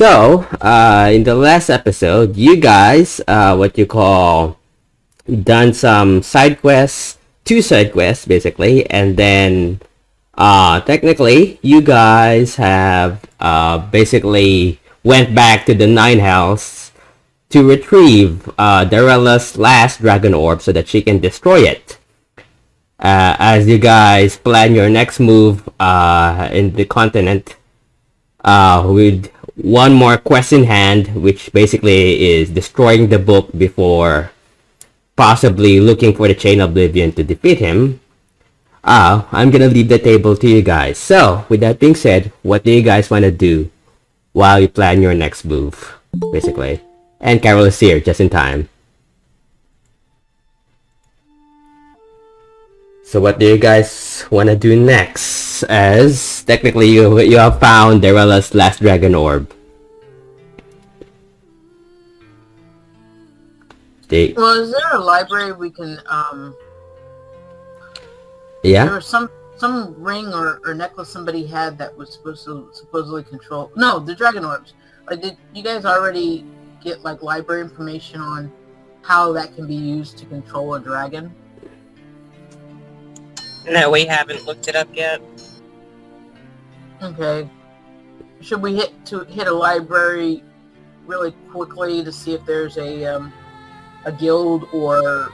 In the last episode, you guys, what you call, done some side quests, two side quests basically, and then, technically, you guys have, basically went back to the Nine Hells to retrieve, Darella's last dragon orb so that she can destroy it. As you guys plan your next move, in the continent, with one more quest in hand, which basically is destroying the book before possibly looking for the Chain of Oblivion to defeat him. I'm gonna leave the table to you guys. So, with that being said, what do you guys want to do while you plan your next move, basically? And Carol is here, just in time. So what do you guys want to do next? As technically you have found Darella's last dragon orb. Well, is there a library we can Yeah. There was some ring or necklace somebody had that was supposedly control. No, the dragon orbs. Like, did you guys already get like library information on how that can be used to control a dragon? No, we haven't looked it up yet. Okay. Should we hit a library really quickly to see if there's a guild or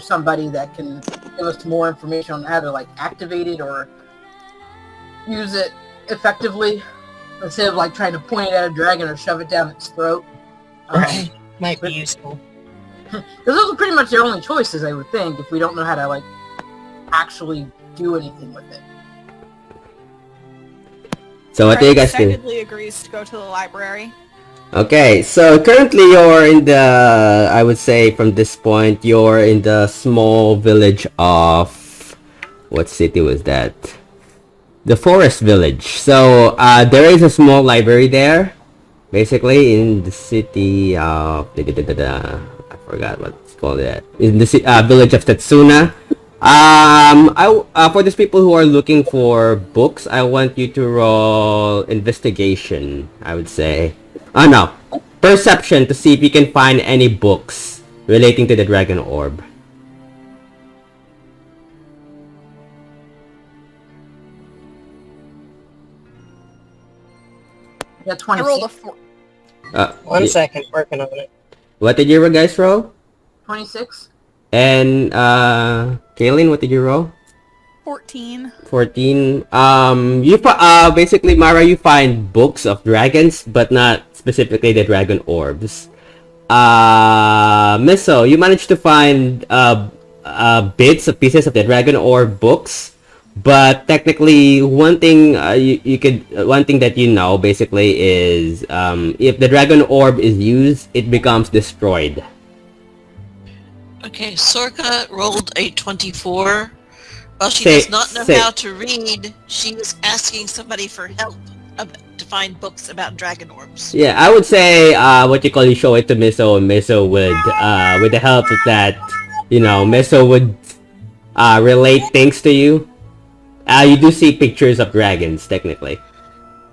somebody that can give us more information on how to like activate it or use it effectively instead of like trying to point it at a dragon or shove it down its throat? Right. Might be useful. Because those are pretty much their only choices, I would think, if we don't know how to like actually do anything with it. So what do you guys do? Decidedly agrees to go to the library. Okay, so currently you're in the, I would say from this point, you're in the small village of, what city was that? The Forest Village. So, there is a small library there, basically in the city of, I forgot what's called that. In the village of Tetsuna. For these people who are looking for books, I want you to roll investigation, I would say. Oh no, perception to see if you can find any books relating to the dragon orb. Yeah, I 26. rolled a 4. One second, working on it. What did you guys roll? 26. And Kaylin, what did you roll? 14. 14. Basically, Mara, you find books of dragons, but not specifically the dragon orbs. Miso, you managed to find pieces of the dragon orb books, but technically, one thing that you know basically is if the dragon orb is used, it becomes destroyed. Okay, Sorka rolled a 24. While she does not know how to read, she was asking somebody for help to find books about dragon orbs. Yeah, I would say you show it to Miso, and Miso would, with the help of that, Miso would relate things to you. You do see pictures of dragons, technically.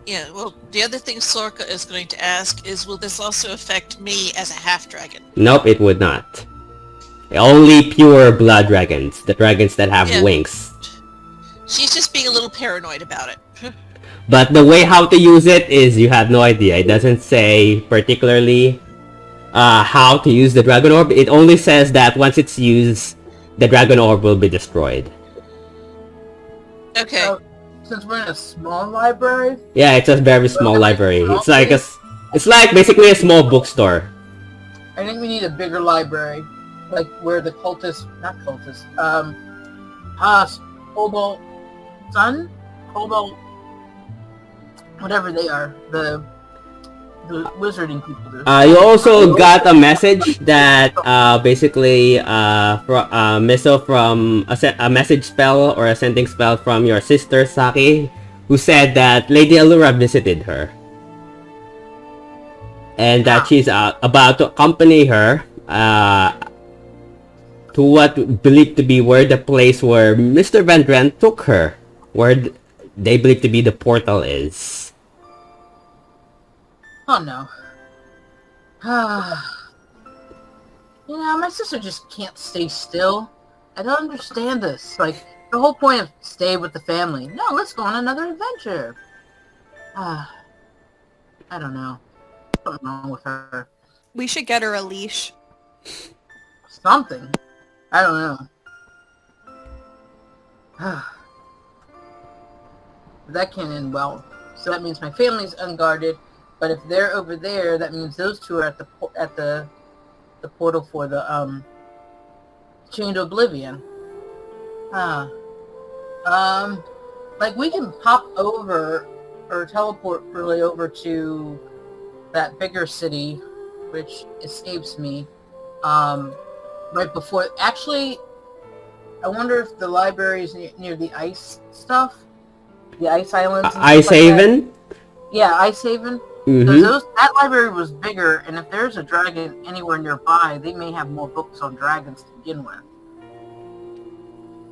Yeah, well, the other thing Sorka is going to ask is, will this also affect me as a half-dragon? Nope, it would not. Only pure blood dragons, the dragons that have wings. She's just being a little paranoid about it. But the way how to use it is you have no idea. It doesn't say particularly how to use the dragon orb. It only says that once it's used, the dragon orb will be destroyed. Okay. Since we're in a small library? Yeah, it's a very small library. It's like basically a small bookstore. I think we need a bigger library. Like where the Cobalt Sun? Cobalt, whatever they are, the wizarding people do. You also got a message that basically Miso from a message spell or a sending spell from your sister Saki, who said that Lady Allura visited her. And that she's about to accompany her to what believed to be where the place where Mr. Van Drent took her, where they believe to be the portal is. Oh no. My sister just can't stay still. I don't understand this. Like, the whole point of stay with the family. No, let's go on another adventure. I don't know. What's wrong with her? We should get her a leash. Something. I don't know. That can't end well. So that means my family's unguarded. But if they're over there, that means those two are at the portal for the Chain to Oblivion. Like, we can pop over or teleport really over to that bigger city, which escapes me. Right before. Actually, I wonder if the library is near the ice stuff, the ice islands. Ice Haven. Yeah, Ice Haven. Because that library was bigger, and if there's a dragon anywhere nearby, they may have more books on dragons to begin with.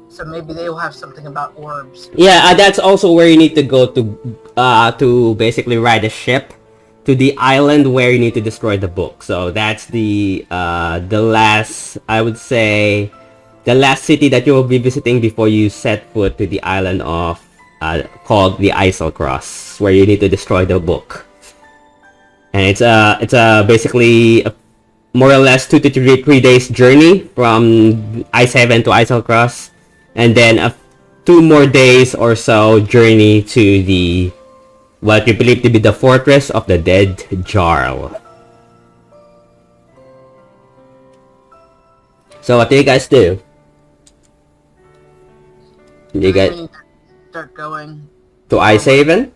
So maybe they will have something about orbs. Yeah, that's also where you need to go to basically ride a ship to the island where you need to destroy the book. So that's the last, I would say, the last city that you will be visiting before you set foot to the island of called the Eiselcross, where you need to destroy the book. And it's basically a more or less 2 to 3 days journey from Ice Haven to Eiselcross, and then 2 more days or so journey to the what you believe to be the fortress of the dead Jarl. So what do you guys do? You guys start going to Ice Haven?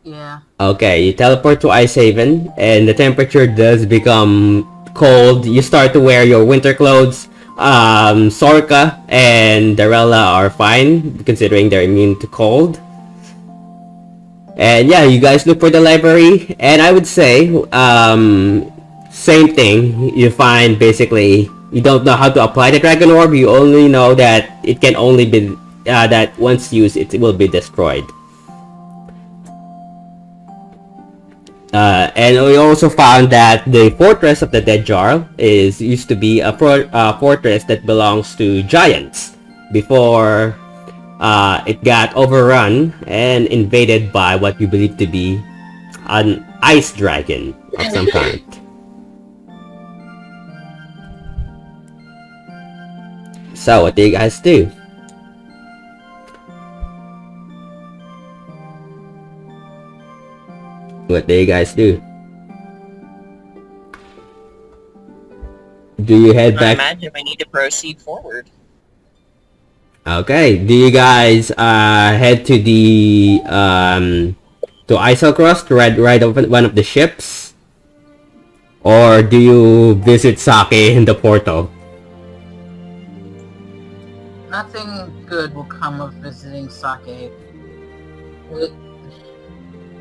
Yeah. Okay, you teleport to Ice Haven, and the temperature does become cold. You start to wear your winter clothes. Sorka and Darella are fine, considering they're immune to cold. And yeah, you guys look for the library, and I would say, same thing. You find basically, you don't know how to apply the Dragon Orb. You only know that it can only be, that once used, it will be destroyed. And we also found that the Fortress of the Dead Jarl used to be a fortress that belongs to giants before it got overrun and invaded by what you believe to be an ice dragon of some kind. So, what do you guys do? What do you guys do? Do you head back? I imagine we need to proceed forward. Okay. Do you guys head to the to Eiselcross to ride one of the ships, or do you visit Sake in the portal? Nothing good will come of visiting Sake.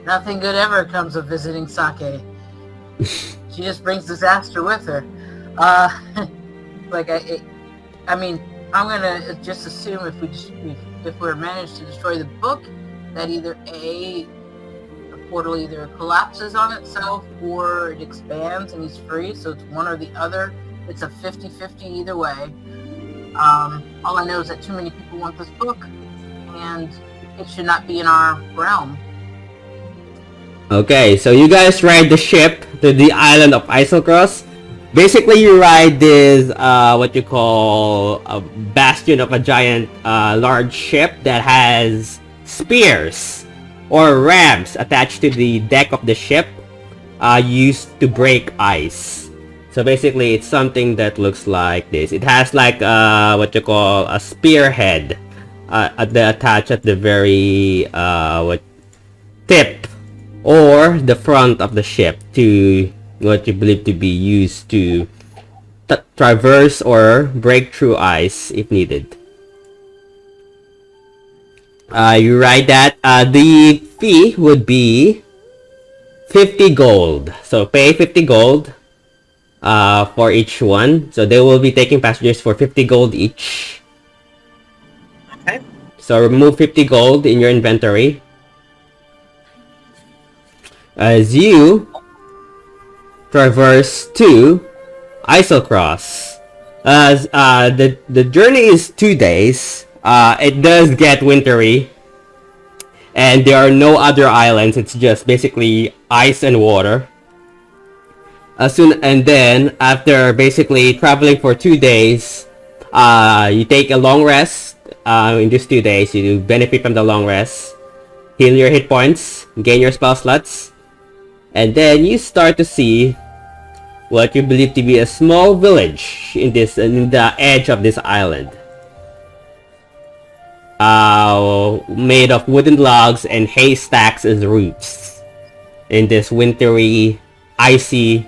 Nothing good ever comes of visiting Sake. She just brings disaster with her. I mean, I'm gonna just assume if we're managed to destroy the book, that either the portal either collapses on itself or it expands and he's free. So it's one or the other. It's a 50-50 either way. All I know is that too many people want this book, and it should not be in our realm. Okay, so you guys ride the ship to the island of Eiselcross. Basically, you ride this, what you call a bastion of a giant, large ship that has spears or rams attached to the deck of the ship, used to break ice. So basically, it's something that looks like this. It has like, what you call a spearhead, attached at the very, tip or the front of the ship to what you believe to be used to traverse or break through ice if needed. You ride that. The fee would be 50 gold. So pay 50 gold for each one. So they will be taking passengers for 50 gold each. Okay. So remove 50 gold in your inventory. as you traverse to Eiselcross. As the journey is 2 days, it does get wintry, and there are no other islands. It's just basically ice and water. And then after basically traveling for 2 days, you take a long rest. In these 2 days, you benefit from the long rest, heal your hit points, gain your spell slots, and then you start to see what you believe to be a small village in the edge of this island. Made of wooden logs and haystacks as roofs in this wintry, icy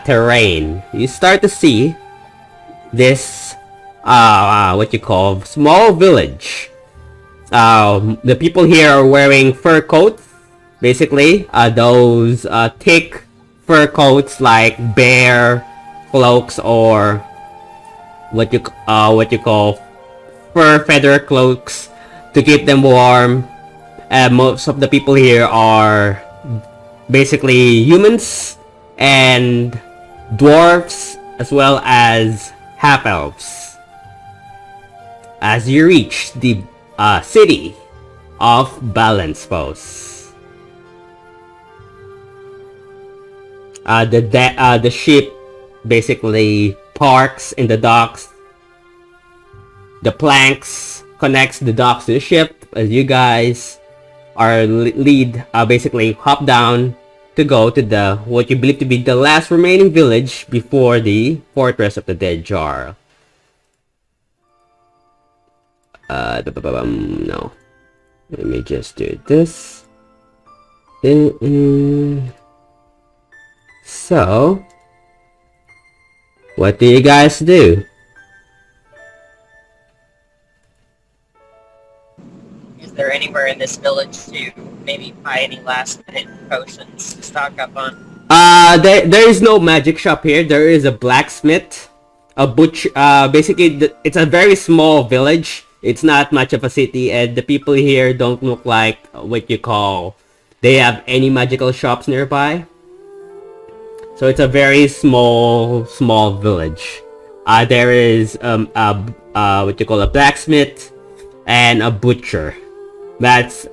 terrain. You start to see this what you call small village. The people here are wearing fur coats, basically those thick fur coats like bear cloaks, or what you call fur feather cloaks to keep them warm. Most of the people here are basically humans and dwarfs, as well as half-elves. As you reach the city of Balancefos, the ship basically parks in the docks. The planks connects the docks to the ship as you guys are basically hop down to go to the what you believe to be the last remaining village before the fortress of the dead Jarl. No. Let me just do this. So, what do you guys do? Is there anywhere in this village to maybe buy any last minute potions to stock up on? There is no magic shop here. There is a blacksmith, a butcher. Basically, it's a very small village. It's not much of a city, and the people here don't look like what you call they have any magical shops nearby. So it's a very small village. There is what you call a blacksmith and a butcher. That's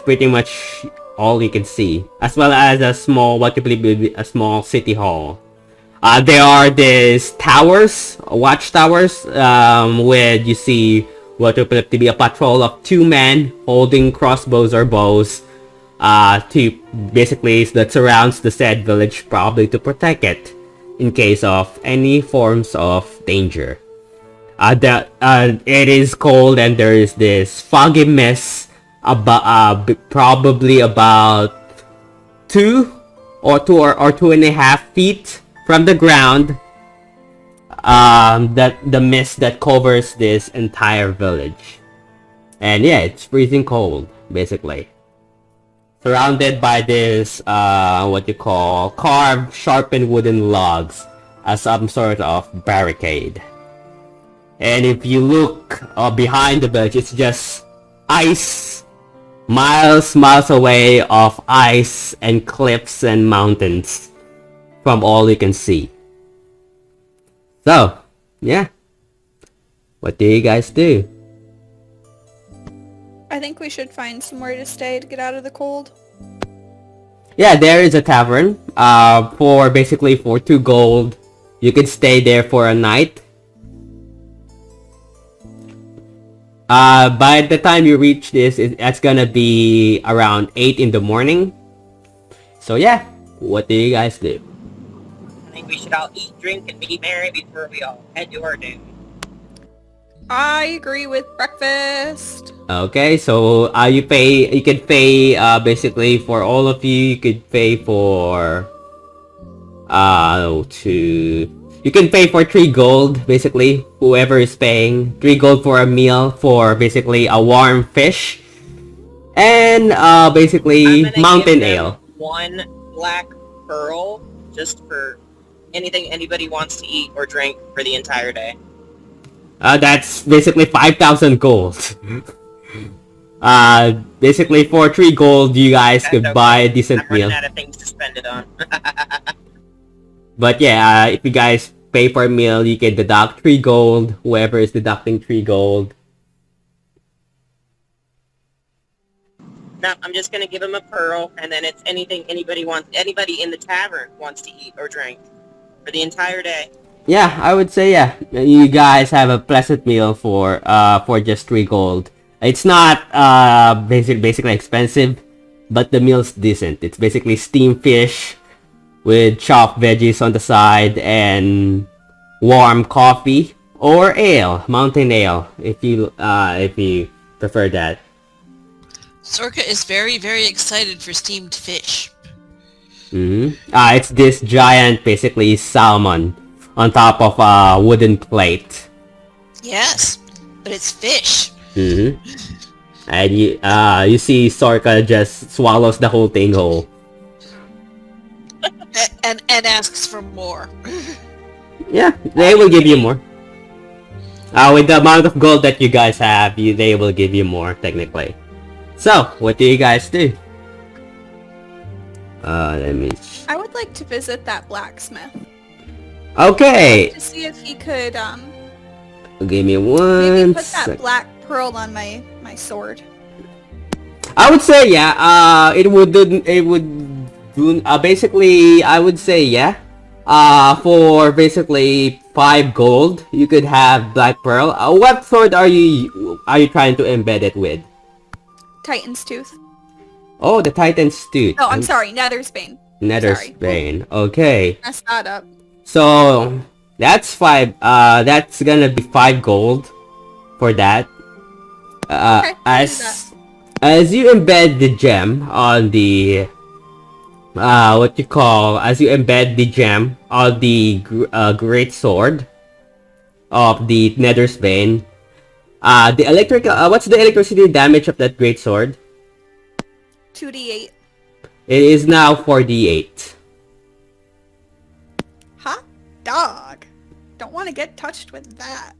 pretty much all you can see, as well as a small what you believe will be a small city hall. There are these towers, watchtowers, where you see what you believe to be a patrol of 2 men holding crossbows or bows, to basically that surrounds the said village, probably to protect it in case of any forms of danger. It is cold and there is this foggy mist probably about 2 or 2.5 feet from the ground. That the mist that covers this entire village, and yeah, it's freezing cold basically. Surrounded by this what you call carved, sharpened wooden logs as some sort of barricade. And if you look behind the village, it's just ice, miles away of ice and cliffs and mountains from all you can see. So, yeah. What do you guys do? I think we should find somewhere to stay to get out of the cold. Yeah, there is a tavern. For 2 gold, you can stay there for a night. By the time you reach this, it's gonna be around 8 in the morning. So yeah, what do you guys do? I think we should all eat, drink, and be merry before we all head to our doom. I agree with breakfast. Okay, so you can pay basically for all of you. You could pay for you can pay for 3 gold basically. Whoever is paying 3 gold for a meal, for basically a warm fish, and basically mountain ale. 1 black pearl just for anything anybody wants to eat or drink for the entire day. That's basically 5,000 gold. Basically for 3 gold, you guys That's could okay. buy a decent I'm running meal. out of things to spend it on. But yeah, if you guys pay for a meal, you can deduct 3 gold. Whoever is deducting 3 gold. No, I'm just gonna give him a pearl, and then it's anything anybody in the tavern wants to eat or drink for the entire day. Yeah, I would say yeah. You guys have a pleasant meal for just 3 gold. It's not basically expensive, but the meal's decent. It's basically steamed fish with chopped veggies on the side and warm coffee or ale, mountain ale, if you prefer that. Sorka is very, very excited for steamed fish. It's this giant, basically salmon on top of a wooden plate. Yes, but it's fish. And you see Sorka just swallows the whole thing whole. And asks for more. Yeah, they will give you more. With the amount of gold that you guys have, they will give you more, technically. So, what do you guys do? Let me... I would like to visit that blacksmith Okay! to see if he could Give me maybe one put that sec. black pearl on my sword. I would say yeah. It would do. Basically, I would say yeah. For basically 5 gold, you could have black pearl. What sword are you trying to embed it with? Titan's tooth. Oh, the Titan's tooth. Oh, I'm sorry, Nether's Bane. Nether's sorry. Bane. Okay. Messed that up. So that's 5. That's gonna be 5 gold for that. Okay, I'll do As you embed the gem on the as you embed the gem on the great sword of the Nether's Bane, the what's the electricity damage of that great sword? 2d8. It is now 4d8. Hot dog. Don't want to get touched with that.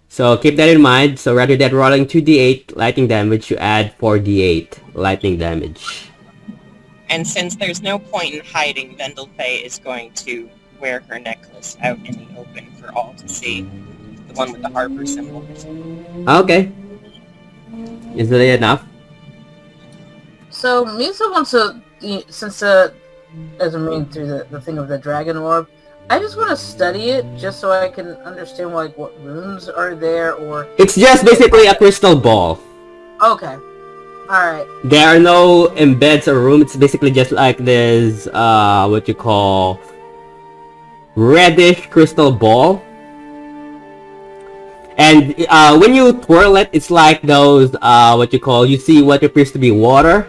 So keep that in mind. So rather than rolling 2d8 lightning damage, you add 4d8 lightning damage. And since there's no point in hiding, Vendelfae is going to wear her necklace out in the open for all to see. The one with the harbor symbol. Okay. Is that enough? So Misa wants to, since as I'm reading through the thing of the dragon orb, I just want to study it just so I can understand like what rooms are there or. It's just basically a crystal ball. Okay. Alright. There are no embeds or room. It's basically just like this, what you call, reddish crystal ball. And when you twirl it, it's like those, you see what appears to be water.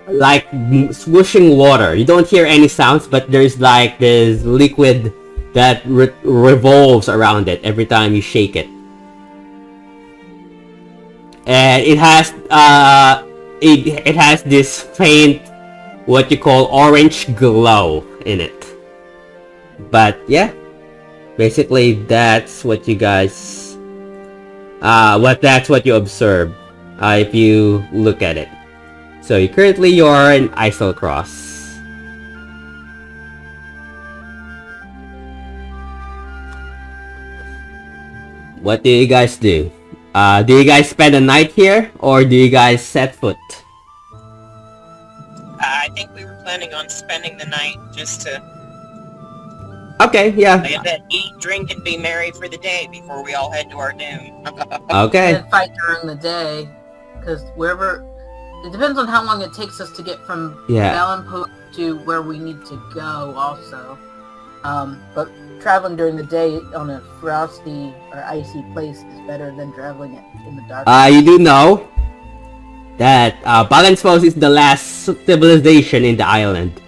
Like swooshing water. You don't hear any sounds, but there's like this liquid that revolves around it every time you shake it. And it has it has this faint, what you call, orange glow in it. But yeah, basically that's what you guys that's what you observe if you look at it. So you are in Eiselcross. What do you guys do? Do you guys spend a night here, or do you guys set foot? I think we were planning on spending the night just to, Okay, yeah. like I said, eat, drink, and be merry for the day before we all head to our doom. Okay. And fight during the day, because wherever it depends on how long it takes us to get from Valenpost to where we need to go. Also, but traveling during the day on a frosty or icy place is better than traveling in the dark. You do know that Valenpost is the last civilization in the island.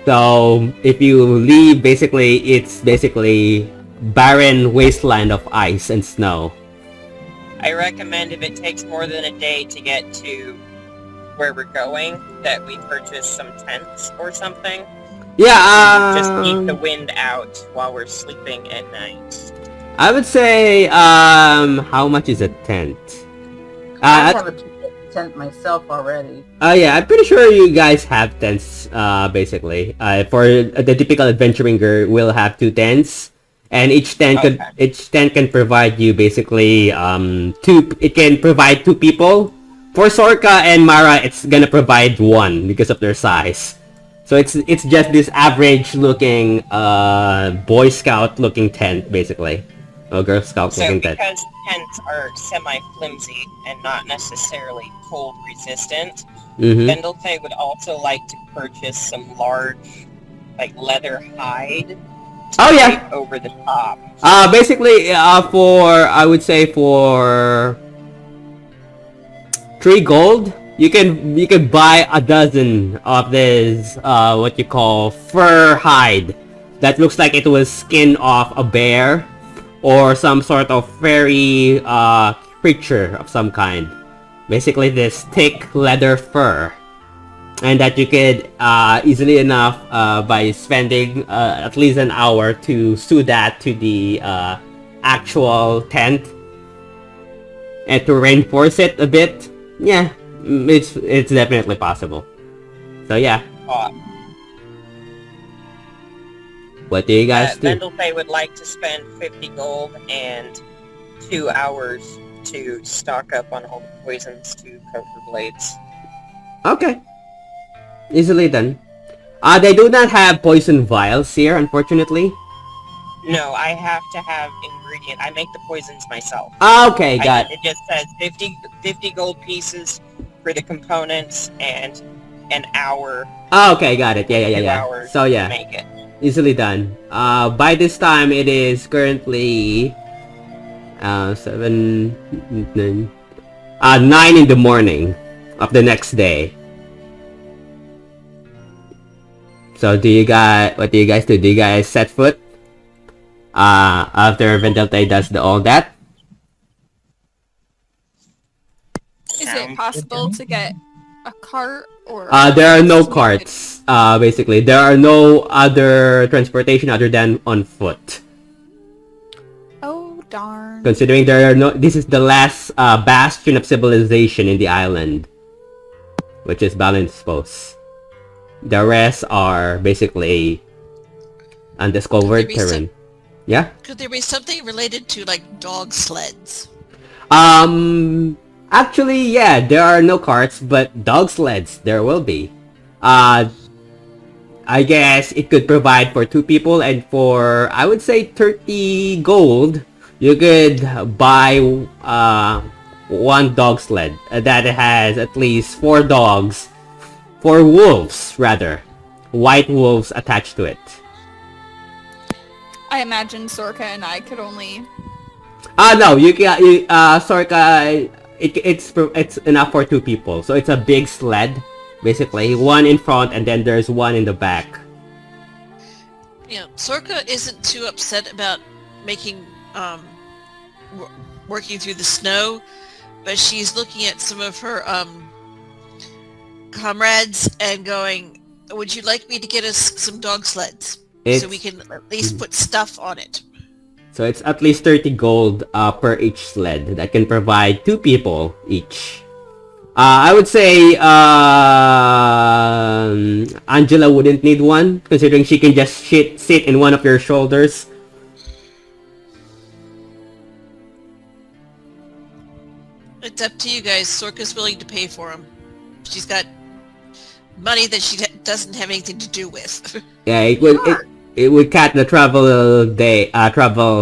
So if you leave, basically it's basically barren wasteland of ice and snow. I recommend if it takes more than a day to get to where we're going, that we purchase some tents or something. Yeah, just keep the wind out while we're sleeping at night. I would say, how much is a tent? I have a tent myself already. Yeah, I'm pretty sure you guys have tents, basically. For the typical adventuring girl, will have 2 tents, and each tent can provide you basically it can provide 2 people. For Sorka and Mara, it's gonna provide 1 because of their size. So it's just this average looking Boy Scout looking tent, basically. Oh, Girl Scout looking tent. Because tents are semi-flimsy and not necessarily cold resistant, Vendelfae would also like to purchase some large, like, leather hide to drape over the top. Basically, I would say for 3 gold, you can buy a dozen of this what you call fur hide that looks like it was skin off a bear or some sort of fairy creature of some kind. Basically this thick leather fur, and that you could easily enough by spending at least an hour to sew that to the actual tent and to reinforce it a bit. Yeah, it's definitely possible. So yeah. What do you guys do? Vendelfae would like to spend 50 gold and 2 hours to stock up on all the poisons to coat her blades. Okay. Easily done. They do not have poison vials here, unfortunately. No, I have to have ingredient. I make the poisons myself. Okay, got it. It just says 50 gold pieces for the components and an hour. Okay, got it. Yeah. So yeah. To make it. Easily done. By this time, it is currently 9 in the morning of the next day. So what do you guys do? Do you guys set foot after Vendelfae does all that? Is it possible to get a cart or? There are no carts. Basically, there are no other transportation other than on foot. Oh darn! Considering this is the last bastion of civilization in the island, which is Balanced. The rest are basically undiscovered terrain. Yeah? Could there be something related to, like, dog sleds? Actually, yeah, there are no carts, but dog sleds, there will be. I guess it could provide for 2 people, and for, I would say, 30 gold, you could buy 1 dog sled that has at least 4 dogs. 4 wolves, rather. White wolves attached to it. I imagine Sorka and I could only... No, Sorka, it's enough for 2 people. So it's a big sled, basically. 1 in front, and then there's 1 in the back. Yeah, Sorka isn't too upset about making, working through the snow, but she's looking at some of her, comrades and going, would you like me to get us some dog sleds so we can at least put stuff on it? So it's at least 30 gold per each sled that can provide 2 people each. I would say Angela wouldn't need one, considering she can just sit in one of your shoulders. It's up to you guys. Sorka's willing to pay for them. She's got money that she doesn't have anything to do with. Yeah, it would cut the travel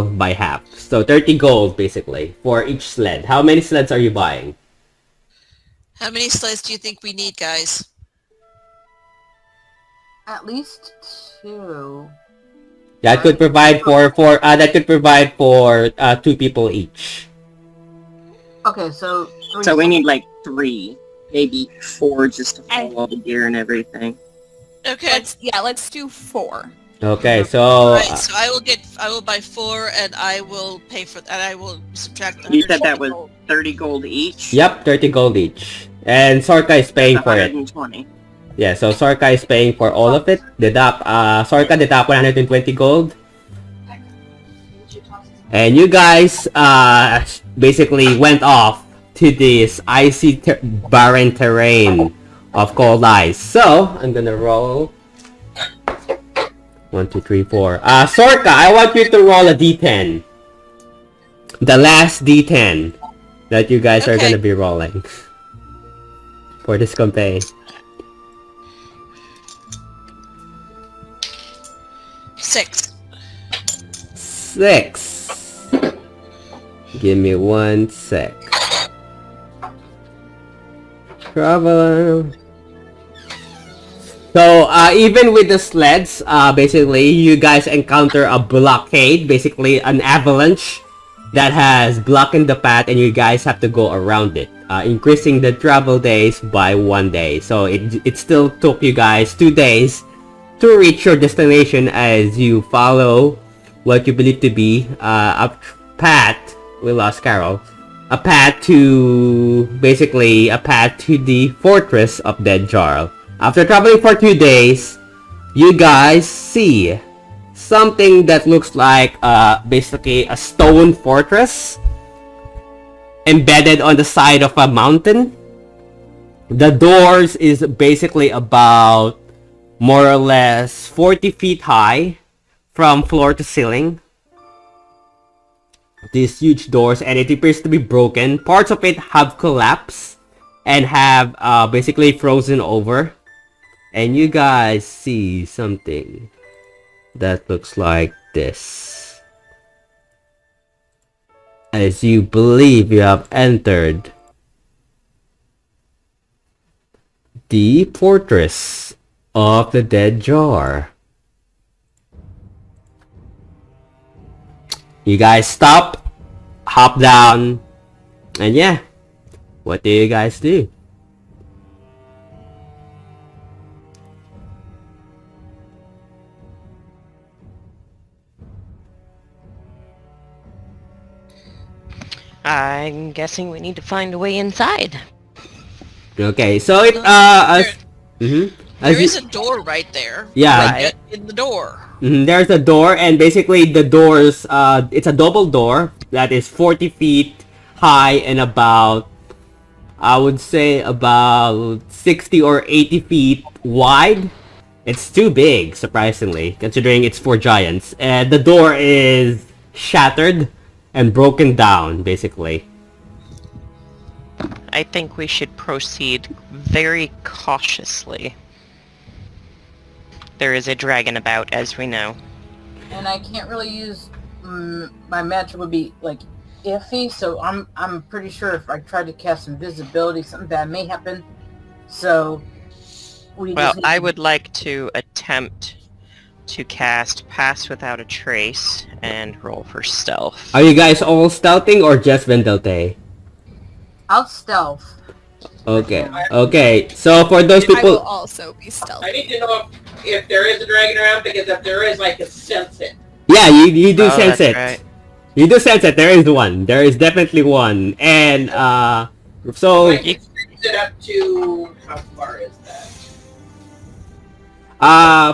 by half. So 30 gold basically for each sled. How many sleds are you buying? How many sleds do you think we need, guys? At least 2. That could provide for 2 people each. Okay, so 3. So we need like 3, maybe 4 just to follow all the gear and everything. Okay. Let's do 4. Okay, so Alright, so I will buy 4 and I will pay for that. I will subtract You said that was 30 gold each? Yep, 30 gold each. And Sorka is paying for it. 120. Yeah, so Sorka is paying for all of it. Sorka deduct 120 gold. And you guys basically went off to this icy barren terrain of cold ice. So I'm gonna roll 1, 2, 3, 4. Sorka, I want you to roll a d10. The last d10 that you guys are gonna be rolling for this campaign. 6. 6. Give me 1 sec. Traveler. So, even with the sleds, basically, you guys encounter a blockade, basically an avalanche that has blocked the path, and you guys have to go around it, increasing the travel days by 1 day. So, it still took you guys 2 days to reach your destination as you follow what you believe to be a path. We lost Carol. A path to the fortress of Dead Jarl. After traveling for 2 days, you guys see something that looks like basically a stone fortress embedded on the side of a mountain. The doors is basically about more or less 40 feet high from floor to ceiling. These huge doors, and it appears to be broken. Parts of it have collapsed and have basically frozen over. And you guys see something that looks like this. As you believe you have entered the fortress of the Dead Jar. You guys stop, hop down, and yeah, what do you guys do? I'm guessing we need to find a way inside. Okay, so it There is a door right there. Yeah. Right in the door. There's a door, and basically the doors, it's a double door that is 40 feet high and about, I would say about 60 or 80 feet wide. It's too big, surprisingly, considering it's for giants. And the door is shattered and broken down, basically. I think we should proceed very cautiously. There is a dragon about, as we know. And I can't really use my magic would be like iffy, so I'm pretty sure if I try to cast invisibility, something bad may happen. So I would like to attempt to cast Pass Without a Trace and roll for stealth. Are you guys all stealthing or just Vendelte? I'll stealth. Okay. Okay. So for those I will people, also be stealthy. I need to know if there is a dragon around, because if there is, I can sense it. yeah, you do Oh, sense that's it. right. You do sense it. There is one. There is definitely one. And so I can sense it up to how far is that?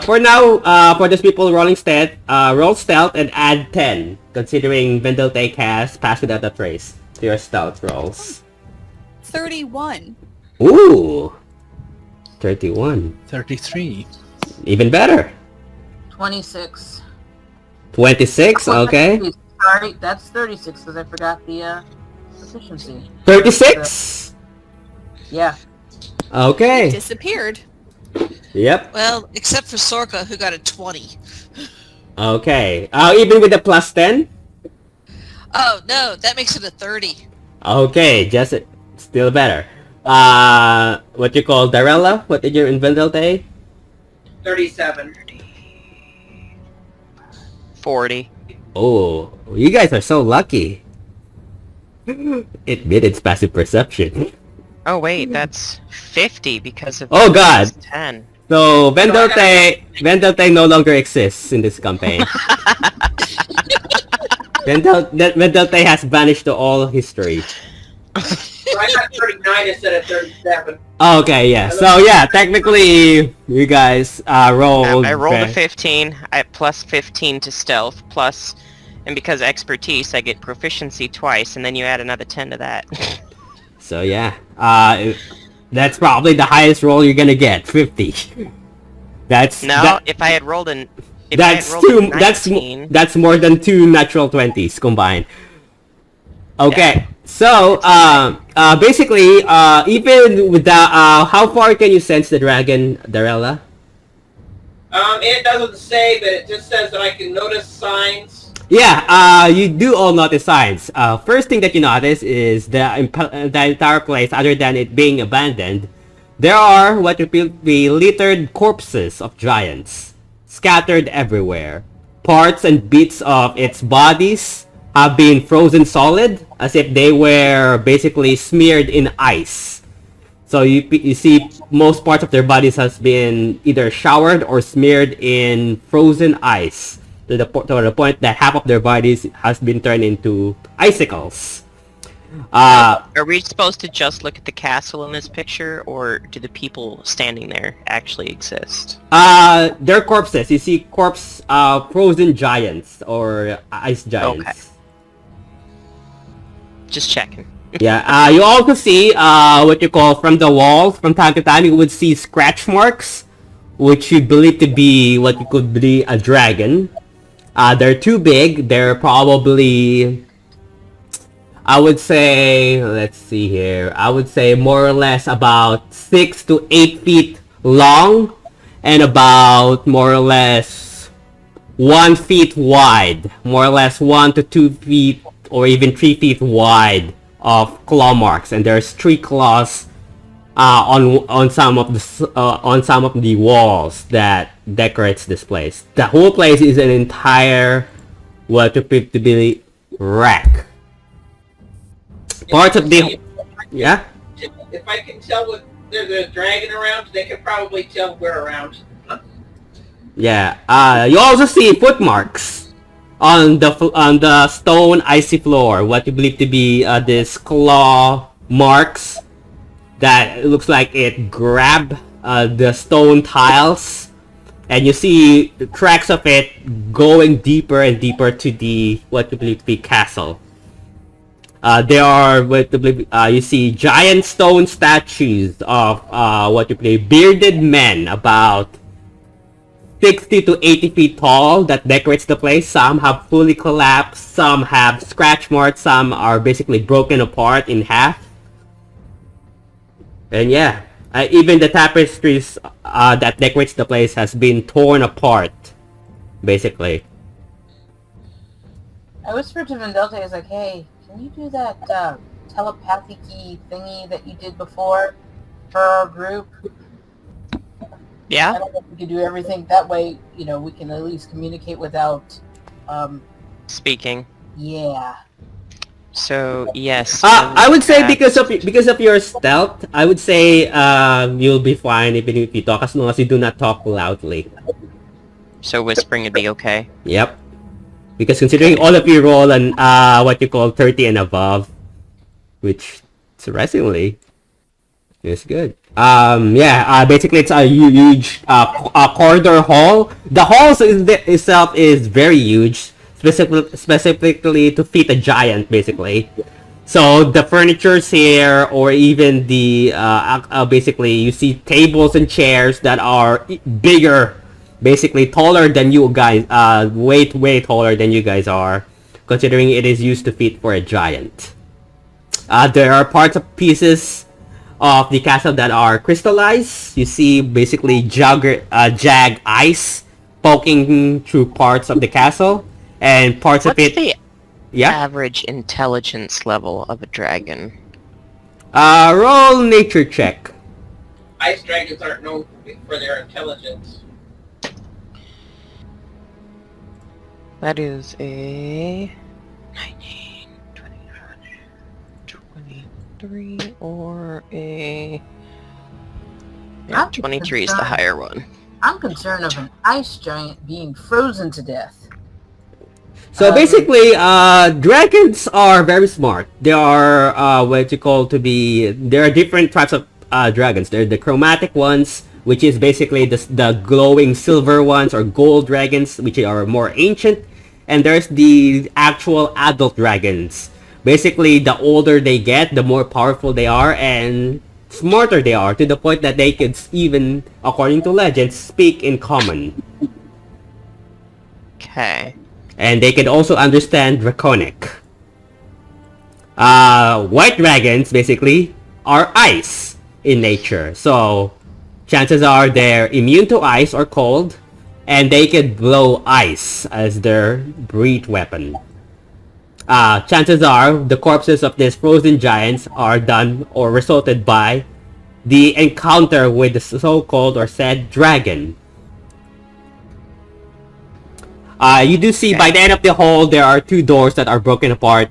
for now, for those people rolling stealth, roll stealth and add 10, considering Vendelte cast Pass Without a Trace to your stealth rolls. 31. Ooh, 31. 33. Even better. 26. 26. Okay. Sorry, that's 36 because I forgot the efficiency. 36. Yeah. Okay. Disappeared. Yep. Well, except for Sorka, who got a 20. Okay. Even with the plus 10. Oh, no, that makes it a 30. Okay, just still better. What you call Darella? What did you in Vendelte? 37. 40. Oh, you guys are so lucky. Admit it's passive perception. Oh wait, that's 50 because of Oh, God. 10. So Vendelte no longer exists in this campaign. Vendelte has vanished to all history. So I got 39 instead of 37. Okay, yeah. So yeah, technically you guys rolled. I rolled a 15. I plus 15 to stealth plus, and because expertise, I get proficiency twice, and then you add another 10 to that. So yeah, that's probably the highest roll you're gonna get, 50. If I had rolled an That's 19, that's more than 2 natural 20s combined. Okay, so basically, even without how far can you sense the dragon, Darella? It doesn't say, but it just says that I can notice signs. Yeah, you do all notice signs. First thing that you notice is the entire place, other than it being abandoned, there are what appear to be littered corpses of giants, scattered everywhere. Parts and bits of its bodies have been frozen solid, as if they were basically smeared in ice. So you see most parts of their bodies has been either showered or smeared in frozen ice to the point that half of their bodies has been turned into icicles. Are we supposed to just look at the castle in this picture, or do the people standing there actually exist? They're corpses. You see frozen giants or ice giants. Okay. Just checking. Yeah, you also see what you call from the walls. From time to time, you would see scratch marks, which you believe to be what you could be a dragon. They're too big. They're probably, I would say, let's see here. I would say more or less about 6 to 8 feet long, and about more or less 1 feet wide. More or less 1 to 2 feet or even 3 feet wide of claw marks, and there's 3 claws on some of the walls that decorates this place. The whole place is an entire what appears to be wreck. Parts of the yeah. If I can tell what there's a dragon around, they can probably tell we're around. Yeah. You also see footmarks on the stone icy floor. What you believe to be this claw marks that looks like it grabbed the stone tiles, and you see the tracks of it going deeper and deeper to the what you believe to be castle. There are what you believe, you see giant stone statues of what you believe bearded men about 60 to 80 feet tall that decorates the place. Some have fully collapsed, some have scratch marks, some are basically broken apart in half. And yeah, even the tapestries that decorates the place has been torn apart, basically. I whispered to Vendelte, I was like, hey, can you do that telepathic-y thingy that you did before for our group? Yeah? I don't know if we can do everything that way, we can at least communicate without, Speaking. Yeah. So, yes. I would say because of your stealth, I would say you'll be fine even if you talk, as long as you do not talk loudly. So whispering would be okay? Yep. Because considering all of you roll an what you call 30 and above, which surprisingly is good. Basically it's a huge corridor hall. The hall itself is very huge, specifically to fit a giant, basically. So the furniture's here, or even the basically you see tables and chairs that are bigger, basically taller than you guys, way taller than you guys are, considering it is used to fit for a giant. There are parts of pieces of the castle that are crystallized. You see basically jagged ice poking through parts of the castle, and parts of it. What's the average intelligence level of a dragon? Roll nature check. Ice dragons aren't known for their intelligence. That is a 19, 23, or a... Yeah, 23 is the higher one. I'm concerned of an ice giant being frozen to death. So basically, dragons are very smart. They are what you call to be. There are different types of dragons. There are the chromatic ones, which is basically the glowing silver ones, or gold dragons, which are more ancient. And there's the actual adult dragons, Basically, the older they get, the more powerful they are and smarter they are, to the point that they could even, according to legends, speak in common. Okay. And they could also understand Draconic. White dragons, basically, are ice in nature. So, chances are they're immune to ice or cold, and they could blow ice as their breath weapon. Chances are the corpses of these frozen giants are done or resulted by the encounter with the so-called or said dragon. You do see by the end of the hall there are two doors that are broken apart,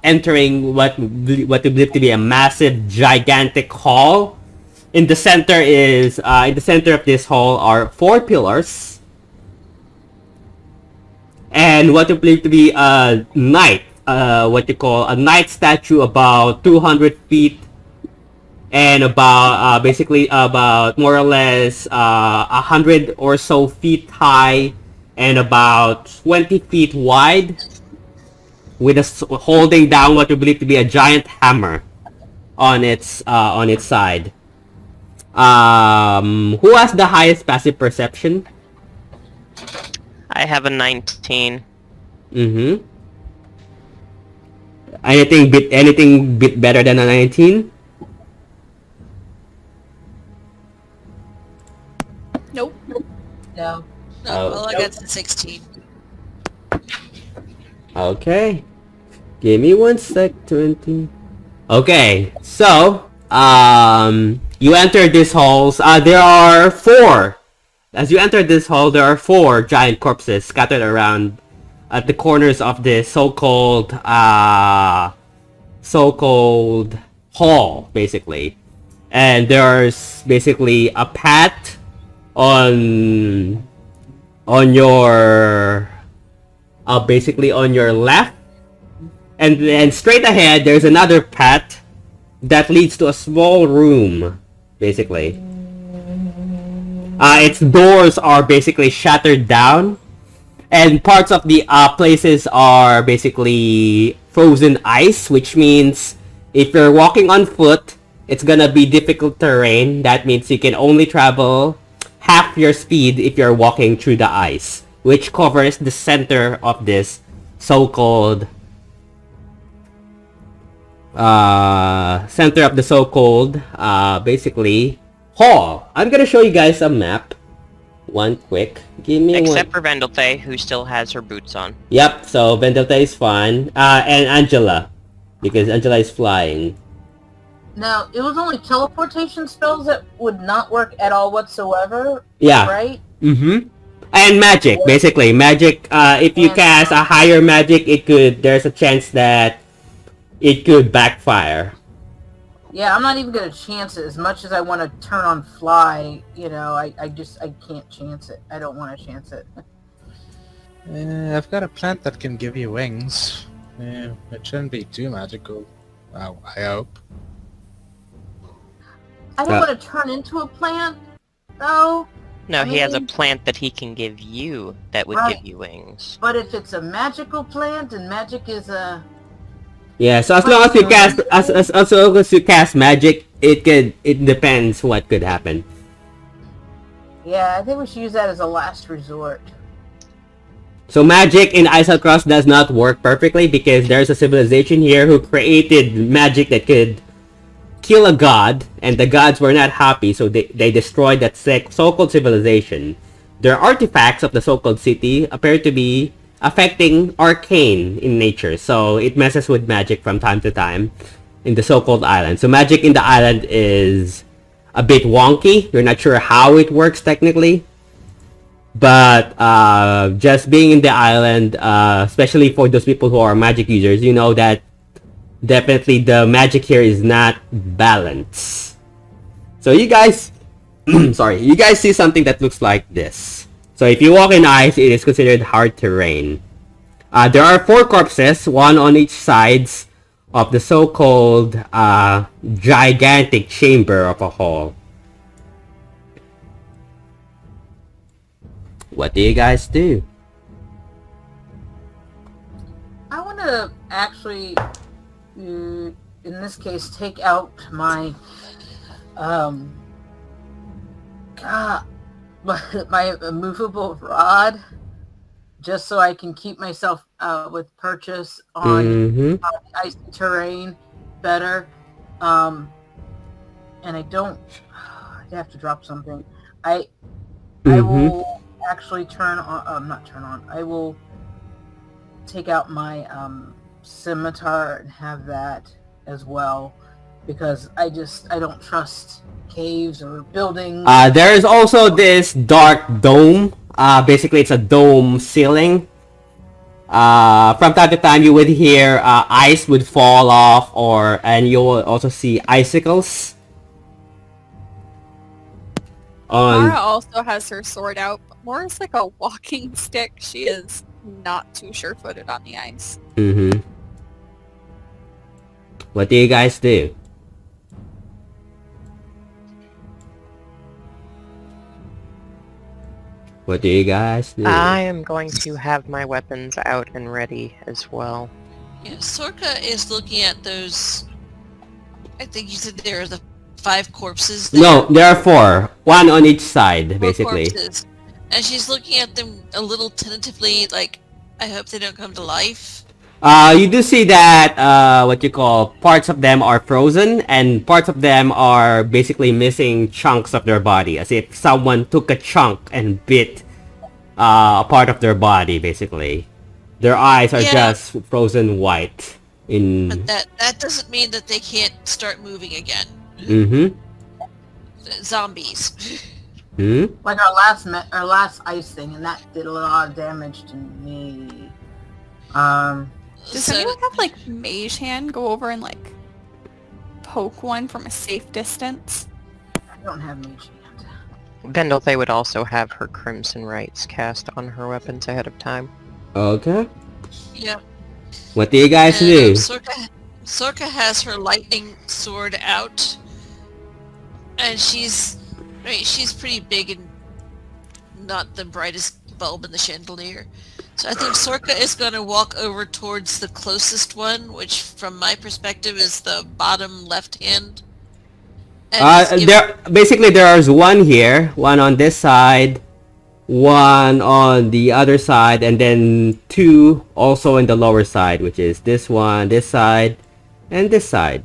entering what we believe to be a massive, gigantic hall. In the center of this hall are 4 pillars, and what you believe to be a knight, what you call a knight statue about 200 feet, and about basically about more or less 100 or so feet high, and about 20 feet wide, with holding down what you believe to be a giant hammer on its side. Who has the highest passive perception? I have a 19. Mm-hmm. Anything bit better than a 19? Nope. No. No, well, I got to 16. Okay. Give me 1 sec, 20. Okay, so, you enter this halls. There are 4. As you enter this hall, there are 4 giant corpses scattered around at the corners of this so-called hall, basically. And there's basically a path on your basically on your left, and then straight ahead there's another path that leads to a small room, basically. Its doors are basically shattered down, and parts of the places are basically frozen ice, which means if you're walking on foot, it's gonna be difficult terrain. That means you can only travel half your speed if you're walking through the ice, which covers the center of this so-called basically hall. I'm gonna show you guys a map. One quick. Give me Except for Vendelthay, who still has her boots on. Yep, so Vendelthay is fine. And Angela, because Angela is flying. Now, it was only teleportation spells that would not work at all whatsoever. Yeah. Right? Mm-hmm. And magic, basically. Magic, if you cast a higher magic, there's a chance that it could backfire. Yeah, I'm not even gonna chance it. As much as I want to turn on fly, I can't chance it. I don't want to chance it. I've got a plant that can give you wings. It shouldn't be too magical. Wow, I hope. I don't want to turn into a plant, though. No, he has a plant that he can give you that would give you wings. But if it's a magical plant, and magic is a... Yeah, so as long as you cast, as long as you cast magic, it depends what could happen. Yeah, I think we should use that as a last resort. So magic in Eiselcross does not work perfectly because there's a civilization here who created magic that could kill a god, and the gods were not happy, so they destroyed that so-called civilization. Their artifacts of the so-called city appear to be affecting arcane in nature, so it messes with magic from time to time in the so-called island. So magic in the island is a bit wonky. You're not sure how it works technically, but just being in the island, especially for those people who are magic users, you know that definitely the magic here is not balanced. So you guys you guys see something that looks like this. So if you walk in ice, it is considered hard terrain. There are 4 corpses, 1 on each sides of the so-called gigantic chamber of a hall. What do you guys do? I want to actually in this case, take out my my movable rod, just so I can keep myself with purchase on icy terrain better. And I don't. I have to drop something. I will actually turn on. Not turn on. I will take out my scimitar and have that as well, because I don't trust caves or buildings. There is also this dark dome. Basically, it's a dome ceiling. From time to time, you would hear ice would fall off, and you will also see icicles. Mara also has her sword out, but more is like a walking stick. She is not too sure-footed on the ice. What do you guys do? What do you guys do? I am going to have my weapons out and ready as well. Yeah, Sorka is looking at those... I think you said there are the 5 corpses there. No, there are 4. 1 on each side, basically. Corpses. And she's looking at them a little tentatively, like, I hope they don't come to life. You do see that, parts of them are frozen, and parts of them are basically missing chunks of their body, as if someone took a chunk and bit a part of their body, basically. Their eyes are just frozen white. But that doesn't mean that they can't start moving again. Zombies. Like our last ice thing, and that did a lot of damage to me. Does anyone have like mage hand go over and like poke one from a safe distance? I don't have mage hand. Vendel would also have her Crimson Rights cast on her weapons ahead of time. Okay. Yeah. What do you guys do? Sorka has her lightning sword out, and she's pretty big and not the brightest bulb in the chandelier. So I think Sorka is going to walk over towards the closest one, which from my perspective is the bottom left hand. There is 1 here, 1 on this side, 1 on the other side, and then 2 also in the lower side, which is this one, this side, and this side.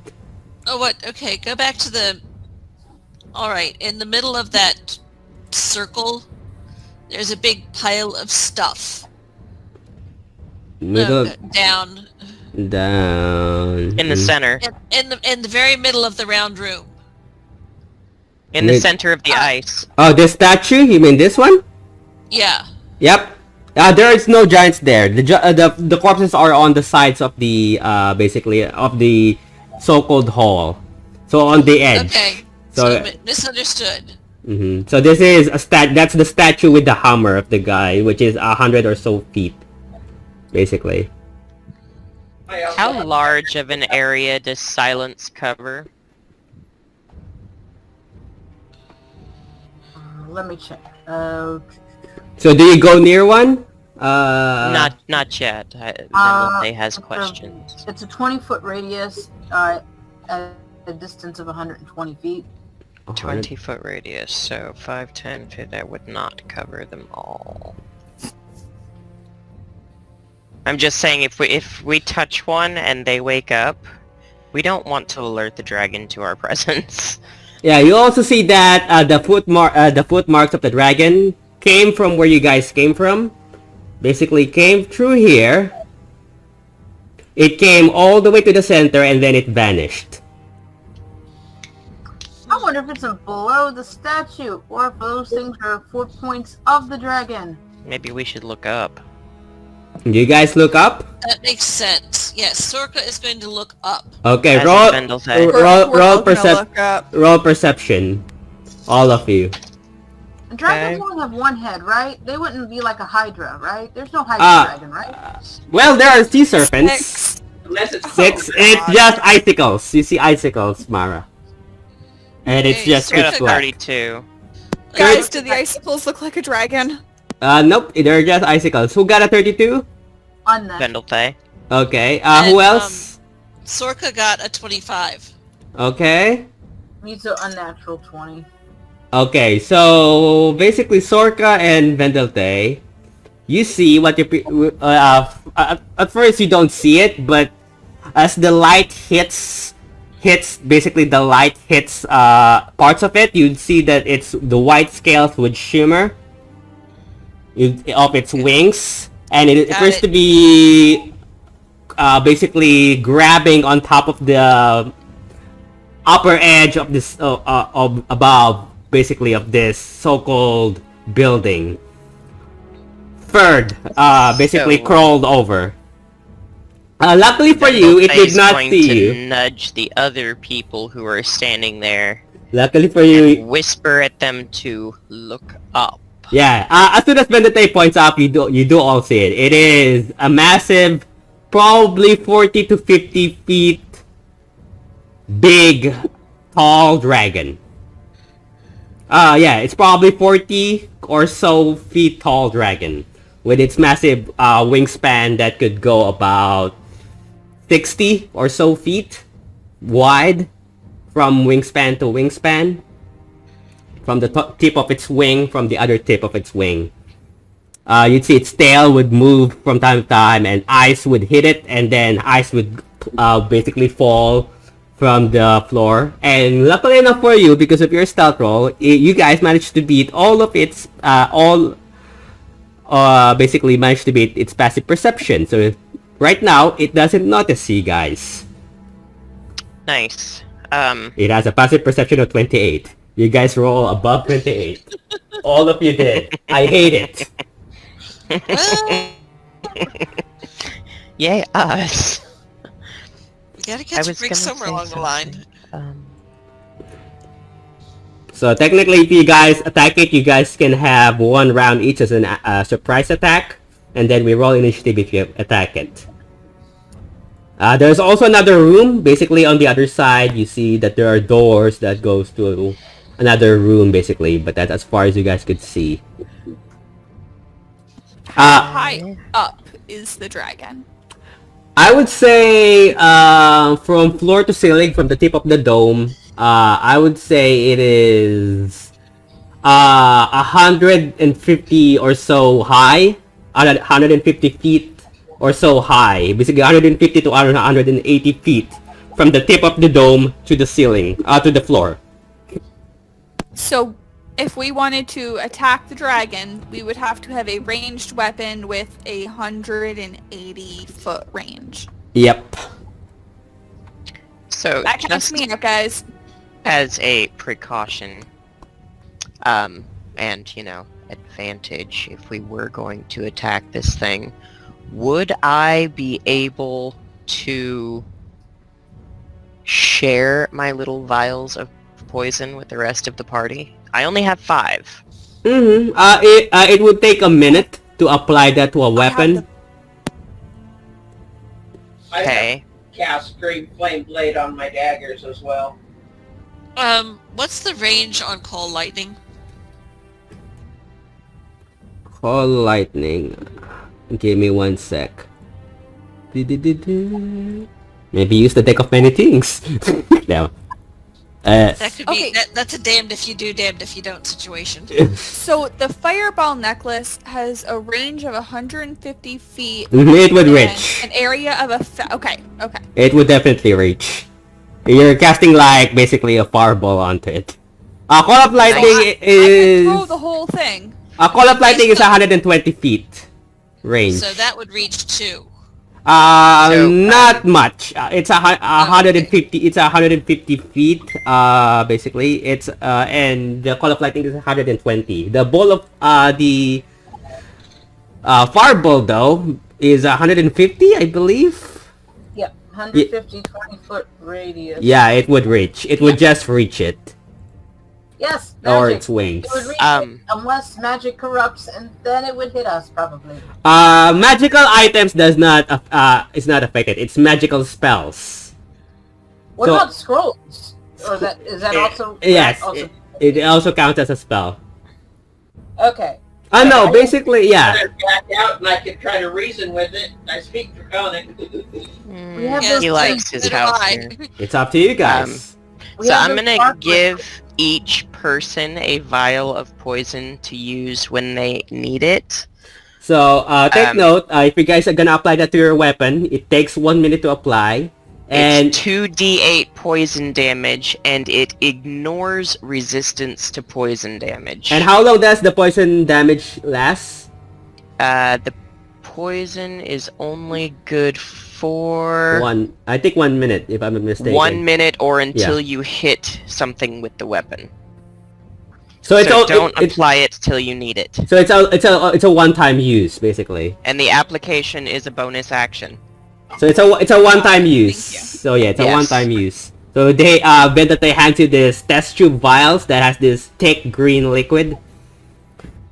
Oh, what? Okay, go back to the... Alright, in the middle of that circle, there's a big pile of stuff. Down. In the center. In the very middle of the round room. In the center of the ice. Oh, this statue? You mean this one? Yeah. Yep. There is no giants there. The corpses are on the sides of the basically of the so-called hall. So on the edge. Okay. So misunderstood. So this is that's the statue with the hammer of the guy, which is 100 or so feet, basically. How large of an area does silence cover? Let me check. So do you go near one? Not yet. Vendel has questions. It's a 20-foot radius at a distance of 120 feet. 20-foot radius, so 5, 10, 50, that would not cover them all. I'm just saying, if we touch one and they wake up, we don't want to alert the dragon to our presence. Yeah, you also see that the footmarks of the dragon came from where you guys came from. Basically came through here. It came all the way to the center and then it vanished. I wonder if it's below the statue, or if those things are 4 points of the dragon. Maybe we should look up. Do you guys look up? That makes sense. Yes, Sorka is going to look up. Okay, roll perception. All of you. And dragons only have 1 head, right? They wouldn't be like a hydra, right? There's no hydra dragon, right? Well, there are sea serpents. 6. It's just icicles. You see icicles, Mara. And it's just pitch black. 32. Guys, do the icicles look like a dragon? Nope, they're just icicles. Who got a 32? On that. Vendel. Okay, who else? Sorka got a 25. Okay. Needs an unnatural 20. Okay, so basically Sorka and Vendelte, you see what you at first you don't see it, but as the light hits basically the light hits parts of it, you'd see that it's the white scales would shimmer of its wings, and it appears to be basically grabbing on top of the upper edge of this of above basically of this so-called building. Third, basically crawled over. Luckily for you, it did not see you. Nudge the other people who are standing there. Luckily for you, and whisper at them to look up. Yeah. As soon as Vendete points up, you do all see it. It is a massive, probably 40 to 50 feet big, tall dragon. Yeah, it's probably 40 or so feet tall dragon with its massive wingspan that could go about 60 or so feet wide from wingspan to wingspan, from the tip of its wing from the other tip of its wing. You'd see its tail would move from time to time, and ice would hit it, and then ice would basically fall from the floor. And luckily enough for you, because of your stealth roll, you guys managed to beat all of its basically managed to beat its passive perception. So right now it doesn't notice you guys. Nice. It has a passive perception of 28. You guys roll above 28. All of you did. I hate it. Yay us. We gotta catch a break somewhere along the line. So technically, if you guys attack it, you guys can have one round each as a surprise attack, and then we roll initiative if you attack it. There's also another room. Basically, on the other side, you see that there are doors that goes to another room, basically, but that's as far as you guys could see. How high up is the dragon? I would say from floor to ceiling, from the tip of the dome, I would say it is 150 or so high, 150 feet or so high, basically 150 to 180 feet from the tip of the dome to the ceiling, to the floor. So if we wanted to attack the dragon, we would have to have a ranged weapon with 180 foot range. Yep. So that counts me up, guys. As a precaution, and advantage if we were going to attack this thing, would I be able to share my little vials of poison with the rest of the party? I only have 5. It would take a minute to apply that to a weapon. Okay. Cast Green Flame Blade on my daggers as well. What's the range on Call Lightning? Call Lightning. Give me 1 sec. Maybe use the deck of many things. No. That could be that's a damned if you do, damned if you don't situation. So the fireball necklace has a range of 150 feet. It would reach. An area of okay. It would definitely reach. You're casting like basically a fireball onto it. Call of Lightning is. I can throw the whole thing. Call of Lightning is 120 feet range. So that would reach 2. Not much. It's 150. It's 150 feet. Basically, it's and the Call of Lightning is 120. The ball of the fireball though is 150, I believe. Yep, 150, 20 foot radius. Yeah, it would reach. It would just reach it. Yes, magic. Or its It wings. would reach it unless magic corrupts, and then it would hit us probably. Magical items is not affected. It's magical spells. What about scrolls? Or is that also? Yes, it also counts as a spell. Okay. No, basically, yeah. I back out and I could try to reason with it. I speak Draconic. We have Yeah, those He likes his so do house I. here. It's up to you guys. We So have I'm those gonna sparklers. give each person a vial of poison to use when they need it. So, take note, if you guys are gonna apply that to your weapon, it takes 1 minute to apply. And It's 2d8 poison damage, and it ignores resistance to poison damage. and how long does the poison damage last? The poison is only good for I think 1 minute, if I'm not mistaken. 1 minute or until you hit something with the weapon. So it's So all, don't apply it till you need it. So it's a one-time use, basically. And the application is a bonus action. So it's a one-time use. Thank you. So yeah, it's a Yes. one-time use. So they they hand you this test tube vials that has this thick green liquid,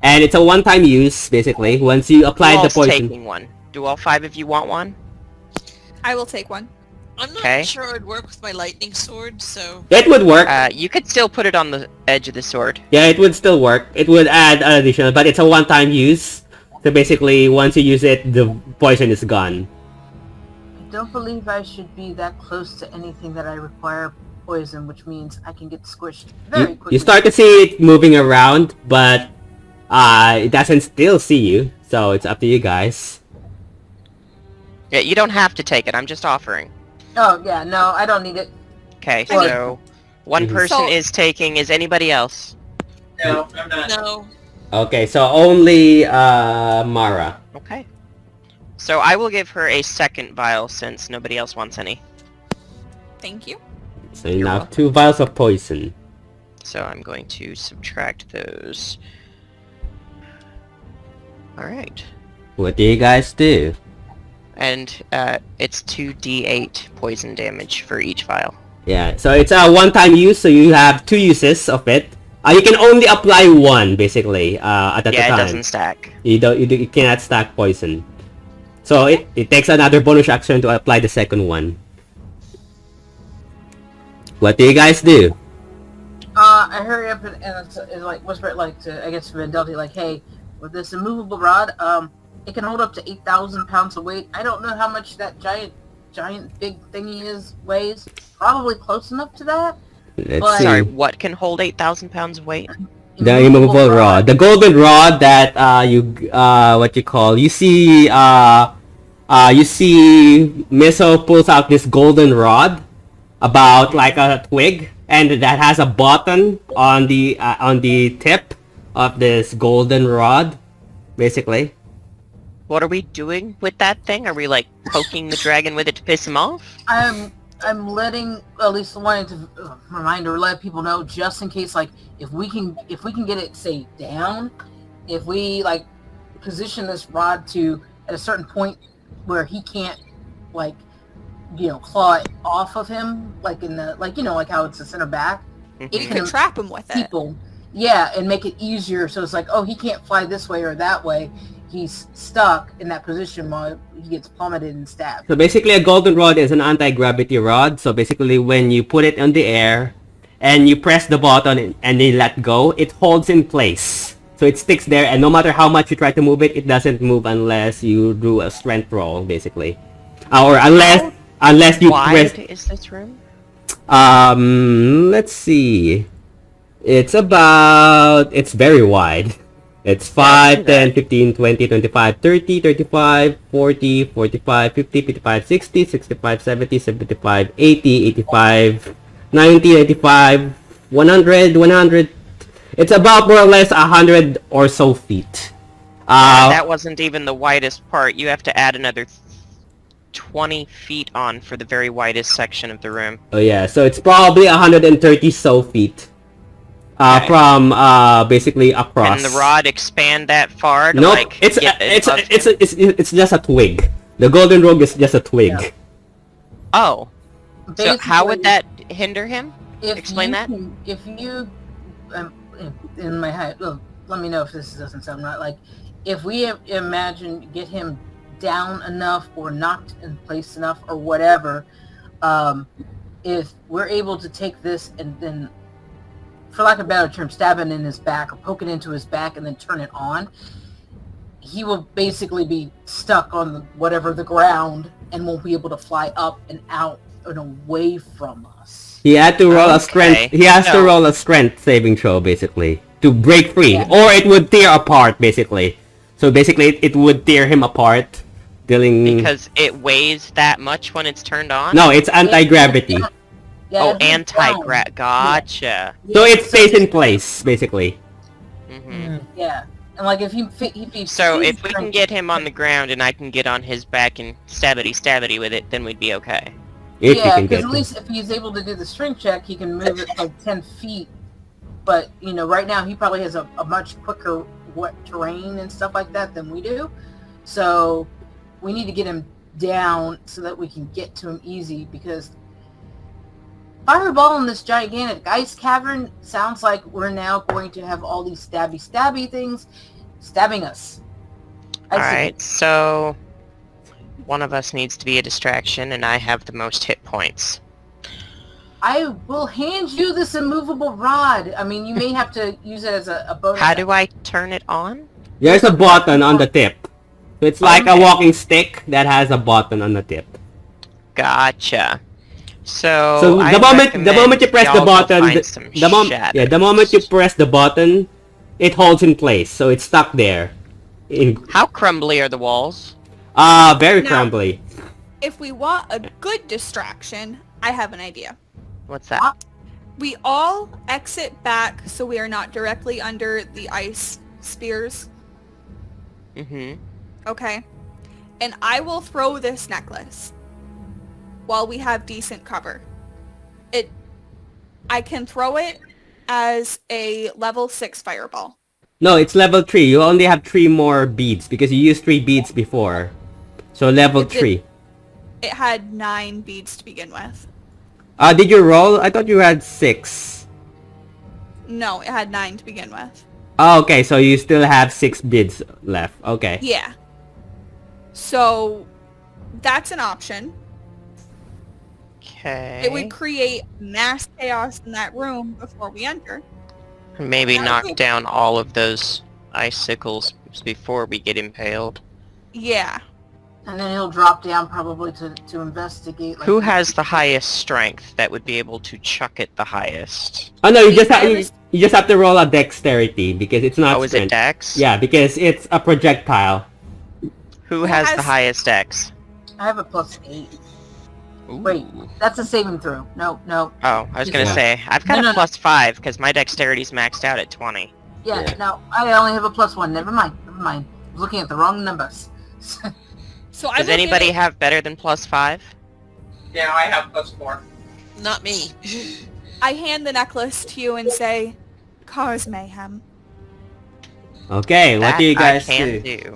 and it's a one-time use basically. Once you apply the Who all's poison. taking one? Do all 5 of you want one? I will take one. I'm not Okay. sure it would work with my lightning sword, so... It would work. You could still put it on the edge of the sword. Yeah, it would still work. It would add an additional, but it's a one-time use. So basically, once you use it, the poison is gone. I don't believe I should be that close to anything that I require poison, which means I can get squished very quickly. You start to see it moving around, but it doesn't still see you. So it's up to you guys. Yeah, you don't have to take it. I'm just offering. Oh, yeah, no, I don't need it. Okay, Well- so one Mhm. person So- is taking. Is anybody else? No, I'm not. No. Okay, so only Mara. Okay. So I will give her a second vial since nobody else wants any. Thank you. So you now have 2 vials of poison. So I'm going to subtract those. Alright. What do you guys do? And it's 2d8 poison damage for each vial. Yeah, so it's a one-time use, so you have 2 uses of it. You can only apply 1 basically at a Yeah, it time. doesn't stack. You cannot stack poison. So it takes another bonus action to apply the second one. What do you guys do? I hurry up and it's like whisper it like to, I guess, Vandelty, like, hey, with this immovable rod, it can hold up to 8,000 pounds of weight. I don't know how much that giant big thingy weighs. Probably close enough to that. Let's But- see. Sorry, what can hold 8,000 pounds of weight? The immovable rod. The golden rod that you see Miso pulls out this golden rod about like a twig, and that has a button on the tip of this golden rod, basically. What are we doing with that thing? Are we like poking the dragon with it to piss him off? I'm letting, at least wanting to remind or let people know, just in case, like, if we can get it, say, down, if we like position this rod to at a certain point where he can't, like, claw it off of him, like in the, like, like how it's the center back. Mhm. It You can could trap him with it. people, yeah, and make it easier. So it's like, oh, he can't fly this way or that way. He's stuck in that position while he gets plummeted and stabbed. So basically, a golden rod is an anti-gravity rod. So basically, when you put it in the air and you press the button and then let go, it holds in place. So it sticks there, and no matter how much you try to move it, it doesn't move unless you do a strength roll, basically, or unless you press. Wide is this room? Let's see. It's very wide. It's 5, 10, 15, 20, 25, 30, 35, 40, 45, 50, 55, 60, 65, 70, 75, 80, 85, 90, 95, 100, 100. It's about more or less 100 or so feet. That wasn't even the widest part. You have to add another 20 feet on for the very widest section of the room. Oh yeah, so it's probably 130 so feet. Okay. From basically across. Can the rod expand that far to Nope, like it's get above him? it's just a twig. The golden rogue is just a twig. Yeah. Oh, so how would Basically, that hinder him? if explain you that? if you, in my head, well, let me know if this doesn't sound right. Like, if we imagine get him down enough or knocked in place enough or whatever, if we're able to take this and then for lack of a better term, stab it in his back or poke it into his back and then turn it on, he will basically be stuck on the ground and won't be able to fly up and out and away from us. He had to roll a Okay. strength. He has to roll a strength saving throw, basically, to break free, Yeah. or it would tear apart, basically. So basically, it would tear him apart, dealing. Because it weighs that much when it's turned on? No, it's anti-gravity, Yeah, Oh, it'd be down. anti-gravity. Gotcha. so it stays in place, basically. hmm Yeah, and like if he So succeeds if we can during- get him on the ground and I can get on his back and stabbity with it, then we'd be okay. If you yeah, can because get at least if he's able to do the strength check, he can move it like 10 feet. But right now he probably has a much quicker wet terrain and stuff like that than we do. So we need to get him down so that we can get to him easy, because fireball in this gigantic ice cavern sounds like we're now going to have all these stabby things stabbing us. Alright, so one of us needs to be a distraction and I have the most hit points. I will hand you this immovable rod. I mean, you may have to use it as a bonus. How do I turn it on? There's a button on the tip. So it's like a Okay. walking stick that has a button on the tip. Gotcha. So, So I the moment recommend you press the y'all go button, find some the moment you shadows. press the button, it holds in place, so it's stuck there. How crumbly are the walls? Very Now- crumbly. If we want a good distraction, I have an idea. What's that? We all exit back so we are not directly under the ice spears, Mm-hmm. okay? And I will throw this necklace while we have decent cover. I can throw it as a level 6 fireball. No, it's level 3. You only have 3 more beads because you used 3 beads before. So level It did- 3. It had 9 beads to begin with. Did you roll? I thought you had 6. No, it had 9 to begin with. Oh, okay, so you still have 6 beads left. Okay. Yeah. So that's an option. Okay. It would create mass chaos in that room before we enter. Maybe That knock would- down all of those icicles before we get impaled. Yeah. And then he'll drop down probably to investigate. Like, Who has the highest strength that would be able to chuck it the highest? Oh no, you just Virus- you just have to roll a dexterity because it's not Oh, is it strength. Dex? Yeah, because it's a projectile. Who has the has- highest Dex? I have a +8. Ooh. Wait, that's a saving throw. No. Oh, I was gonna Yeah. say, I've got No, a no. +5 because my dexterity's maxed out at 20. Yeah, Yeah. no, I only have a +1. Never mind. I was looking at the wrong numbers. So I Does will give anybody it- have better than +5? Now I have +4. Not me. I hand the necklace to you and say, cause mayhem. Okay, what do you guys I can do? do.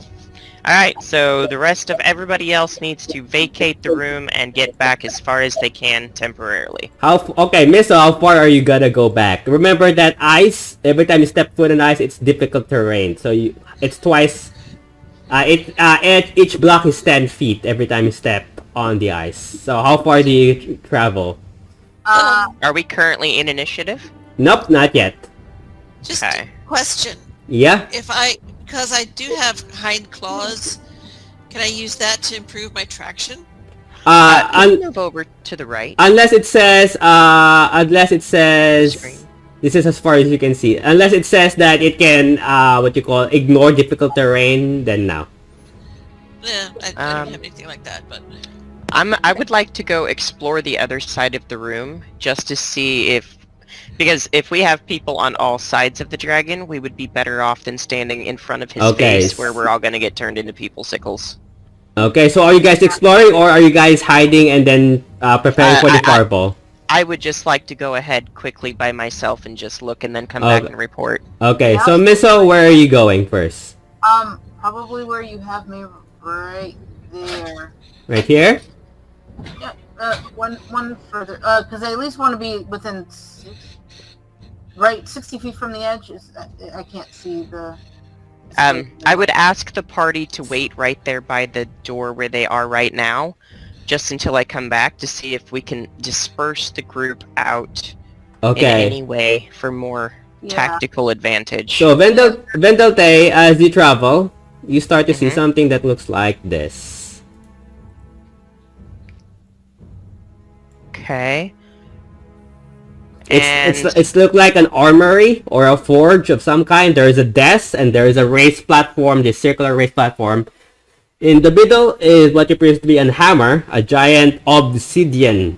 Alright, so the rest of everybody else needs to vacate the room and get back as far as they can temporarily. Okay, Misso, how far are you gonna go back? Remember that ice, every time you step foot in ice, it's difficult terrain. So it's twice, each block is 10 feet every time you step on the ice. So how far do you travel? Are we currently in initiative? Nope, not yet. Just Okay. a question. Yeah? Because I do have hind claws, can I use that to improve my traction? Can you move over to the right? Unless it says, Screen. this is as far as you can see. Unless it says that it can, ignore difficult terrain, then no. Yeah, I don't have anything like that, but... I would like to go explore the other side of the room just to see if, because if we have people on all sides of the dragon, we would be better off than standing in front of his Okay. face where we're all gonna get turned into people sickles. Okay, so are you guys exploring or are you guys hiding and then preparing for the I- fireball? I would just like to go ahead quickly by myself and just look and then come Okay. back and report. Okay, Yeah. so Misso, where are you going first? Probably where you have me right there. Right here? Yeah, one further. Because I at least want to be within 60 feet from the edge. I can't see the... I would ask the party to wait right there by the door where they are right now, just until I come back to see if we can disperse the group out Okay. any way for more tactical advantage. So Vendalte, as you travel, you start to see something that looks like this. Okay. It's look like an armory or a forge of some kind. There is a desk and there is a raised platform, this circular raised platform. In the middle is what appears to be a hammer, a giant obsidian,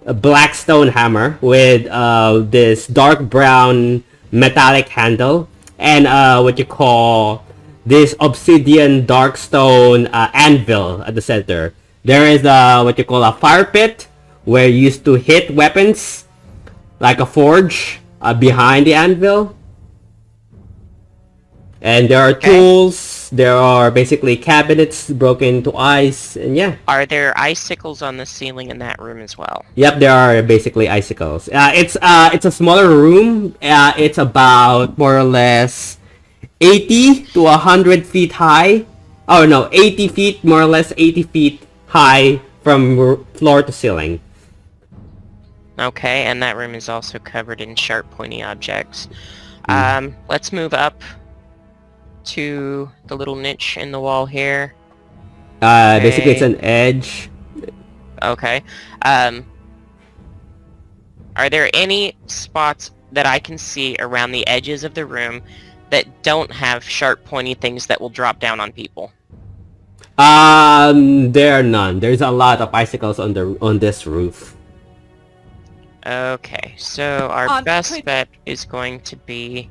a black stone hammer with this dark brown metallic handle, and what you call this obsidian dark stone anvil at the center. There is what you call a fire pit where you used to hit weapons, like a forge behind the anvil. And there are tools, there are basically cabinets broken into ice, and yeah. Are there icicles on the ceiling in that room as well? Yep, there are basically icicles. It's a smaller room. It's about more or less 80 to 100 feet high. Oh no, 80 feet, more or less 80 feet high from floor to ceiling. Okay, and that room is also covered in sharp, pointy objects. Let's move up to the little niche in the wall here. Basically it's an edge. Okay. Are there any spots that I can see around the edges of the room that don't have sharp, pointy things that will drop down on people? There are none. There's a lot of icicles on this roof. Okay, so our best bet is going to be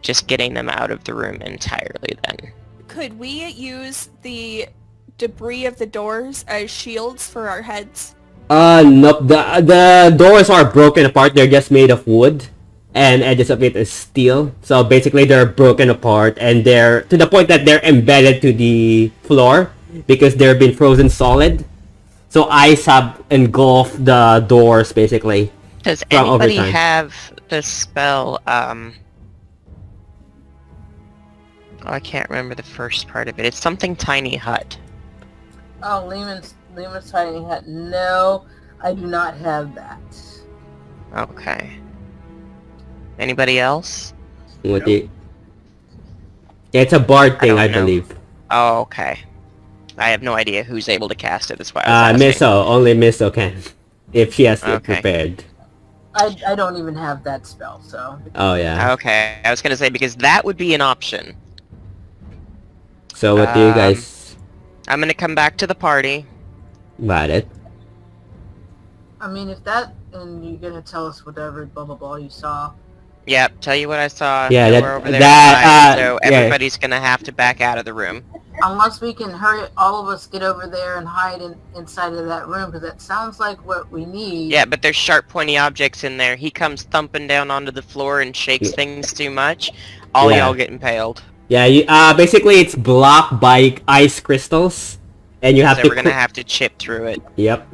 just getting them out of the room entirely then. Could we use the debris of the doors as shields for our heads? Nope. The doors are broken apart. They're just made of wood, and edges of it is steel. So basically, they're broken apart, and they're to the point that they're embedded to the floor because they've been frozen solid. So ice have engulfed the doors basically. Does anybody have the spell? I can't remember the first part of it. It's something tiny hut. Oh, Lehman's tiny hut. No, I do not have that. Okay. Anybody else? It's a bard thing, I believe. Oh, okay. I have no idea who's able to cast it. That's why I was asking. Misso. Only Misso can, if she has it prepared. I don't even have that spell, so. Oh yeah. Okay, I was gonna say because that would be an option. So what do you guys? I'm gonna come back to the party. Got it. I mean, if that, and you're gonna tell us whatever blah blah blah you saw. Yep, tell you what I saw. Yeah, we're over there so everybody's gonna have to back out of the room. Unless we can hurry, all of us get over there and hide inside of that room, because that sounds like what we need. Yeah, but there's sharp, pointy objects in there. He comes thumping down onto the floor and shakes things too much. All y'all get impaled. Yeah, basically it's blocked by ice crystals, and you have to. We're gonna have to chip through it. Yep.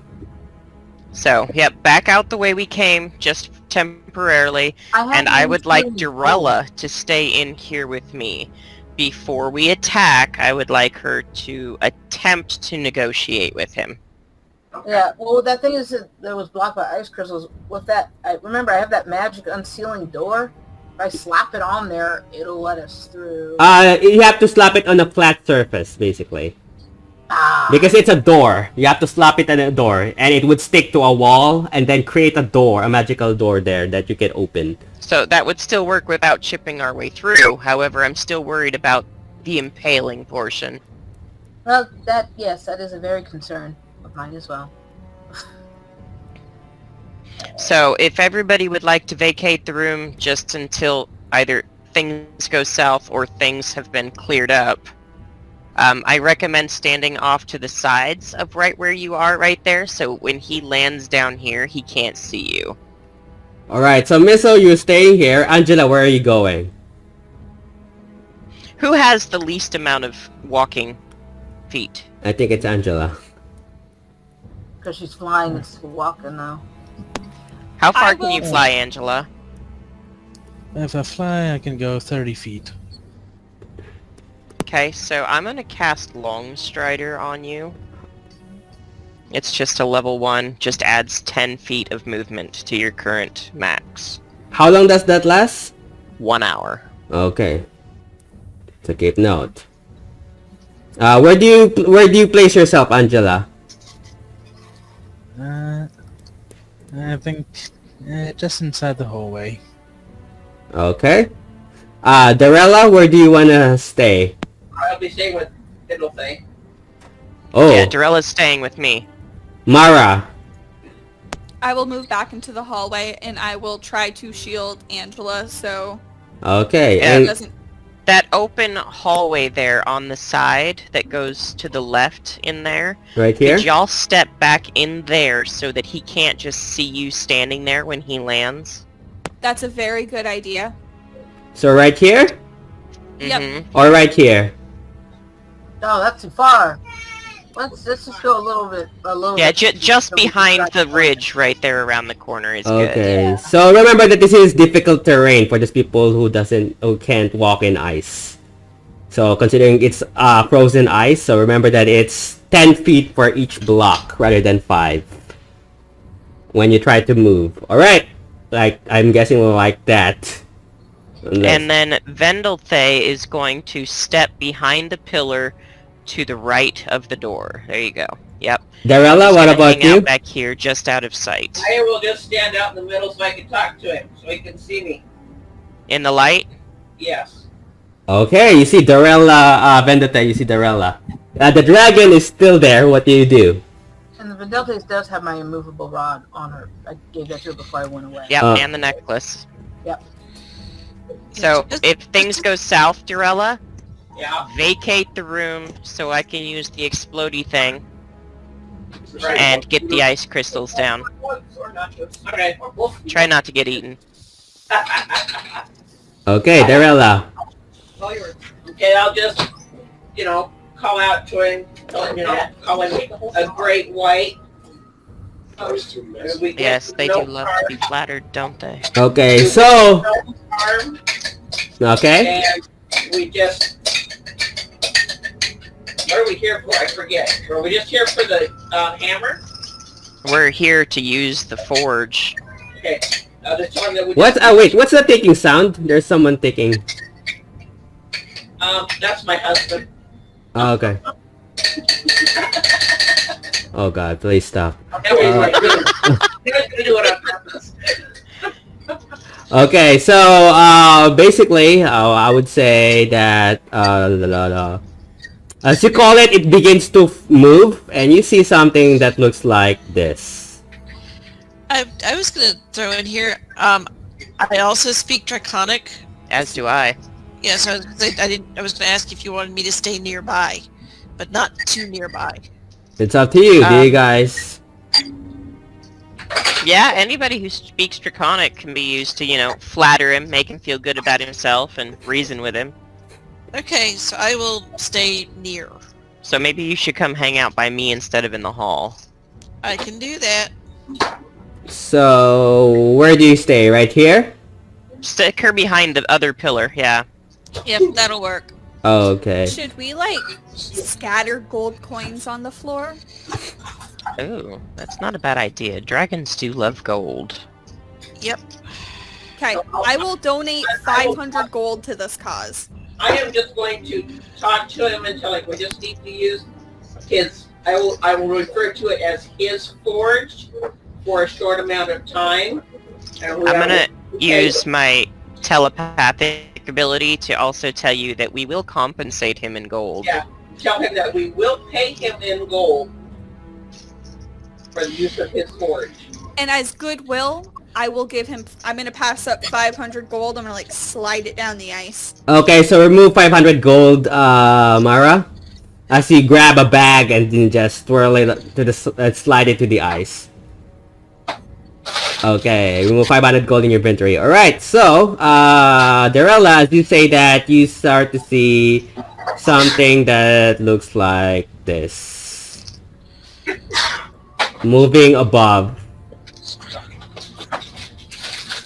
So, yep, back out the way we came, just temporarily, and I would like Jarella to stay in here with me. Before we attack, I would like her to attempt to negotiate with him. Yeah, well, that thing is that was blocked by ice crystals. With that, remember I have that magic unsealing door. If I slap it on there, it'll let us through. You have to slap it on a flat surface, basically. Because it's a door. You have to slap it on a door, and it would stick to a wall, and then create a door, a magical door there that you can open. So that would still work without chipping our way through. However, I'm still worried about the impaling portion. Well, yes, that is a very concern of mine as well. So if everybody would like to vacate the room just until either things go south or things have been cleared up, I recommend standing off to the sides of right where you are right there, so when he lands down here, he can't see you. Alright, so Misso, you're staying here. Angela, where are you going? Who has the least amount of walking feet? I think it's Angela. Because she's flying instead of walking now. How far can you fly, Angela? If I fly, I can go 30 feet. Okay, so I'm gonna cast Long Strider on you. It's just a level 1, just adds 10 feet of movement to your current max. How long does that last? 1 hour. Okay. So keep note. Where do you place yourself, Angela? I think just inside the hallway. Okay. Darella, where do you wanna stay? I'll be staying with Fiddlething. Oh, Yeah, Dorella's staying with me. Mara. I will move back into the hallway and I will try to shield Angela so Okay, Yeah. it and doesn't. That open hallway there on the side that goes to the left in there, right here. could y'all step back in there so that he can't just see you standing there when he lands? That's a very good idea. So right here Yep. Mhm. or right here? No, that's too far. Let's just go a little bit. Yeah, bit just so we can behind track the it. ridge right there around the corner is good. Okay, so remember that this is difficult terrain for those people who can't walk in ice. So considering it's frozen ice, so remember that it's 10 feet for each block rather than 5 when you try to move. Alright, like I'm guessing we'll like that. And then Vendelthay is going to step behind the pillar to the right of the door. There you go. Yep. Darella, He's what gonna about hang you? out back here, just out of sight. I will just stand out in the middle so I can talk to him, so he can see me. In the light? Yes. Okay, you see Darella, Vendetta, you see Darella. The dragon is still there, what do you do? And the Vendeltes does have my immovable rod on her. I gave that to her before I went away. Yep, Uh. and the necklace. Yep. So, if things go south, Darella, Yeah. vacate the room so I can use the explodey thing Right. and get the ice crystals down. Okay. Try not to get eaten. Okay, Darella. Okay, I'll just, call out to him, call him a great white. We get Yes, they do no love to be flattered, don't they? Okay, so... harm, Okay. and we just... What are we here for? I forget. Are we just here for the hammer? We're here to use the forge. Okay. This one that we What's wait, what's the ticking sound? There's someone ticking. That's my husband. Oh, okay. Oh god, please stop. He was gonna do it on purpose. Okay, so basically, I would say that as you call it, it begins to move, and you see something that looks like this. I was gonna throw in here. I also speak Draconic. As do I. Yeah, so I was gonna say, I was gonna ask if you wanted me to stay nearby, but not too nearby. It's up to you. Do you guys? Yeah, anybody who speaks Draconic can be used to, flatter him, make him feel good about himself, and reason with him. Okay, so I will stay near. So maybe you should come hang out by me instead of in the hall. I can do that. So where do you stay? Right here? Stick her behind the other pillar, yeah. Yep, that'll work. Oh, okay. Should we scatter gold coins on the floor? Ooh, that's not a bad idea. Dragons do love gold. Yep. Okay, I will donate 500 gold to this cause. I am just going to talk to him and tell him we just need to use his. I will refer to it as his forge for a short amount of time. I'm gonna use my telepathic ability to also tell you that we will compensate him in gold. Yeah, tell him that we will pay him in gold for the use of his forge. And as goodwill, I will give him, I'm going to pass up 500 gold. I'm going to slide it down the ice. Okay, so remove 500 gold, Mara. As you grab a bag and then just twirl it to the slide it to the ice. Okay, remove 500 gold in your inventory. Alright, so, Darella, as you say that, you start to see something that looks like this. Moving above.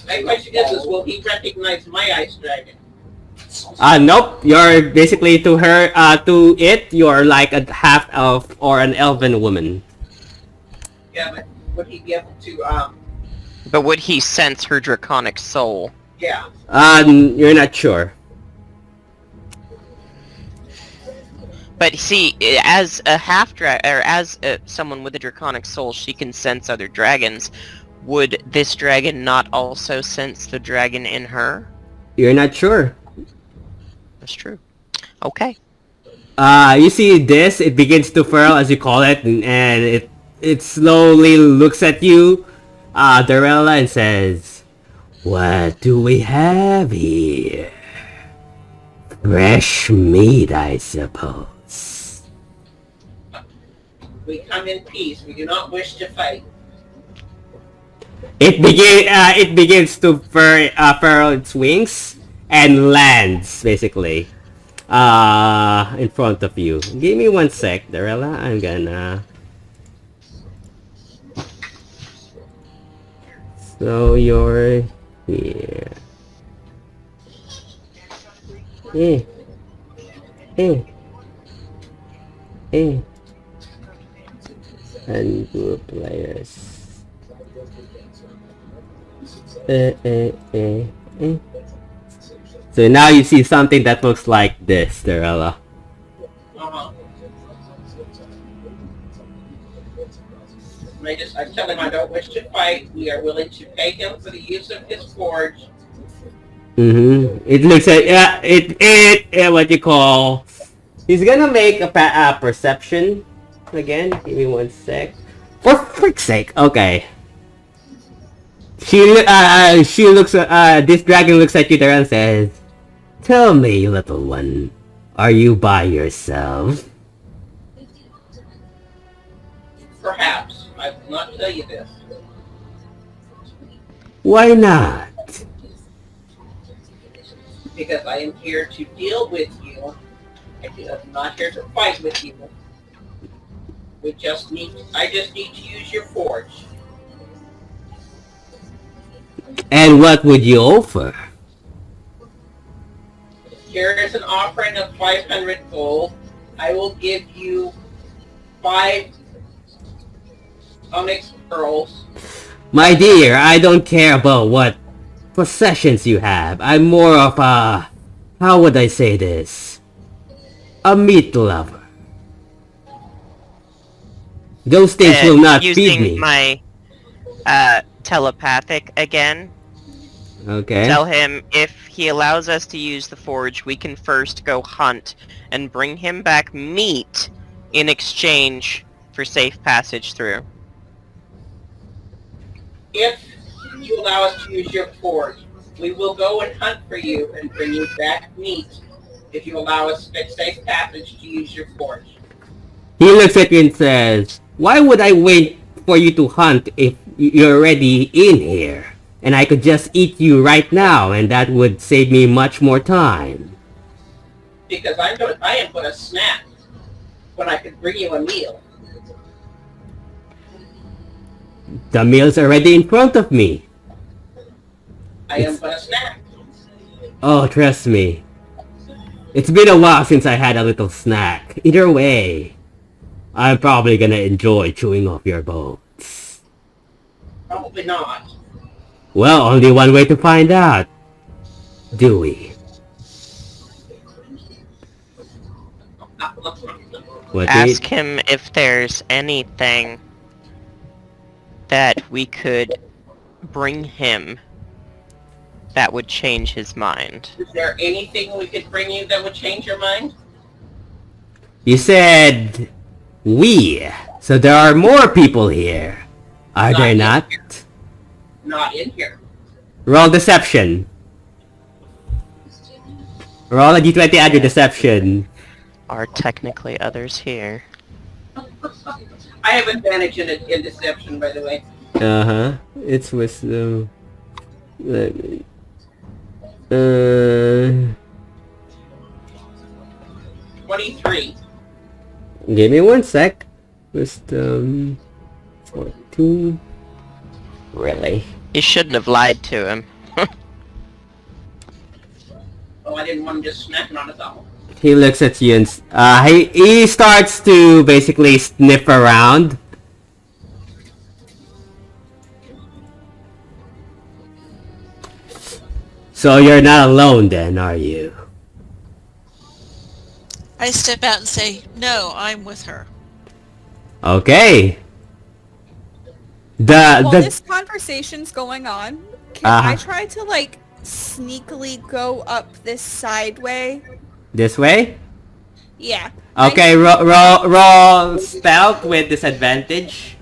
My question is will he recognize my ice dragon? Nope. You're basically to her, to it, you're like a half elf or an elven woman. Yeah, but would he be able to But would he sense her draconic soul? Yeah. You're not sure. But see, as a someone with a draconic soul, she can sense other dragons. Would this dragon not also sense the dragon in her? You're not sure. That's true. Okay. You see this, it begins to furl as you call it, and it slowly looks at you, Darella, and says, "What do we have here? Fresh meat, I suppose." We come in peace. We do not wish to fight. It begins to furl its wings and lands, basically, in front of you. Give me 1 sec, Darella. I'm gonna... So you're here. And group players. So now you see something that looks like this, Darella. Uh-huh. I tell him I don't wish to fight. We are willing to pay him for the use of his forge. It looks at what you call. He's gonna make a perception again. Give me 1 sec. For frick's sake. Okay. She looks this dragon looks at you there and says, "Tell me, little one, are you by yourself?" Perhaps. I will not tell you this. Why not? Because I am here to deal with you. I'm not here to fight with you. I just need to use your forge. And what would you offer? Here is an offering of 500 gold. I will give you 5 onyx pearls. My dear, I don't care about what possessions you have. I'm more of a... how would I say this? A meat lover. Those things will not feed using me. my telepathic again. Okay. Tell him if he allows us to use the forge, we can first go hunt and bring him back meat in exchange for safe passage through. If you allow us to use your forge, we will go and hunt for you and bring you back meat if you allow us safe passage to use your forge. He looks at you and says, "Why would I wait for you to hunt if you're already in here? And I could just eat you right now, and that would save me much more time." Because I am but a snack when I could bring you a meal. The meal's already in front of me. I am but a snack. Oh, trust me. It's been a while since I had a little snack. Either way, I'm probably gonna enjoy chewing off your bones. Probably not. Well, only one way to find out. Do we? What Ask him if there's anything that we could bring him that would change his mind. Is there anything we could bring you that would change your mind? You said we, so there are more people here. Are Not there in not? here. Not in here. Roll deception. Roll a d20, add your deception. Are technically others here? I have advantage in deception, by the way. Uh-huh. It's wisdom. Let me... 23. Give me 1 sec. Wisdom... 14... Really? You shouldn't have lied to him. Oh, I didn't want him just snacking on his own. He looks at you and he starts to basically sniff around. So you're not alone then, are you? I step out and say, no, I'm with her. Okay. While The this conversation's going on, can I try to like sneakily go up this sideway? this way? Yeah. Okay, roll stealth with disadvantage.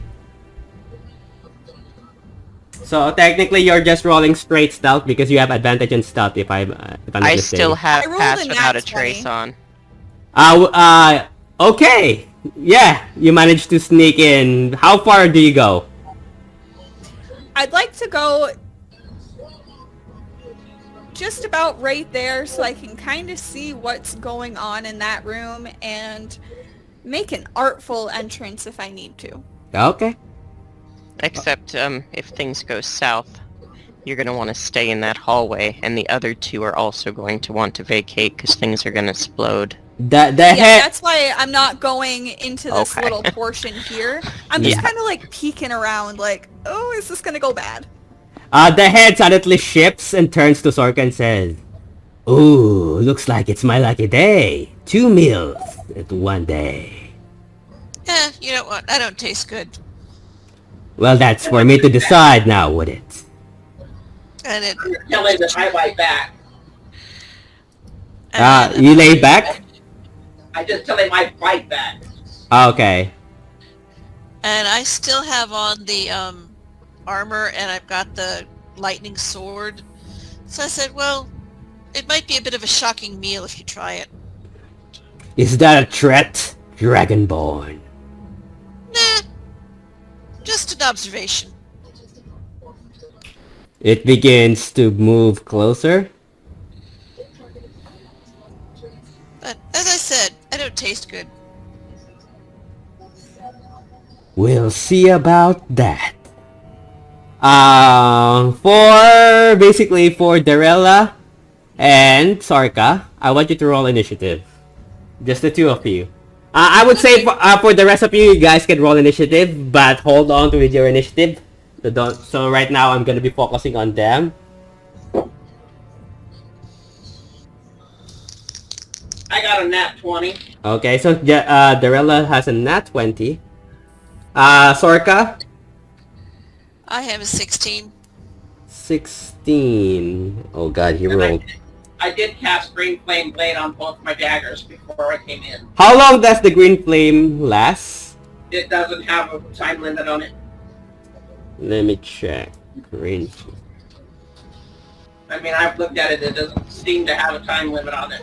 So technically, you're just rolling straight stealth because you have advantage in stealth. If I'm not I mistaken. still have I rolled pass a without nat a trace 20. on. Okay. Yeah, you managed to sneak in. How far do you go? I'd like to go just about right there so I can kind of see what's going on in that room and make an artful entrance if I need to. Okay. Except, if things go south, you're gonna want to stay in that hallway, and the other two are also going to want to vacate because things are gonna explode. The Yeah, head. that's why I'm not going into this Okay. little portion here. I'm just Yeah. kind of like peeking around like, oh, is this gonna go bad? The head suddenly shifts and turns to Sorka and says, "Ooh, looks like it's my lucky day. 2 meals at one day." You know what? I don't taste good. Well, that's for me to decide now, would it? And it... Tell him that I bite back. You lay back? I just tell him I bite back. Okay. And I still have on the armor, and I've got the lightning sword. So I said, well, it might be a bit of a shocking meal if you try it. Is that a threat, Dragonborn? Nah, just an observation. It begins to move closer. But as I said, I don't taste good. We'll see about that. For Darella and Sorka, I want you to roll initiative. Just the two of you. I would say for the rest of you, you guys can roll initiative, but hold on to with your initiative. So right now, I'm gonna be focusing on them. I got a nat 20. Okay, so Darella has a nat 20. Sorka? I have a 16. 16. Oh god, he And rolled. I did cast Green Flame Blade on both my daggers before I came in. How long does the green flame last? It doesn't have a time limit on it. Let me check. Green. I mean, I've looked at it. It doesn't seem to have a time limit on it.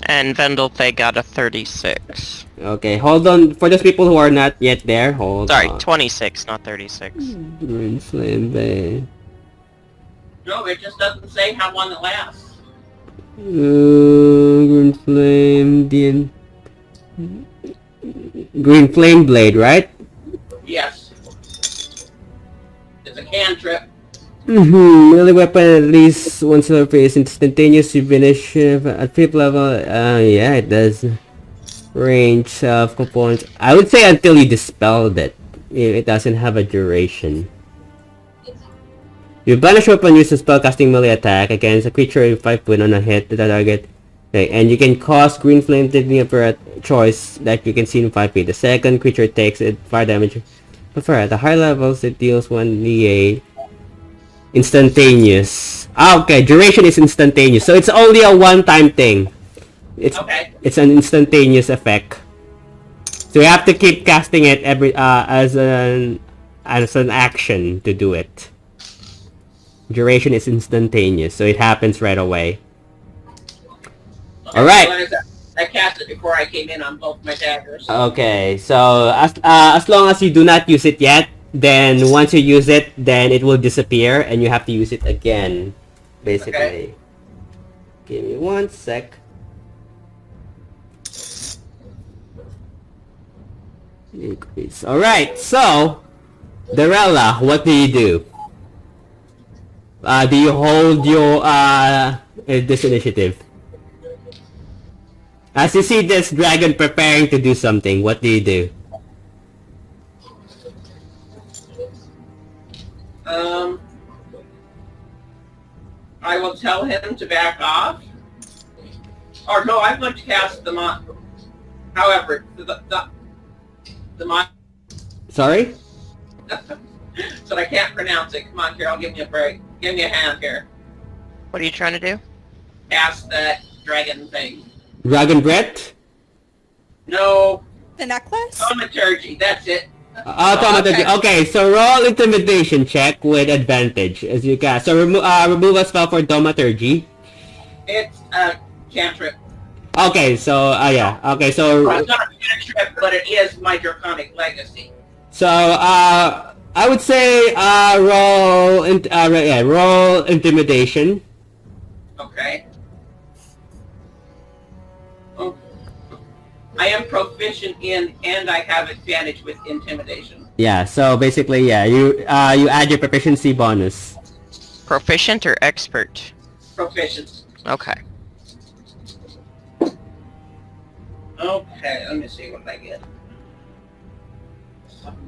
And Vendelthe got a 36. Okay, hold on. For those people who are not yet there, hold Sorry, on. 26, not 36. Green flame blade. No, it just doesn't say how long it lasts. Green flame, green flame blade, right? Yes. It's a cantrip. Melee weapon at least one surface, instantaneous to finish at 5th level. Yeah, it does. Range of components. I would say until you dispelled it. It doesn't have a duration. You banish weapon uses spellcasting melee attack against a creature in 5 point on a hit to the target. Okay, and you can cause green flame taking up a choice that you can see in 5 feet. The second creature takes fire damage. But at the high levels, it deals 1d8. Instantaneous. Okay, duration is instantaneous, so it's only a one-time thing. It's an instantaneous effect. So you have to keep casting it as an action to do it. Duration is instantaneous, so it happens right away. Okay, Alright. So I cast it before I came in on both my daggers. Okay, so as long as you do not use it yet, then once you use it, then it will disappear and you have to use it again, basically. Okay. Give me 1 sec. Increase. Alright, so Darella, what do you do? Do you hold your this initiative? As you see this dragon preparing to do something, what do you do? I will tell him to back off. Or no, I'm going to cast the mon. However, the mon. Sorry? So I can't pronounce it. Come on, Carol, give me a break. Give me a hand here. What are you trying to do? Cast that dragon thing. Dragon breath? No. The necklace? Thaumaturgy, that's it. Thaumaturgy. Okay, so roll intimidation check with advantage as you cast. So remove a spell for thaumaturgy. It's a cantrip. Okay, so yeah. Okay, so It's not a cantrip, but it is my draconic legacy. so I would say roll intimidation. Okay. Oh. I am proficient in, and I have advantage with intimidation. Yeah, so basically, yeah, you add your proficiency bonus. Proficient or expert? Proficient. Okay. Okay, let me see what I get.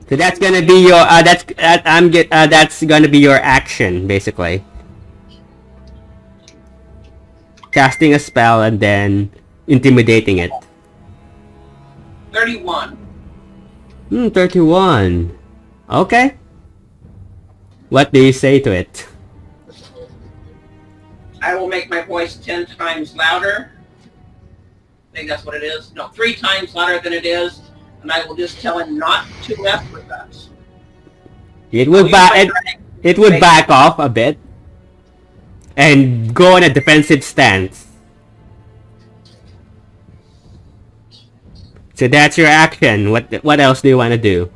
So that's gonna be your that's gonna be your action basically. Casting a spell and then intimidating it. 31. 31. Okay. What do you say to it? I will make my voice 10 times louder. I think that's what it is. No, 3 times louder than it is. And I will just tell him not to mess with us. It would back off a bit and go on a defensive stance. So that's your action. What else do you want to do?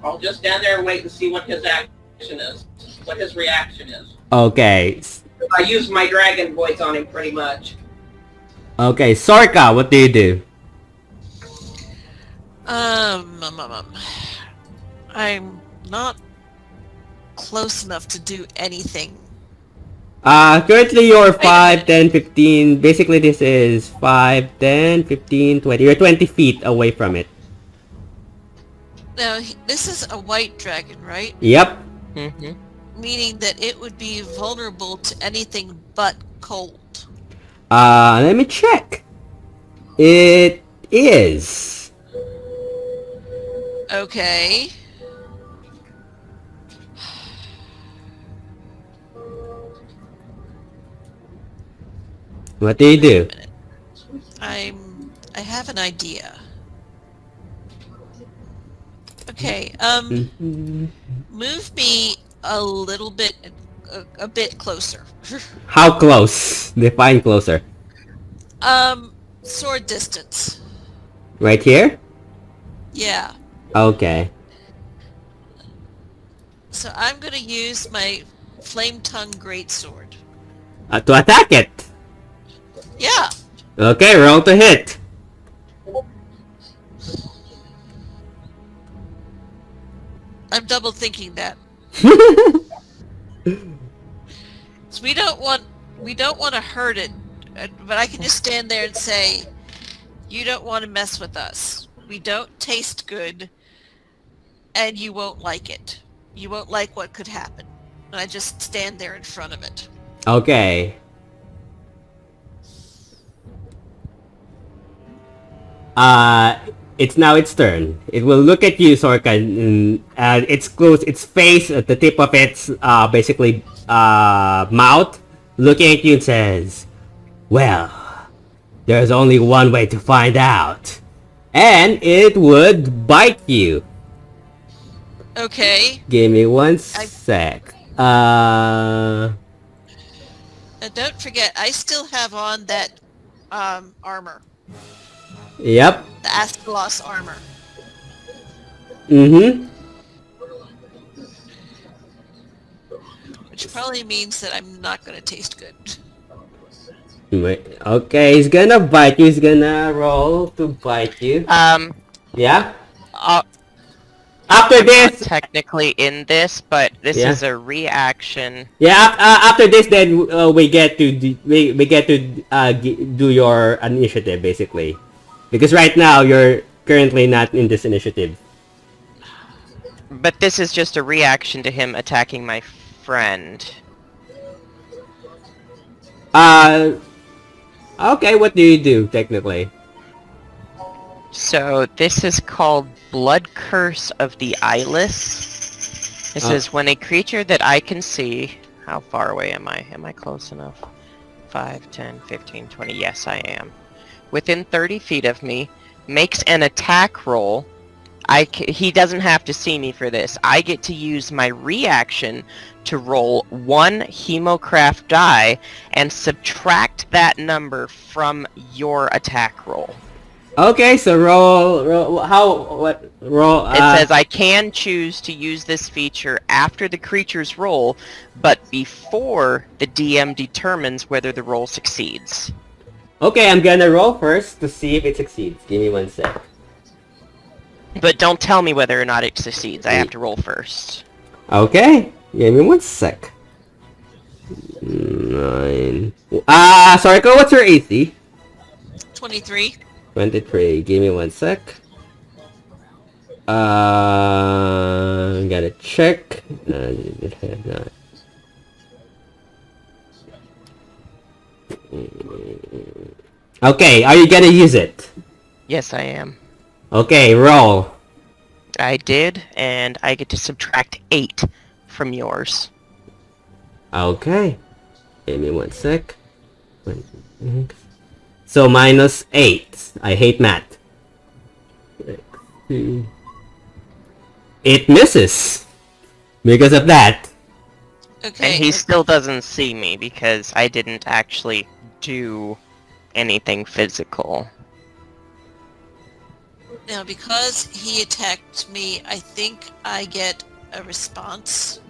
I'll just stand there and wait and see what his action is. What his reaction is. Okay. I use my dragon voice on him pretty much. Okay, Sorka, what do you do? I'm not close enough to do anything. Currently you're 5, 10, 15. Basically this is 5, 10, 15, 20. You're 20 feet away from it. Now, this is a white dragon, right? Yep. Mm-hmm. Meaning that it would be vulnerable to anything but cold. Let me check. It is. Okay. What do you do? I have an idea. Okay, move me a little bit, a bit closer. How close? Define closer. Sword distance. Right here? Yeah. Okay. So I'm gonna use my flame tongue greatsword. To attack it. Yeah. Okay, roll to hit. I'm double thinking that. So we don't want to hurt it, but I can just stand there and say, you don't want to mess with us. We don't taste good, and you won't like it. You won't like what could happen. And I just stand there in front of it. Okay. It's now its turn. It will look at you, Sorka, and it's close. Its face at the tip of its basically mouth, looking at you and says, "Well, there's only one way to find out, and it would bite you." Okay. Give me one sec. And don't forget, I still have on that armor. Yep. The Eiselcross armor. Mm-hmm. Which probably means that I'm not going to taste good. Wait, okay, he's gonna bite you. He's gonna roll to bite you. Yeah? After I'm this... not technically in this, but this Yeah. is a reaction. Yeah, after this, then we get to do your initiative, basically. Because right now, you're currently not in this initiative. But this is just a reaction to him attacking my friend. Okay, what do you do, technically? So this is called Blood Curse of the Eyeless. This is when a creature that I can see... How far away am I? Am I close enough? 5, 10, 15, 20. Yes, I am. Within 30 feet of me, makes an attack roll. He doesn't have to see me for this. I get to use my reaction to roll 1 Hemocraft die and subtract that number from your attack roll. Okay, so roll. Roll. It says I can choose to use this feature after the creature's roll, but before the DM determines whether the roll succeeds. Okay, I'm gonna roll first to see if it succeeds. Give me 1 sec. But don't tell me whether or not it succeeds. I have to roll first. Okay, give me 1 sec. 9. Sorry, what's your AC? 23. 23. Give me 1 sec. Gotta check. Okay, are you gonna use it? Yes, I am. Okay, roll. I did, and I get to subtract 8 from yours. Okay. Give me 1 sec. So minus 8. I hate math. It misses. Because of that. Okay. And he still doesn't see me because I didn't actually do anything physical. Now, because he attacked me, I think I get a response.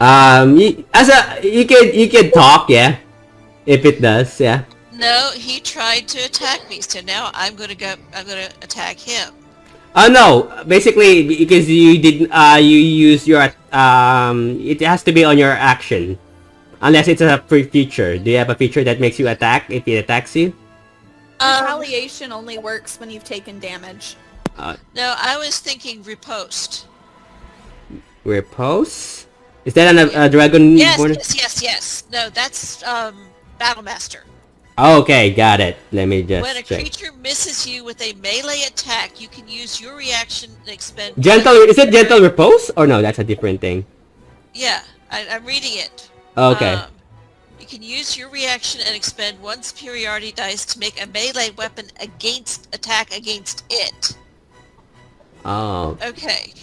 You can talk, yeah. If it does, yeah. No, he tried to attack me, so now I'm gonna attack him. Oh no, basically because you didn't you use your it has to be on your action. Unless it's a free feature. Do you have a feature that makes you attack if it attacks you? Retaliation only works when you've taken damage. No, I was thinking riposte. Repose? Is that a dragon? Yes. No, that's Battlemaster. Okay, got it. Let me just When a check. creature misses you with a melee attack, you can use your reaction and expend... Is it gentle repose? Or no, that's a different thing. Yeah, I'm reading it. Okay. You can use your reaction and expend 1 superiority dice to make a melee weapon attack against it. Oh. Okay.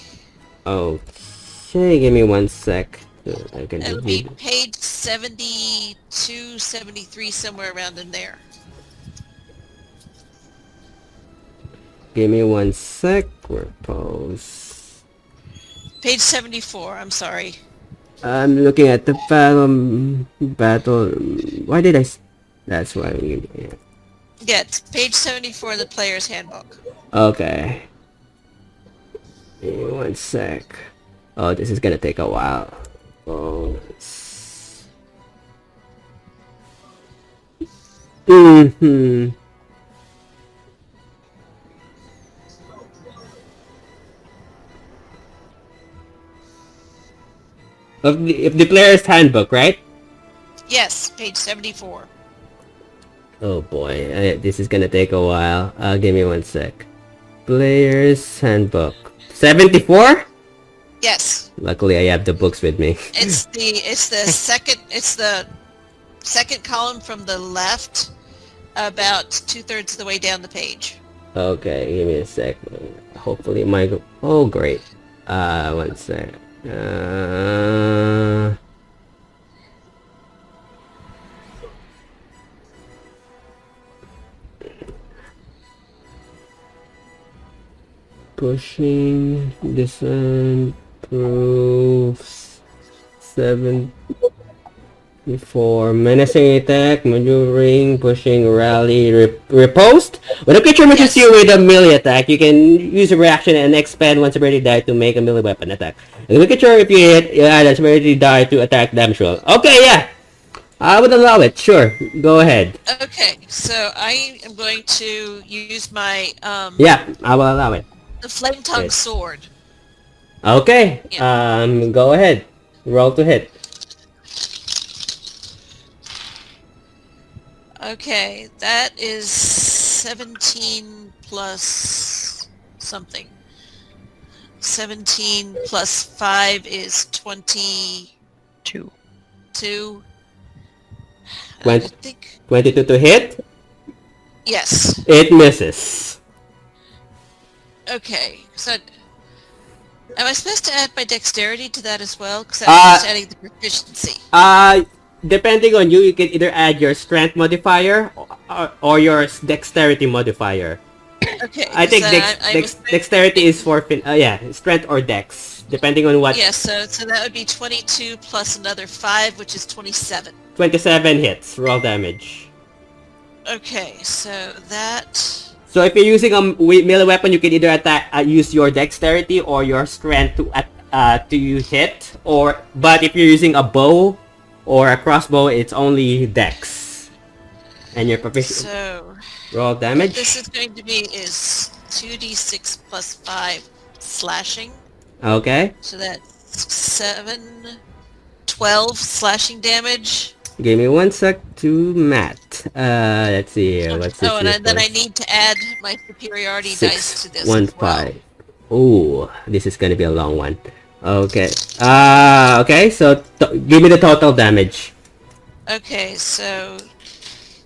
Okay, give me 1 sec. I can It'll be page 72, 73, somewhere around in there. Give me 1 sec. Repose. Page 74, I'm sorry. I'm looking at the battle. Why did I? That's why. Yeah, it's page 74 of the player's handbook. Okay. Give me 1 sec. Oh, this is gonna take a while. Oh. Of the player's handbook, right? Yes, page 74. Oh boy, this is gonna take a while. Give me 1 sec. Player's handbook. 74? Yes. Luckily, I have the books with me. It's the second column from the left, about 2/3 of the way down the page. Okay, give me a sec. Hopefully my... Oh, great. 1 sec. Pushing, descent, proofs, 74, menacing attack, maneuvering, pushing, rally, riposte. When a creature misses you with a melee attack, you can use a reaction and expend 1 severity die to make a melee weapon attack. And the creature, if you hit, you add a severity die to attack damage roll. Okay, yeah! I would allow it, sure. Go ahead. Okay, so I am going to use my, Yeah, I will allow it. the Flame Tongue Sword. Okay, go ahead. Roll to hit. Okay, that is 17 plus something. 17 plus 5 is 22. I think... 22 to hit? Yes. It misses. Okay, so... Am I supposed to add my dexterity to that as well? Because I'm just adding the proficiency. Depending on you, you can either add your strength modifier or your dexterity modifier. Okay. I think dexterity is for strength or dex, depending on what. Yeah, so that would be 22 plus another 5, which is 27. 27 hits. Roll damage. Okay, so that... So if you're using a melee weapon, you can either use your dexterity or your strength to hit, but if you're using a bow or a crossbow, it's only dex. And your proficiency. So roll damage. What this is going to be is 2d6 plus 5 slashing. Okay. So that's 12 slashing damage. Give me 1 sec to Matt. Let's see here. What's this? Oh, and then I need to add my superiority dice to this. 1, as well. 5. Ooh, this is gonna be a long one. Okay. Okay. So give me the total damage. Okay, so.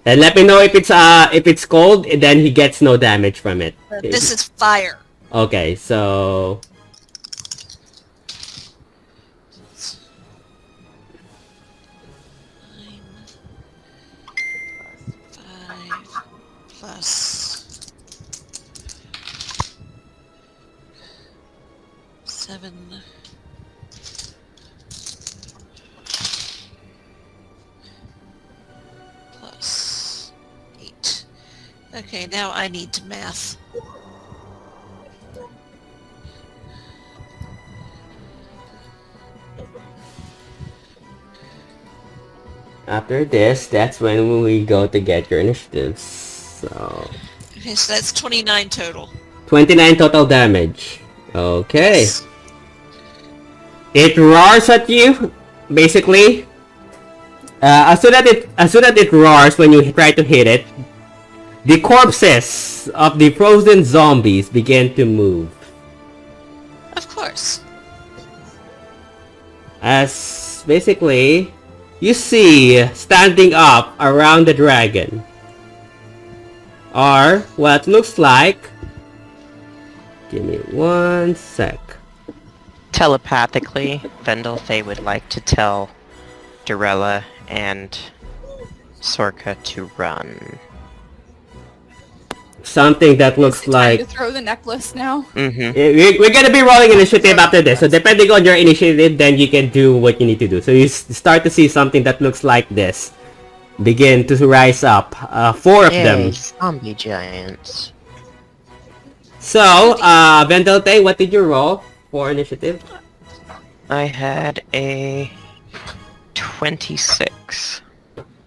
And let me know if it's cold, then he gets no damage from it. This is fire. Okay, so. 7 plus 8. Okay, now I need to math. After this, that's when we go to get your initiatives. So. Okay, so that's 29 total. 29 total damage. Okay. Yes. It roars at you, basically. As soon as it roars when you try to hit it, the corpses of the frozen zombies begin to move. Of course. As basically, you see standing up around the dragon are what looks like. Give me 1 sec. Telepathically, Vendelthay would like to tell Dorella and Sorka to run. Something that looks like... to throw the necklace now. Mm-hmm. We're gonna be rolling initiative after this, so depending on your initiative, then you can do what you need to do. So you start to see something that looks like this begin to rise up. 4 of them. Zombie giants. So, Vendelthay, what did you roll for initiative? I had a 26.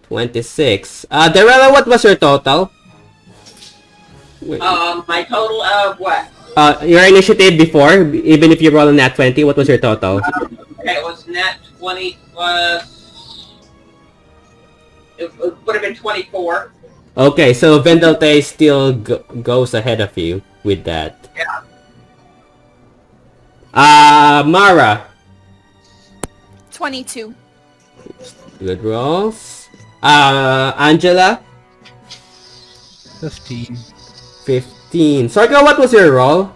26. Dorella, what was your total? My total of what? Your initiative before, even if you roll a nat 20, what was your total? Okay, it was nat 20 plus... It would have been 24. Okay, so Vendelthay still goes ahead of you with that. Yeah. Mara. 22. Good rolls. Angela. 15. 15. Sorka, what was your roll?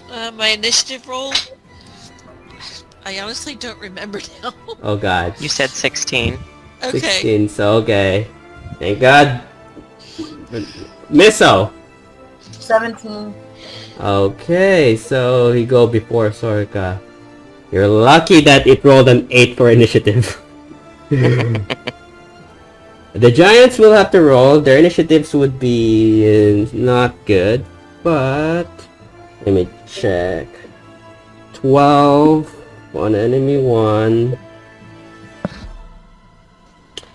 My initiative roll? I honestly don't remember now. Oh god. You said 16. Okay. 16, so okay. Thank god. Misso. 17. Okay, so he go before Sorka. You're lucky that it rolled an 8 for initiative. The giants will have to roll. Their initiatives would be not good, but let me check. 12 on enemy 1.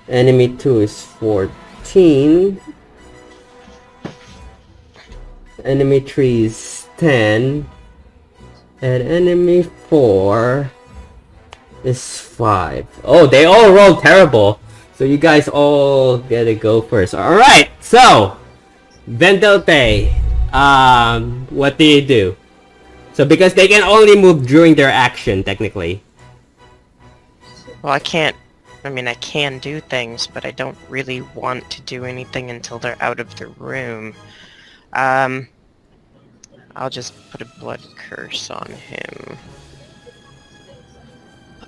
Enemy 2 is 14. Enemy 3 is 10. And enemy 4 is 5. Oh, they all rolled terrible. So you guys all get to go first. Alright, so Vendelte, what do you do? So because they can only move during their action, technically. Well, I can't... I mean, I can do things, but I don't really want to do anything until they're out of the room. I'll just put a blood curse on him.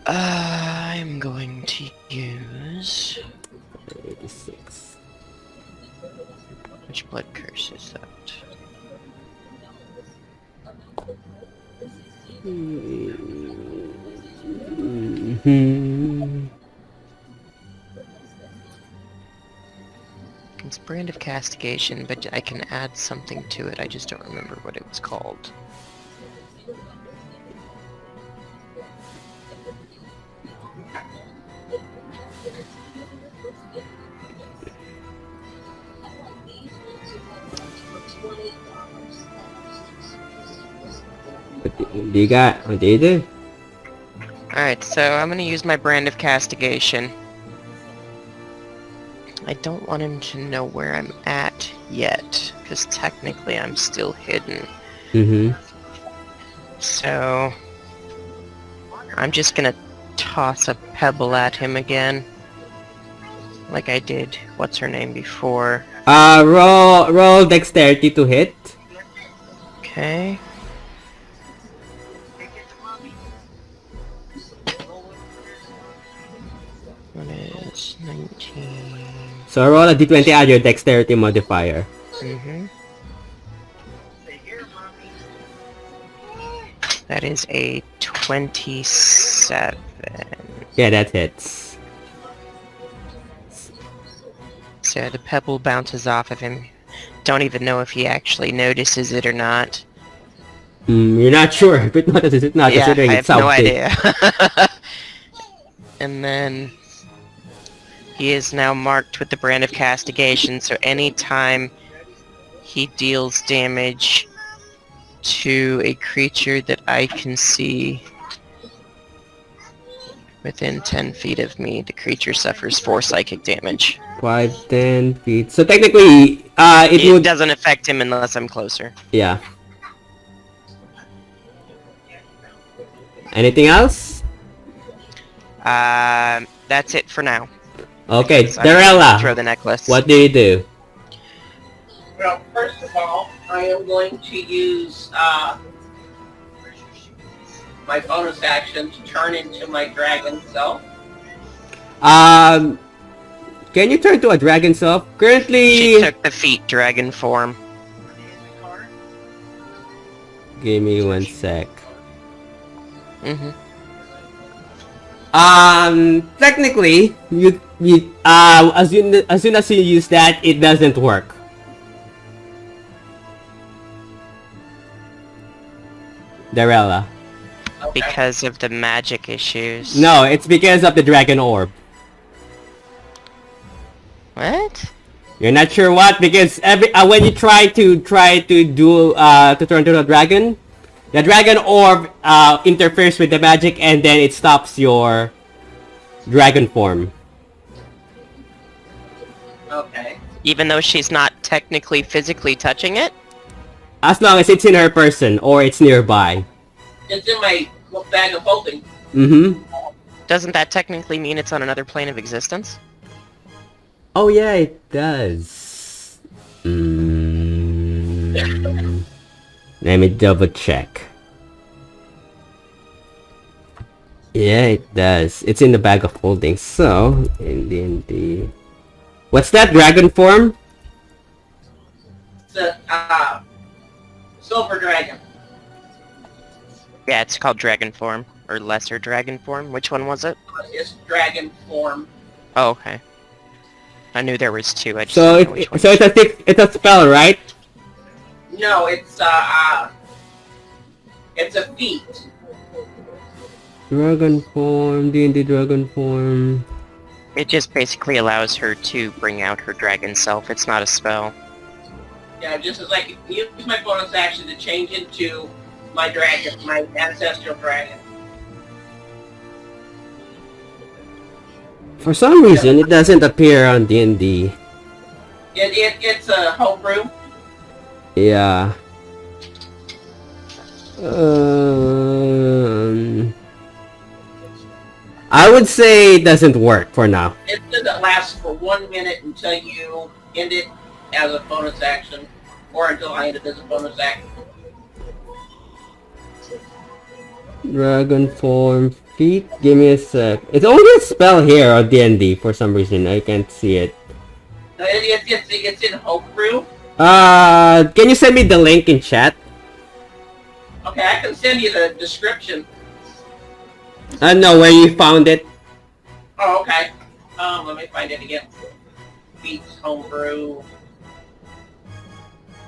I'm going to use... 86. Which blood curse is that? It's Brand of Castigation, but I can add something to it. I just don't remember what it was called. What do you got? What do you do? Alright, so I'm gonna use my Brand of Castigation. I don't want him to know where I'm at yet, because technically I'm still hidden. So... I'm just gonna toss a pebble at him again. Like I did, what's her name before? Roll dexterity to hit. Okay. What is 19? So roll a d20, add your dexterity modifier. That is a 27. Yeah, that hits. So the pebble bounces off of him. Don't even know if he actually notices it or not. You're not sure, but not considering I it's have no big. idea. And then he is now marked with the Brand of Castigation, so anytime he deals damage to a creature that I can see within 10 feet of me, the creature suffers 4 psychic damage. 5, 10 feet. So technically, it doesn't affect him unless I'm closer. Yeah. Anything else? That's it for now. Okay, So I'm gonna Darella, throw the necklace. what do you do? Well, first of all, I am going to use my bonus action to turn into my dragon self. Can you turn to a dragon self? Currently... She took the feet dragon form. Give me 1 sec. Technically, as soon as you use that, it doesn't work. Darella. Okay. Because of the magic issues. No, it's because of the dragon orb. What? You're not sure what? Because when you try to do to turn to a dragon, the dragon orb interferes with the magic and then it stops your dragon form. Okay. Even though she's not technically physically touching it? As long as it's in her person or it's nearby. It's in my bag of holding. Doesn't that technically mean it's on another plane of existence? Oh yeah, it does. Let me double check. Yeah, it does. It's in the bag of holding. So, in D&D... What's that dragon form? It's a silver dragon. Yeah, it's called dragon form. Or lesser dragon form. Which one was it? It's dragon form. Oh, okay. I knew there was 2. I just So didn't know which one. it's a spell, right? No, it's a feat. Dragon form, D&D dragon form. It just basically allows her to bring out her dragon self. It's not a spell. Yeah, just as I can use my bonus action to change into my dragon, my ancestral dragon. For some reason, it doesn't appear on D&D. It's a homebrew. Yeah. I would say it doesn't work for now. It says it lasts for 1 minute until you end it as a bonus action, or until I end it as a bonus action. Dragon form feet. Give me a sec. It's only a spell here on D&D for some reason. I can't see it. It's in homebrew. Can you send me the link in chat? Okay, I can send you the description. I know where you found it. Oh, okay. Let me find it again. Beats homebrew.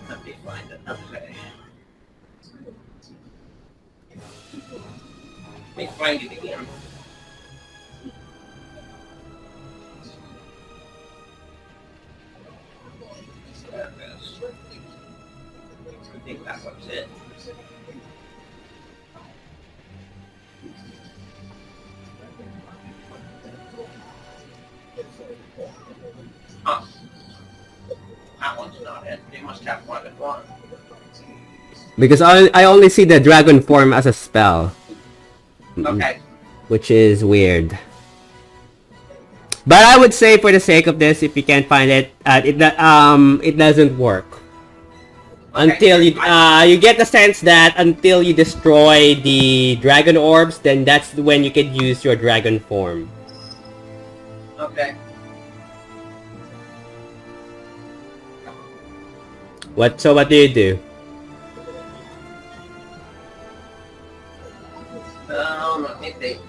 Let me find it. Okay. Let me find it again. There it is. I think that was it. Huh. That one's not it. They must have more than one. Because I only see the dragon form as a spell. Okay. Which is weird. But I would say for the sake of this, if you can't find it, it doesn't work. Okay. Until you get the sense that until you destroy the dragon orbs, then that's when you can use your dragon form. Okay. So what do you do? Let me think.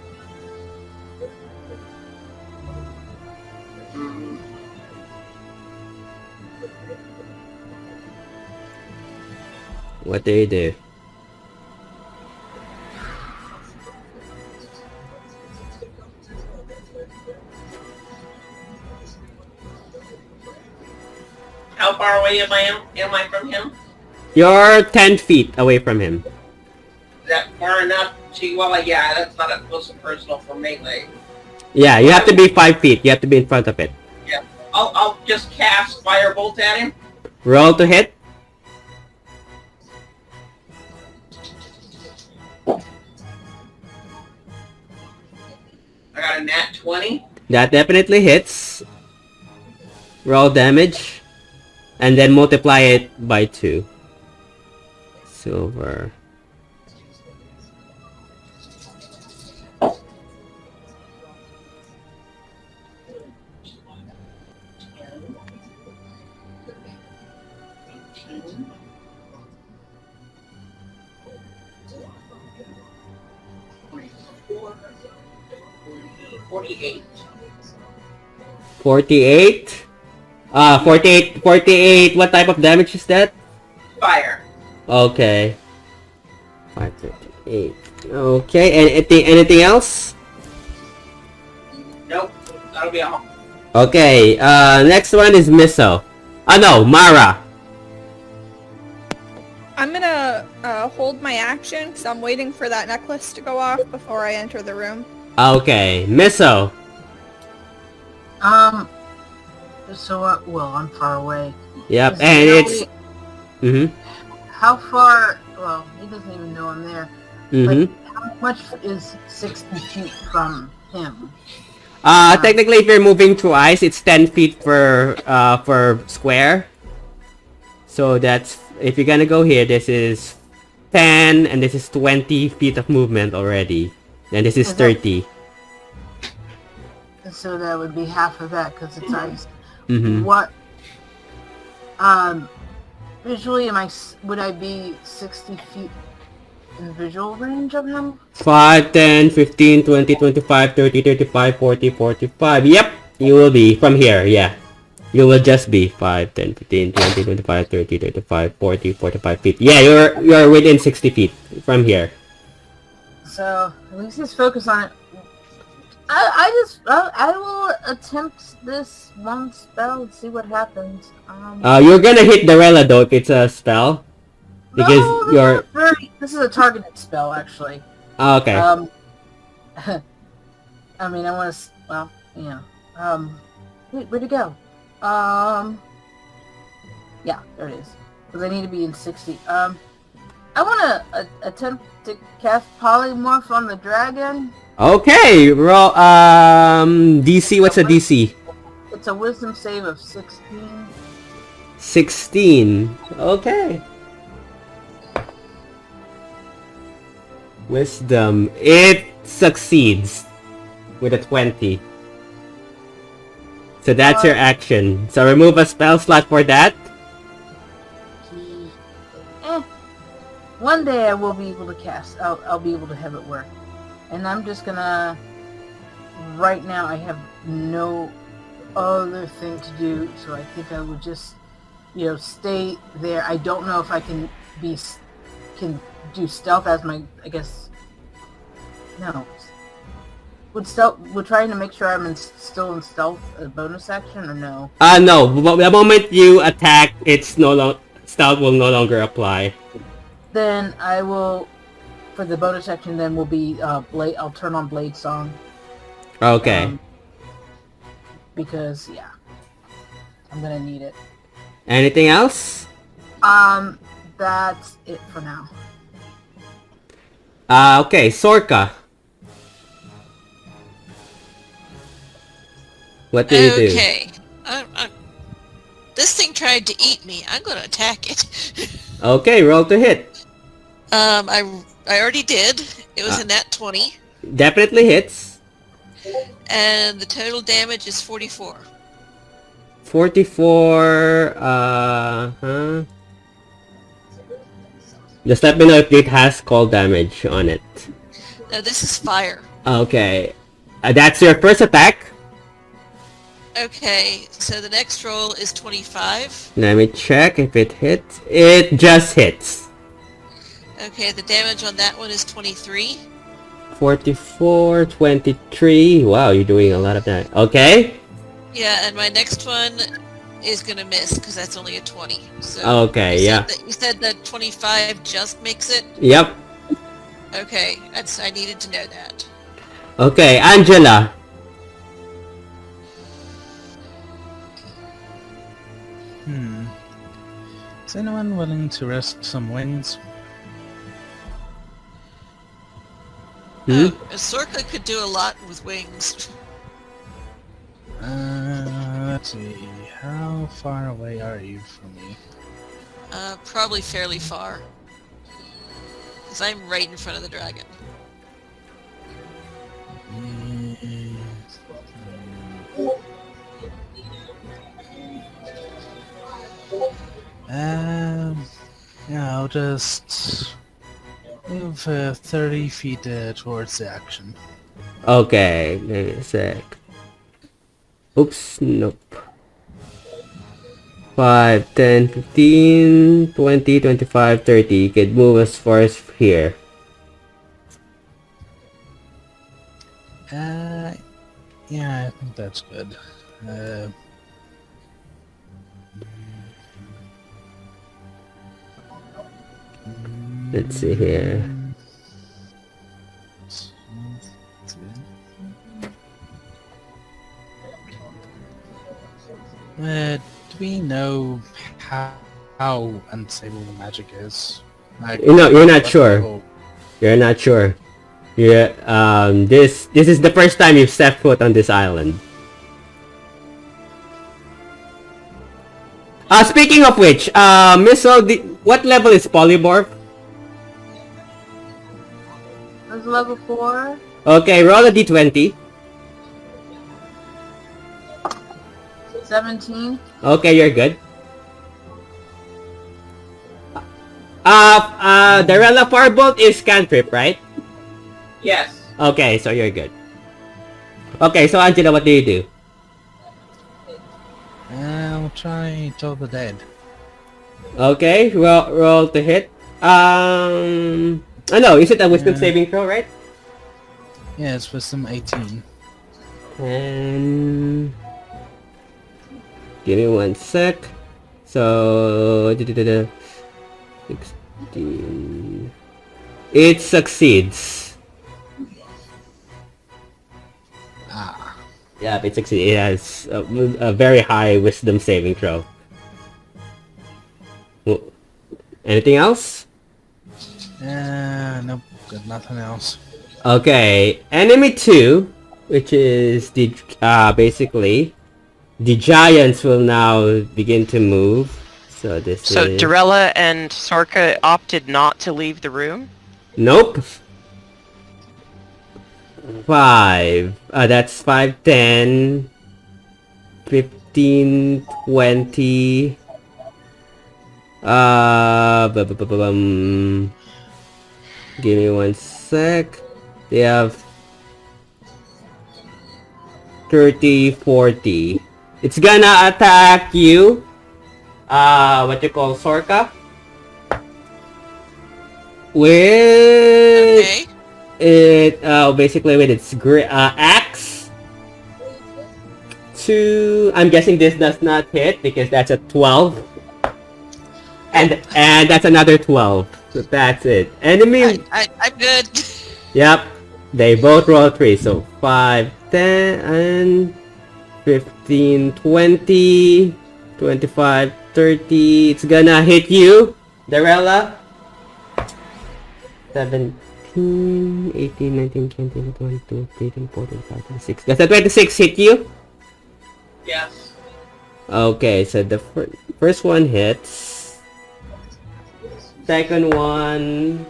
What do you do? How far away am I from him? You're 10 feet away from him. Is that far enough to, well, yeah, that's not up close and personal for melee. Yeah, you have to be 5 feet. You have to be in front of it. Yeah. I'll just cast Firebolt at him. Roll to hit. I got a nat 20. That definitely hits. Roll damage. And then multiply it by 2. Silver. $48. 48? 48. What type of damage is that? Fire. Okay. 538. Okay, and anything else? Nope. That'll be all. Okay, next one is Miso. No, Mara. I'm gonna hold my action because I'm waiting for that necklace to go off before I enter the room. Okay, Miso. So, well, I'm far away. Yep, Is and there it's... way- How far, well, he doesn't even know I'm there. But how much is 60 feet from him? Technically, if you're moving through ice, it's 10 feet per square. So that's, if you're gonna go here, this is 10, and this is 20 feet of movement already. Then this is 30. So that would be half of that because it's ice. Mm-hmm. What? Visually, would I be 60 feet in visual range of him? 5, 10, 15, 20, 25, 30, 35, 40, 45. Yep, you will be from here, yeah. You will just be 5, 10, 15, 20, 25, 30, 35, 40, 45 feet. Yeah, you're within 60 feet from here. So, at least he's focused on it. I will attempt this one spell and see what happens. You're gonna hit Darella though if it's a spell. Because no, this is a targeted spell, actually. Okay. I mean, I want to, well, Yeah. Wait, where'd it go? Yeah, there it is. Because I need to be in 60. I want to attempt to cast Polymorph on the dragon. Okay, roll, DC, what's a DC? It's a wisdom save of 16. 16. Okay. Wisdom. It succeeds with a 20. So that's your action. So remove a spell slot for that. One day I will be able to cast. I'll be able to have it work. And I'm just gonna... Right now I have no other thing to do, so I think I would just, stay there. I don't know if I can do stealth as my, I guess... No. Would trying to make sure I'm still in stealth a bonus action, or no? No. The moment you attack, stealth will no longer apply. Then I will, for the bonus action, then will be Blade. I'll turn on Blade Song. Okay. Because I'm gonna need it. Anything else? That's it for now. Okay, Sorka. What do you do? Okay. This thing tried to eat me. I'm gonna attack it. Okay, roll to hit. I already did. It was a nat 20. Definitely hits. And the total damage is 44. 44, Just let me know if it has cold damage on it. No, this is fire. Okay. That's your first attack. Okay, so the next roll is 25. Let me check if it hits. It just hits. Okay, the damage on that one is 23. 44, 23. Wow, you're doing a lot of that. Okay. Yeah, and my next one is gonna miss because that's only a 20. So Okay, you said that 25 just makes it? Yep. Okay, I needed to know that. Okay, Angela. Is anyone willing to risk some wings? Sorka could do a lot with wings. Let's see. How far away are you from me? Probably fairly far. Because I'm right in front of the dragon. Yeah, I'll just move 30 feet towards the action. Okay, give me a sec. Oops, nope. 5, 10, 15, 20, 25, 30. You could move as far as here. Yeah, I think that's good. Let's see here. Do we know how unstable the magic is? Like, You're not sure. You're not sure. This is the first time you've set foot on this island. Speaking of which, Missile, what level is Polymorph? That's level 4. Okay, roll a d20. 17. Okay, you're good. The Rella Firebolt is cantrip, right? Yes. Okay, so you're good. Okay, so Angela, what do you do? I'll try Toll the Dead. Okay, roll to hit. Oh no, is it a wisdom saving throw, right? Yeah, it's wisdom 18. And give me one sec. So 16. It succeeds. Yeah, it succeeds. It has a very high wisdom saving throw. Anything else? Nope, got nothing else. Okay, enemy 2, which is the basically the giants will now begin to move. So this So is Dorella and Sorka opted not to leave the room? nope. 5. That's 5, 10, 15, 20. Give me one sec. They have 30, 40. It's gonna attack you. What you call Sorka? With Okay. it, basically with its axe. I'm guessing this does not hit because that's a 12. And that's another 12. So that's it. Enemy. I'm good. Yep. They both roll 3. So 5, 10, and 15, 20, 25, 30. It's gonna hit you, Darella. 17, 18, 19, 20, 22, 18, 14, 15, 16. Does the 26 hit you? Yes. Okay, so the first one hits. Second one,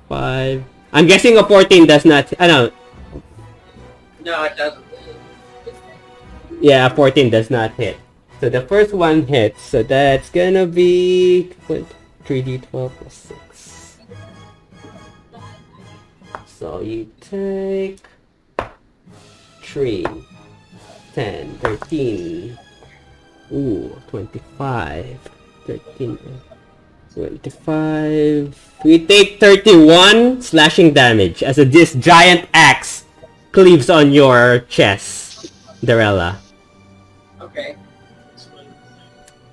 5. I'm guessing a 14 does not. No. No, it doesn't. Yeah, a 14 does not hit. So the first one hits. So that's gonna be 3d12 plus 6. So you take 3, 10, 13. Ooh, 25, 13. 25. We take 31 slashing damage as this giant axe cleaves on your chest, Darella. Okay.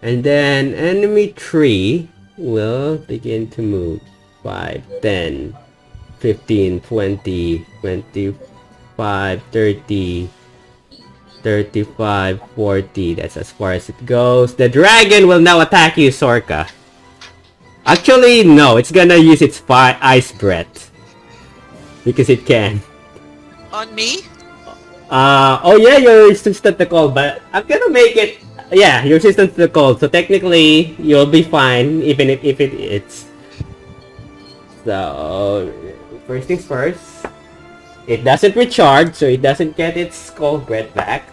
And then enemy 3 will begin to move. 5, 10, 15, 20, 25, 30, 35, 40. That's as far as it goes. The dragon will now attack you, Sorka. Actually, no. It's gonna use its ice breath. Because it can. On me? Oh yeah, you're resistant to cold, but I'm gonna make it... Yeah, you're resistant to the cold, so technically, you'll be fine, even if it hits. So, first things first. It doesn't recharge, so it doesn't get its cold breath back.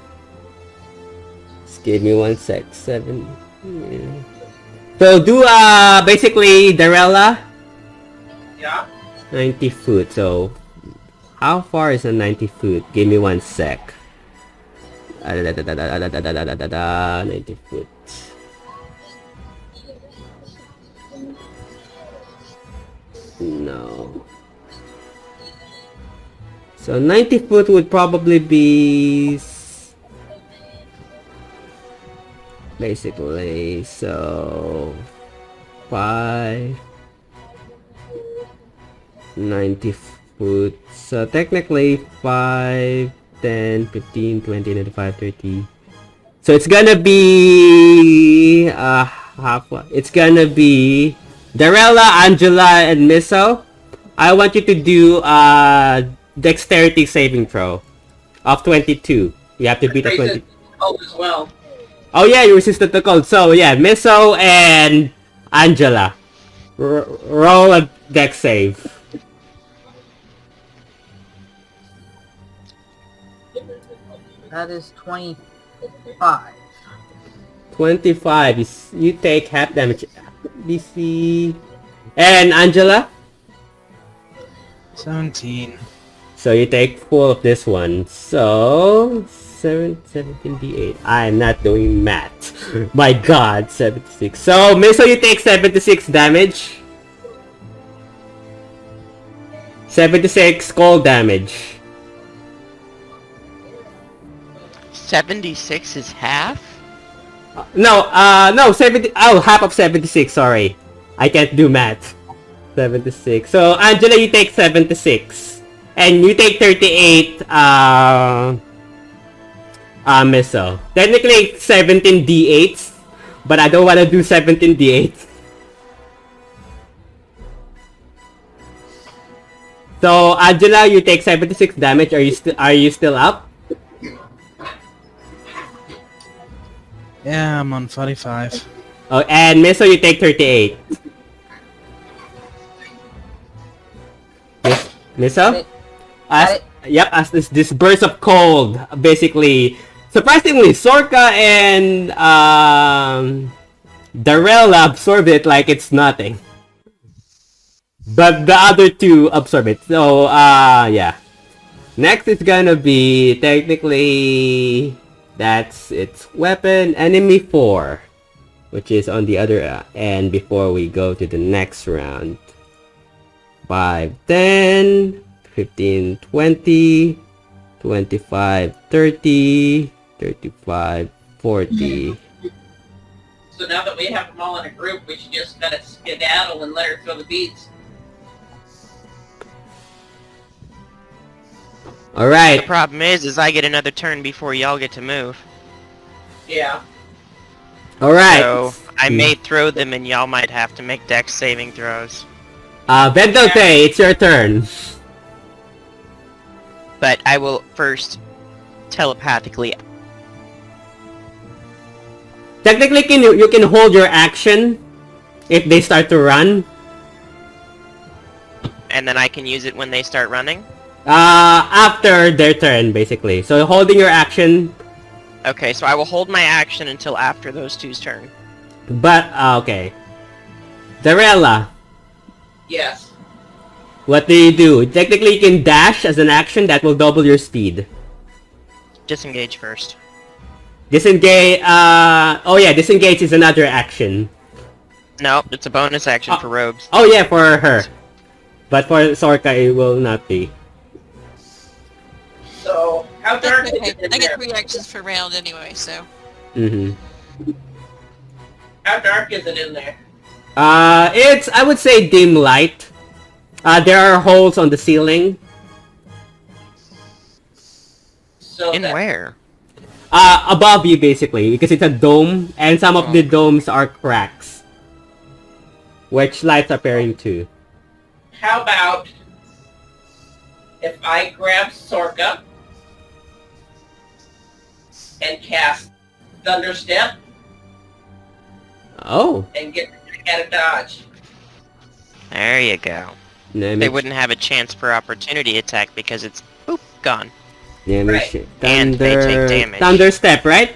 Just give me one sec. 7... Yeah. So do basically Darella. Yeah. 90 foot. So how far is a 90 foot? Give me one sec. 90 foot. No. So 90 foot would probably be basically, so 5 90 foot, so technically 5 10 15 20 25 30, so it's gonna be half. It's gonna be Darella, Angela, and Misso. I want you to do dexterity saving throw of 22. You have to beat a 20. Oh, as well. Oh yeah, you resisted the cold. So yeah, Misso and Angela. Roll a dex save. That is 25. 25. You take half damage. DC. And Angela? 17. So you take full of this one. So 17d8. I'm not doing math. My god, 76. So Misso, you take 76 damage. 76 cold damage. 76 is half? No, 70. Oh, half of 76. Sorry, I can't do math. 76. So Angela, you take 76, and you take 38. Miso. Technically 17 d8s, but I don't want to do 17 d8s. So Angela, you take 76 damage. Are you still up? Yeah, I'm on 45. Oh, and Miso, you take 38. Miso? As this burst of cold, basically, surprisingly, Sorka and Darrell absorb it like it's nothing. But the other two absorb it. So, yeah. Next is gonna be, technically, that's its weapon, enemy 4. Which is on the other end before we go to the next round. 5, 10, 15, 20, 25, 30, 35, 40. So now that we have them all in a group, we should just let it skedaddle and let her throw the beads. Alright. The problem is I get another turn before y'all get to move. Yeah. Alright. So I may throw them and y'all might have to make dex saving throws. Vendote, it's your turn. But I will first telepathically. Technically, you can hold your action if they start to run. And then I can use it when they start running? After their turn, basically. So holding your action. Okay, so I will hold my action until after those two's turn. But, okay. Darella, Yes. what do you do? Technically, you can dash as an action that will double your speed. Disengage first. Disengage, oh yeah, disengage is another action. No, it's a bonus action for rogues. Oh yeah, for her. But for Sorka, it will not be. So, how dark is it in I get there? 3 actions per round anyway, so. How dark is it in there? It's, I would say, dim light. There are holes on the ceiling. So In where? Above you, basically, because it's a dome, and some of the domes are cracks. Which light's appearing to. How about if I grab Sorka and cast Thunderstep Oh. and get at a dodge? There you go. They wouldn't have a chance for opportunity attack because it's boop gone. Right. And they take damage. Thunder step, right?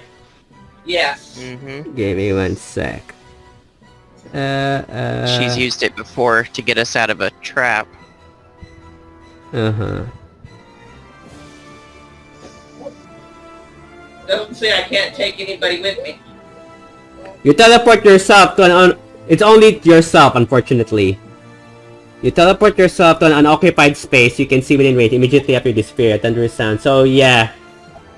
Yes. Mm-hmm. Give me 1 sec. She's used it before to get us out of a trap. Uh-huh. Doesn't say I can't take anybody with me. You teleport yourself to an it's only yourself, unfortunately. You teleport yourself to an unoccupied space you can see within range immediately after this spirit thunderous sound. So yeah.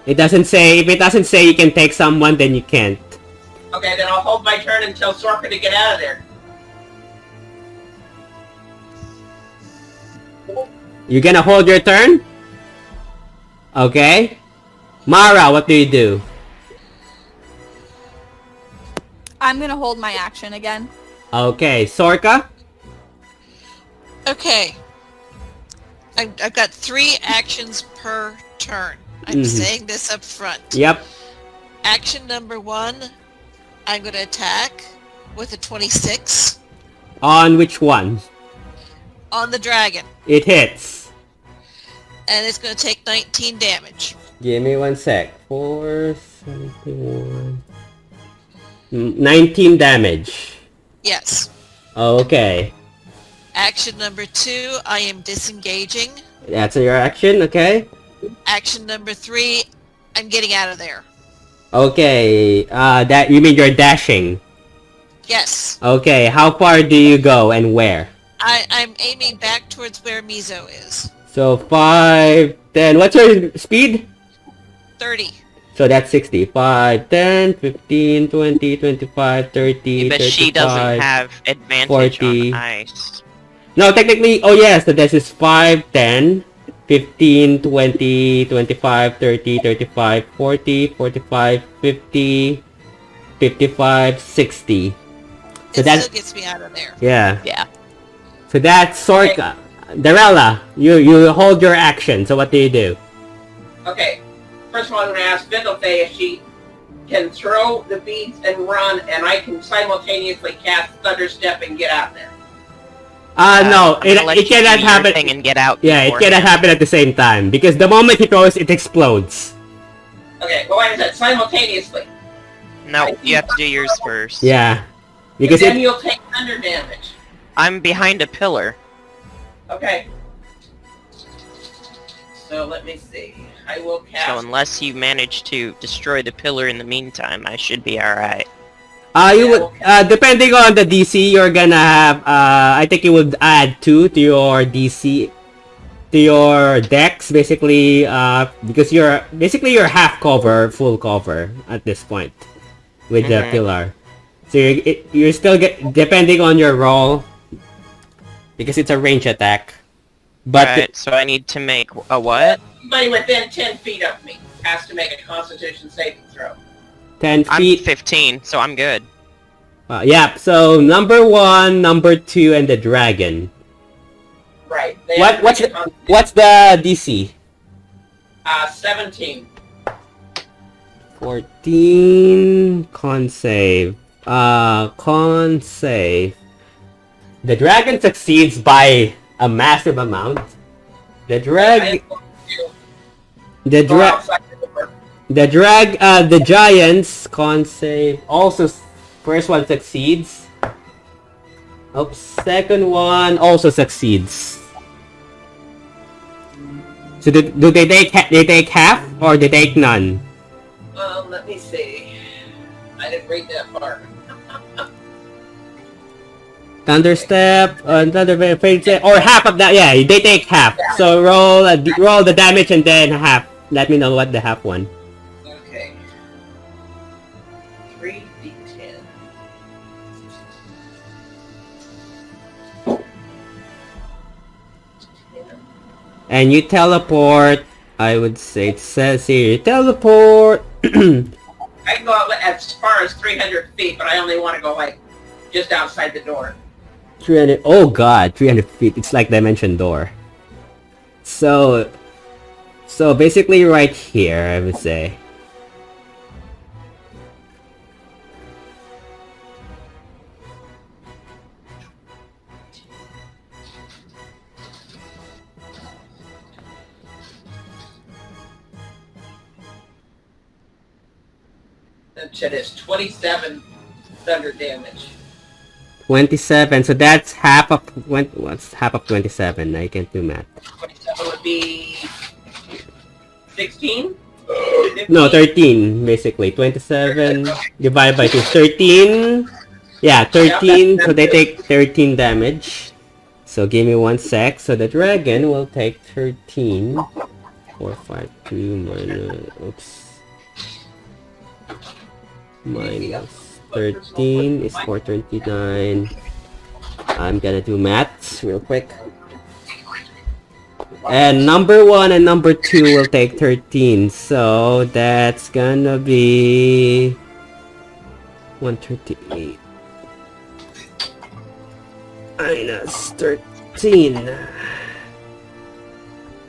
It doesn't say, if it doesn't say you can take someone, then you can't. Okay, then I'll hold my turn and tell Sorka to get out of there. You gonna hold your turn? Okay. Mara, what do you do? I'm gonna hold my action again. Okay, Sorka? Okay. I've got 3 actions per turn. I'm saying this up front. Yep. Action number 1, I'm going to attack with a 26. On which one? On the dragon. It hits. And it's going to take 19 damage. Give me 1 sec. 4, 71... 19 damage. Yes. Okay. Action number 2, I am disengaging. That's your action, okay? Action number 3, I'm getting out of there. Okay, that you mean you're dashing? Yes. Okay, how far do you go and where? I'm aiming back towards where Mizo is. So 5, 10, what's your speed? 30. So that's 60. 5, 10, 15, 20, 25, 30, Yeah, but 35, she doesn't have advantage 40. on ice. No, technically, oh yes, so this is 5, 10, 15, 20, 25, 30, 35, 40, 45, 50, 55, 60. So It that, still gets me out of there. yeah. Yeah. So that's Sorka. Darella, you hold your action. So what do you do? Okay. First of all, I'm going to ask Vendel-Fae if she can throw the beads and run, and I can simultaneously cast Thunder Step and get out there. No, I'm gonna let it you cannot do your happen. thing and get out. Yeah, it cannot happen at the same time because the moment he throws, it explodes. Okay, well, why is that? Simultaneously. No, you have to do yours first. Yeah, because And then you'll take thunder damage. I'm behind a pillar. Okay. So let me see. I will cast... So unless you manage to destroy the pillar in the meantime, I should be alright. you would depending on the DC, you're gonna have I think you would add 2 to your DC, to your dex, basically because you're half cover, full cover at this point with the pillar. So you're still depending on your roll because it's a range attack. But Right, so I need to make a what? Somebody within 10 feet of me has to make a Constitution saving throw. 10 I'm feet. 15, so I'm good. Yeah, so number 1, number 2, and the dragon. Right. They have to What's make a the what's the DC? 17. 14 con save. Con save. The dragon succeeds by a massive amount. The giants con save also first one succeeds. Oops, second one also succeeds. So do they take half or they take none? Let me see. I didn't read that far. Thunder step, or half of that. Yeah, they take half. So roll the damage and then half. Let me know what the half one. Okay. 3d10. And you teleport. I would say it says here you teleport. I can go as far as 300 feet, but I only want to go like just outside the door. 300. Oh god, 300 feet. It's like dimension door. So basically right here, I would say. That shit is 27 thunder damage. 27. So that's half of what's half of 27? I can't do math. 27 would be 16? No, 13 basically. 27 divided by 2. 13. Yeah, 13. So they take 13 damage. So give me 1 sec. So the dragon will take 13. 4, 5, 2 minus. Oops. Minus 13 is 429. I'm gonna do maths real quick. And number 1 and number 2 will take 13. So that's gonna be 138 minus 13.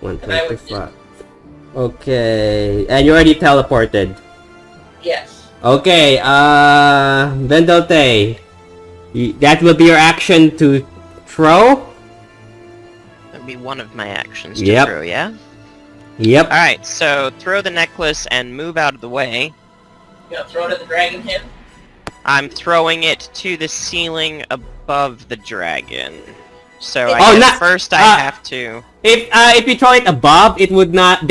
125. Okay, and you already teleported. Yes. Okay, Vendel-Fae, that will be your action to throw? That'd be one of my actions to Yep. throw, yeah? Yep. Alright, so throw the necklace and move out of the way. You gonna throw it at the dragon head? I'm throwing it to the ceiling above the dragon. So first I have to... If you throw it above, they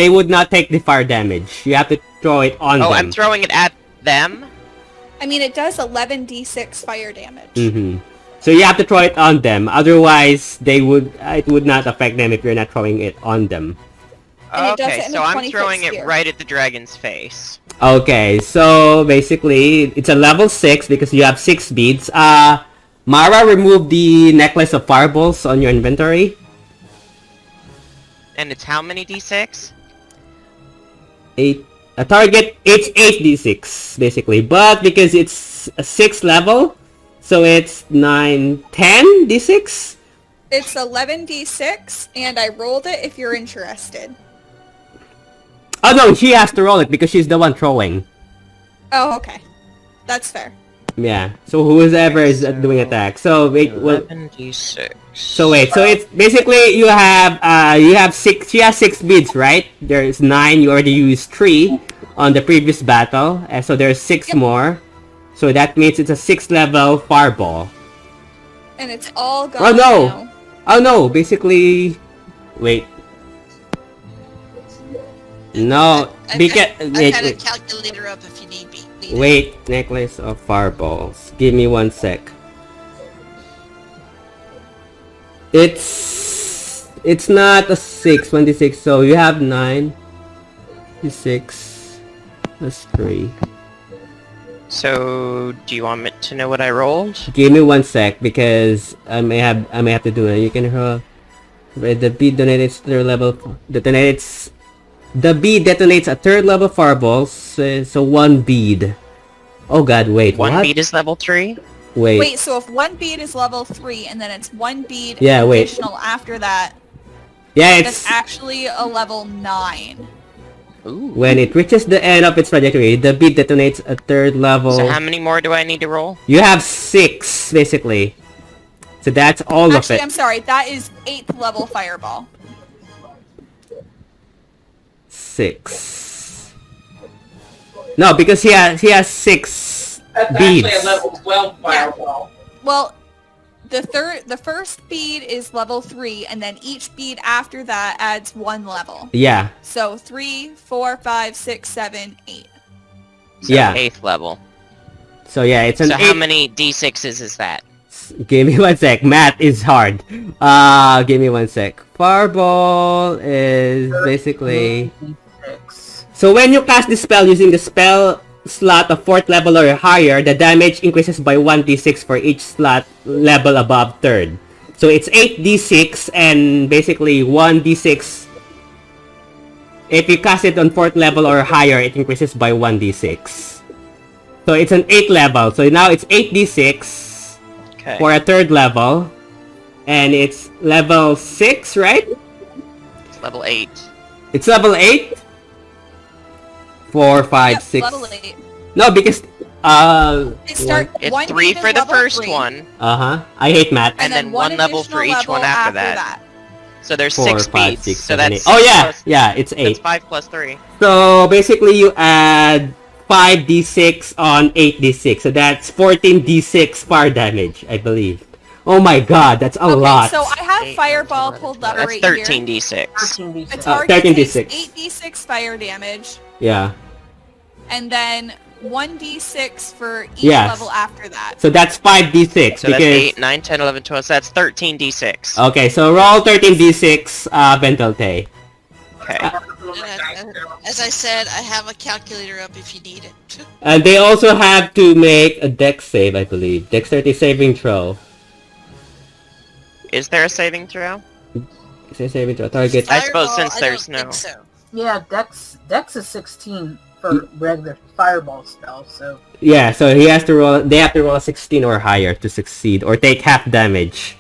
would not take the fire damage. You have to throw it on them. Oh, I'm throwing it at them? I mean, it does 11d6 fire damage. Mm-hmm. So you have to throw it on them. Otherwise, it would not affect them if you're not throwing it on them. And it does Okay, it in so a I'm 20-foot throwing it sphere. right at the dragon's face. Okay, so basically, it's a level 6 because you have 6 beads. Mara, remove the necklace of fireballs on your inventory. And it's how many d6? 8. A target, it's 8d6 basically, but because it's a 6th level, so it's 9, 10 d6. It's 11d6, and I rolled it if you're interested. Oh no, she has to roll it because she's the one throwing. Oh, okay. That's fair. Yeah. So whoever is doing attack. So wait, what? 11d6. So wait, so it's basically you have 6. She has 6 beads, right? There's 9. You already used 3 on the previous battle, and so there's 6 more. So that means it's a 6th level fireball. And it's all gone Oh no! now. Oh no! Basically, wait. No, because I've wait, had a wait, calculator up if you need me. Need it. wait. Necklace of fireballs. Give me 1 sec. It's not a 6, 1d6, so you have 9 d6 plus 3. So, do you want me to know what I rolled? Give me 1 sec because I may have to do it. You can roll. The bead detonates third level. The bead detonates a 3rd level fireball. So 1 bead. Oh god, wait. One what? bead is level 3? Wait. So if one bead is level 3, and then it's 1 bead Yeah, wait. additional after that, Yeah, that's it's actually a level 9. Ooh. when it reaches the end of its trajectory, the bead detonates a 3rd level. So how many more do I need to roll? You have 6 basically. So that's all Actually, of it. I'm sorry, that is 8th level fireball. 6. No, because he has 6 That's beads. actually a level 12 fireball. Well, the first bead is level 3, and then each bead after that adds 1 level. Yeah. So 3, 4, 5, 6, 7, 8. So Yeah. 8th level. So yeah, it's an So 8. how many d6s is that? Give me 1 sec. Math is hard. Give me 1 sec. Fireball is basically... 6. So when you cast the spell using the spell slot of 4th level or higher, the damage increases by 1d6 for each slot level above 3rd. So it's 8d6 and basically 1d6. If you cast it on 4th level or higher, it increases by 1d6. So it's an 8th level. So now it's 8d6 Okay. for a 3rd level. And it's level 6, right? It's level 8. It's level 8? 4, 5, Yep, 6. level 8. No, because It start It's one 3 bead is for the level first 3, one. I hate math. And then one level for additional each one level after that. So there's 4, 6 5, beads. 6, So 7, that's 8. Oh yeah, plus- yeah, it's That's 8. 5 plus 3. So basically you add 5d6 on 8d6. So that's 14d6 fire damage, I believe. Oh my god, that's a lot. So I have 8, fireball 9, 10, pulled up That's right 13 here. d6. 13d6. A target 13d6. takes 8d6 fire damage, Yeah. and then 1d6 for each Yes. level after that. So that's 5d6 So that's because 8, 9, 10, 11, 12. So that's 13 d6. okay, so roll 13d6 Ventelte. Okay. And as I said, I have a calculator up if you need it. And they also have to make a dex save, I believe. Dexterity saving throw. Is there a saving throw? Is it saving throw target? I suppose Fireball, since I there's don't no- think so. Yeah, Dex is 16 for regular fireball spell, so Yeah, so he has to roll. They have to roll a 16 or higher to succeed, or take half damage.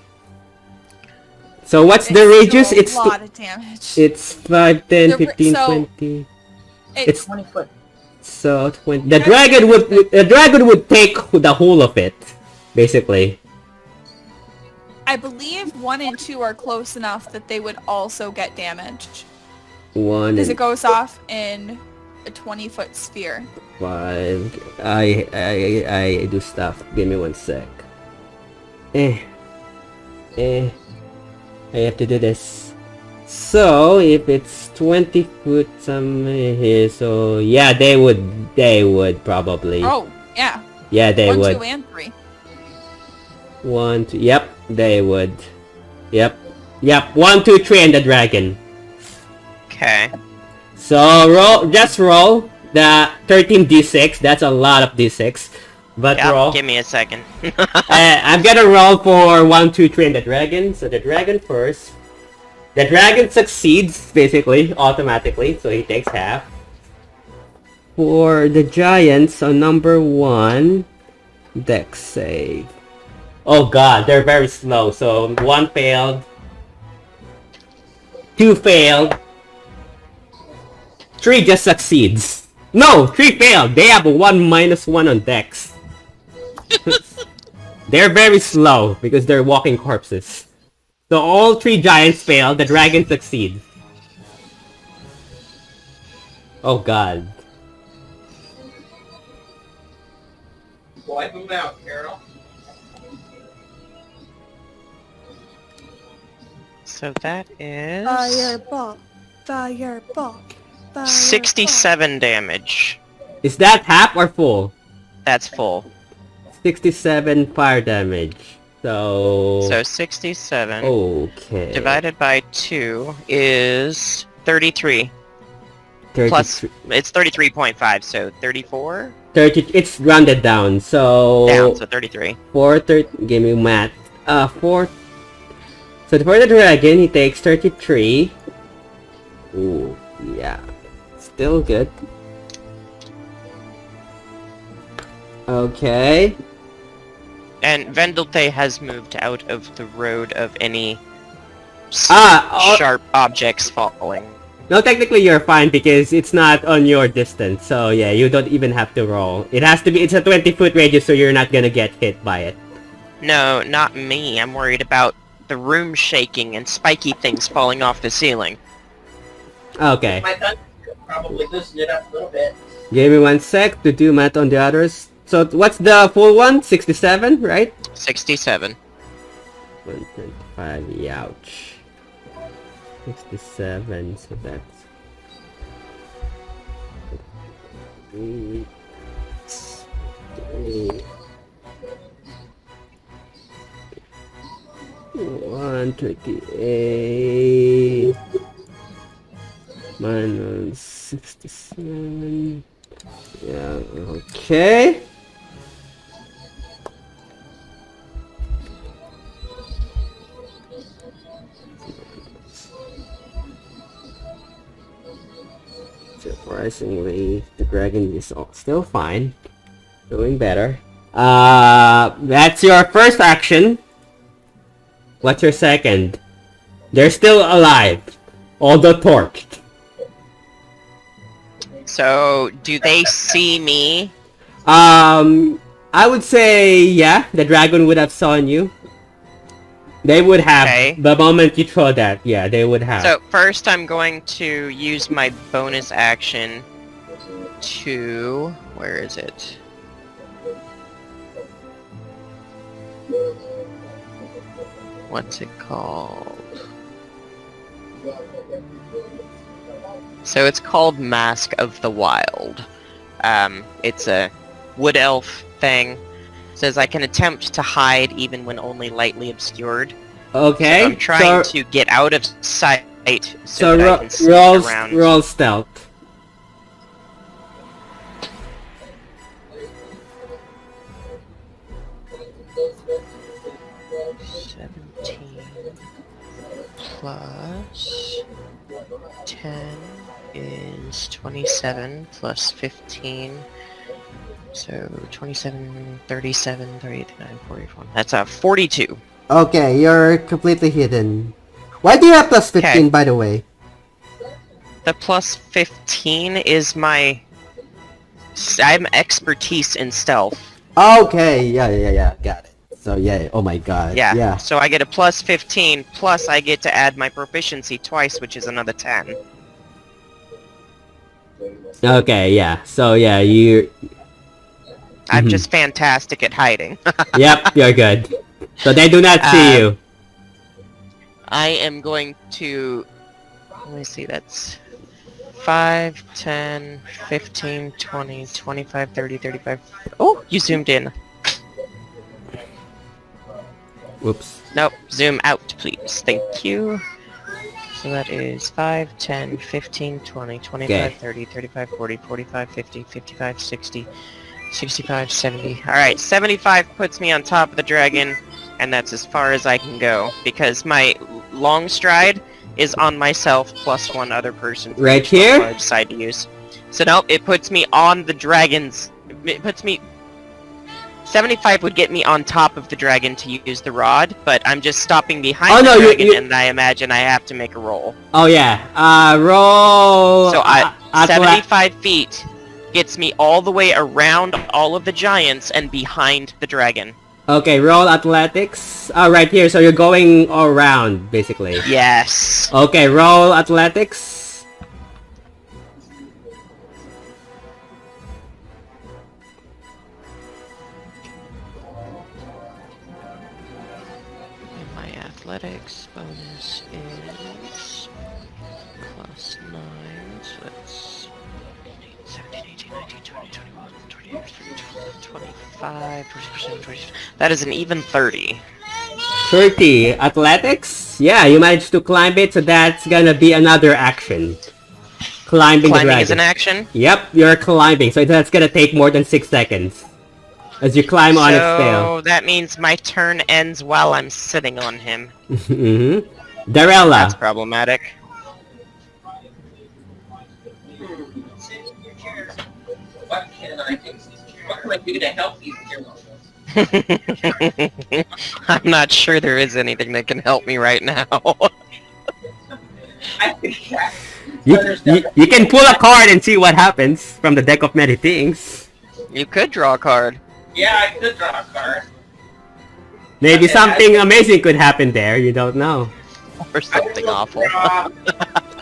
So what's the radius? It's a lot of damage. It's 5, 10, The 15, so- 20. It's 20 foot. So 20. The dragon would take the whole of it, basically. I believe 1 and 2 are close enough that they would also get damaged. 1 Because it and goes off in a 20-foot sphere. 5. I do stuff. Give me 1 sec. I have to do this. So if it's 20 foot somewhere here, so yeah, they would probably. Oh, yeah. Yeah, they 1, would. 2, and 3. 1, 2. Yep, they would. Yep. 1, 2, 3, and the dragon. Okay. So just roll the 13d6. That's a lot of d6. But Yeah, roll. give me a second. I'm gonna roll for 1, 2, 3, and the dragon. So the dragon first. The dragon succeeds, basically, automatically, so he takes half. For the giants, on number 1, dex save. Oh god, they're very slow, so 1 failed. 2 failed. 3 just succeeds. No, 3 failed! They have a 1-1 on dex. They're very slow, because they're walking corpses. So all 3 giants fail, the dragon succeeds. Oh god. Wipe them out, Carol. So that is... Fireball. Fireball. Fireball. 67 damage. Is that half or full? That's full. 67 fire damage. So 67 okay. divided by 2 is 33. 33. Plus, it's 33.5, so 34? 30, it's rounded down, so... Down, so 33. Give me math. So for the dragon, he takes 33. Ooh, yeah. Still good. Okay. And Vendelte has moved out of the road of any sharp objects falling. No, technically you're fine because it's not on your distance. So yeah, you don't even have to roll. It has to be, it's a 20-foot radius, so you're not gonna get hit by it. No, not me. I'm worried about the room shaking and spiky things falling off the ceiling. Okay. My thunder could probably loosen it up a little bit. Give me 1 sec to do math on the others. So what's the full one? 67, right? 67. 125, ouch. 67, so that's... 3, 128 minus 67. Yeah, okay. Surprisingly, the dragon is still fine. Doing better. That's your first action. What's your second? They're still alive, although torqued. So, do they see me? I would say, yeah, the dragon would have seen you. They would have, the moment you throw that, yeah, they would have. So, first I'm going to use my bonus action to... Where is it? What's it called? So it's called Mask of the Wild. It's a wood elf thing. Says I can attempt to hide even when only lightly obscured. Okay. So I'm trying to get out of sight so that I can sneak around. Roll stealth. Plus 10 is 27 plus 15. So 27, 37, 38, 39, 44. That's a 42. Okay, you're completely hidden. Why do you have plus 15, by the way? The plus 15 is my... I'm expertise in stealth. Okay, yeah, got it. So yeah, oh my god. Yeah, so I get a plus 15, plus I get to add my proficiency twice, which is another 10. Okay, yeah, so yeah, you... I'm just fantastic at hiding. Yep, you're good. So they do not see you. I am going to... Let me see, that's... 5, 10, 15, 20, 25, 30, 35... Oh, you zoomed in. Whoops. Nope, zoom out, please. Thank you. So that is 5, 10, 15, 20, 25, 30, 35, 40, 45, 50, 55, 60, 65, 70. Alright, 75 puts me on top of the dragon, and that's as far as I can go, because my long stride is on myself plus one other person. for Right each level here? I decide to use. So no, it puts me on the dragon's. It puts me. 75 would get me on top of the dragon to use the rod, but I'm just stopping behind Oh, the no, dragon, you- and I imagine I have to make a roll. Oh yeah. Roll. So I athle- 75 feet gets me all the way around all of the giants and behind the dragon. Okay, roll athletics. Right here. So you're going all around, basically. Yes. Okay, roll athletics. My athletics bonus is plus 9, so that's 17, 18, 19, 20, 21, 22, 25, 20%, 20. That is an even 30. 30 athletics. Yeah, you managed to climb it, so that's gonna be another action. Climbing the Climbing dragon. is an action? Yep, you're climbing, so that's gonna take more than 6 seconds. As you climb on its tail. So that means my turn ends while I'm sitting on him. Mm-hmm. Darella. That's problematic. What can I do? What can I do to help you here? Lois? I'm not sure there is anything that can help me right now. I think that. You can pull a card and see what happens from the deck of many things. You could draw a card. Yeah, I could draw a card. Maybe Okay, something amazing could happen there, you don't know. Or something I will awful. draw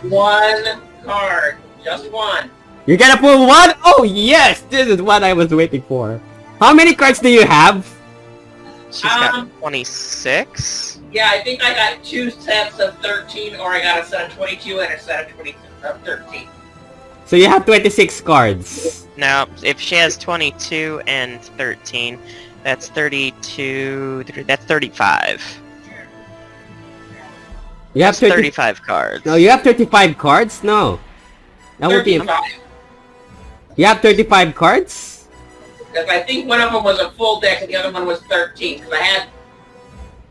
one card. Just one. You're gonna pull one? Oh yes! This is what I was waiting for. How many cards do you have? She's got 26? Yeah, I think I got 2 sets of 13, or I got a set of 22 and a set of 13. So you have 26 cards. Now, if she has 22 and 13, that's 32, that's 35. You have That's 30 35 cards. No, you have 35 cards? No. That would be... 35. You have 35 cards? Because I think one of them was a full deck and the other one was 13. Because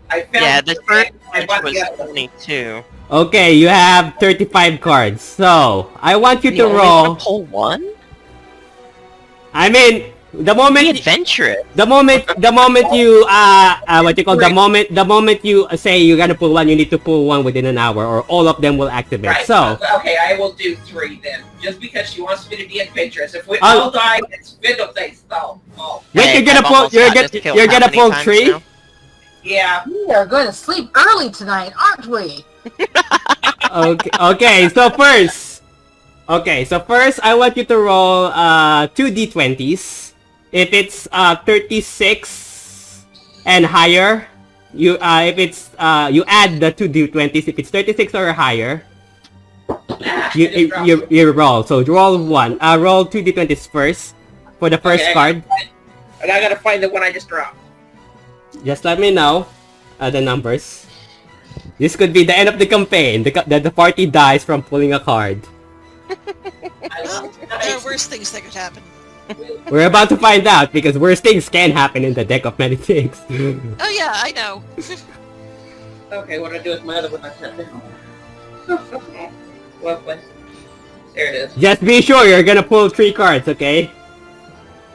I found Yeah, the first I bought was the other one. 22. Okay, you have 35 cards. So, I want you You to only roll... want to pull one? I mean, the Be moment... adventurous. The moment you what you call the moment you say you're gonna pull one, you need to pull one within an hour, or all of them will activate. Right. So Okay, I will do 3 then. Just because she wants me to be adventurous. If we Oh. all die, it's Fiddleface though. Oh. wait, Hey, you're gonna I've pull almost you're got gonna this killed you're how gonna many pull times 3. now? Yeah. We are going to sleep early tonight, aren't we? Okay. So first, I want you to roll 2 d20s. If it's 36 and higher, you if it's you add the 2 d20s. If it's 36 or higher, you roll. So roll 1. Roll 2 d20s first for the first Okay, card. I gotta find the one I just dropped. Just let me know the numbers. This could be the end of the campaign. The party dies from pulling a card. I love There are worse things that could happen. We're about to find out because worse things can happen in the deck of many things. Oh yeah, I know. Okay, what do I do with my other one I set down? Lovely. There it is. Just be sure you're gonna pull 3 cards, okay?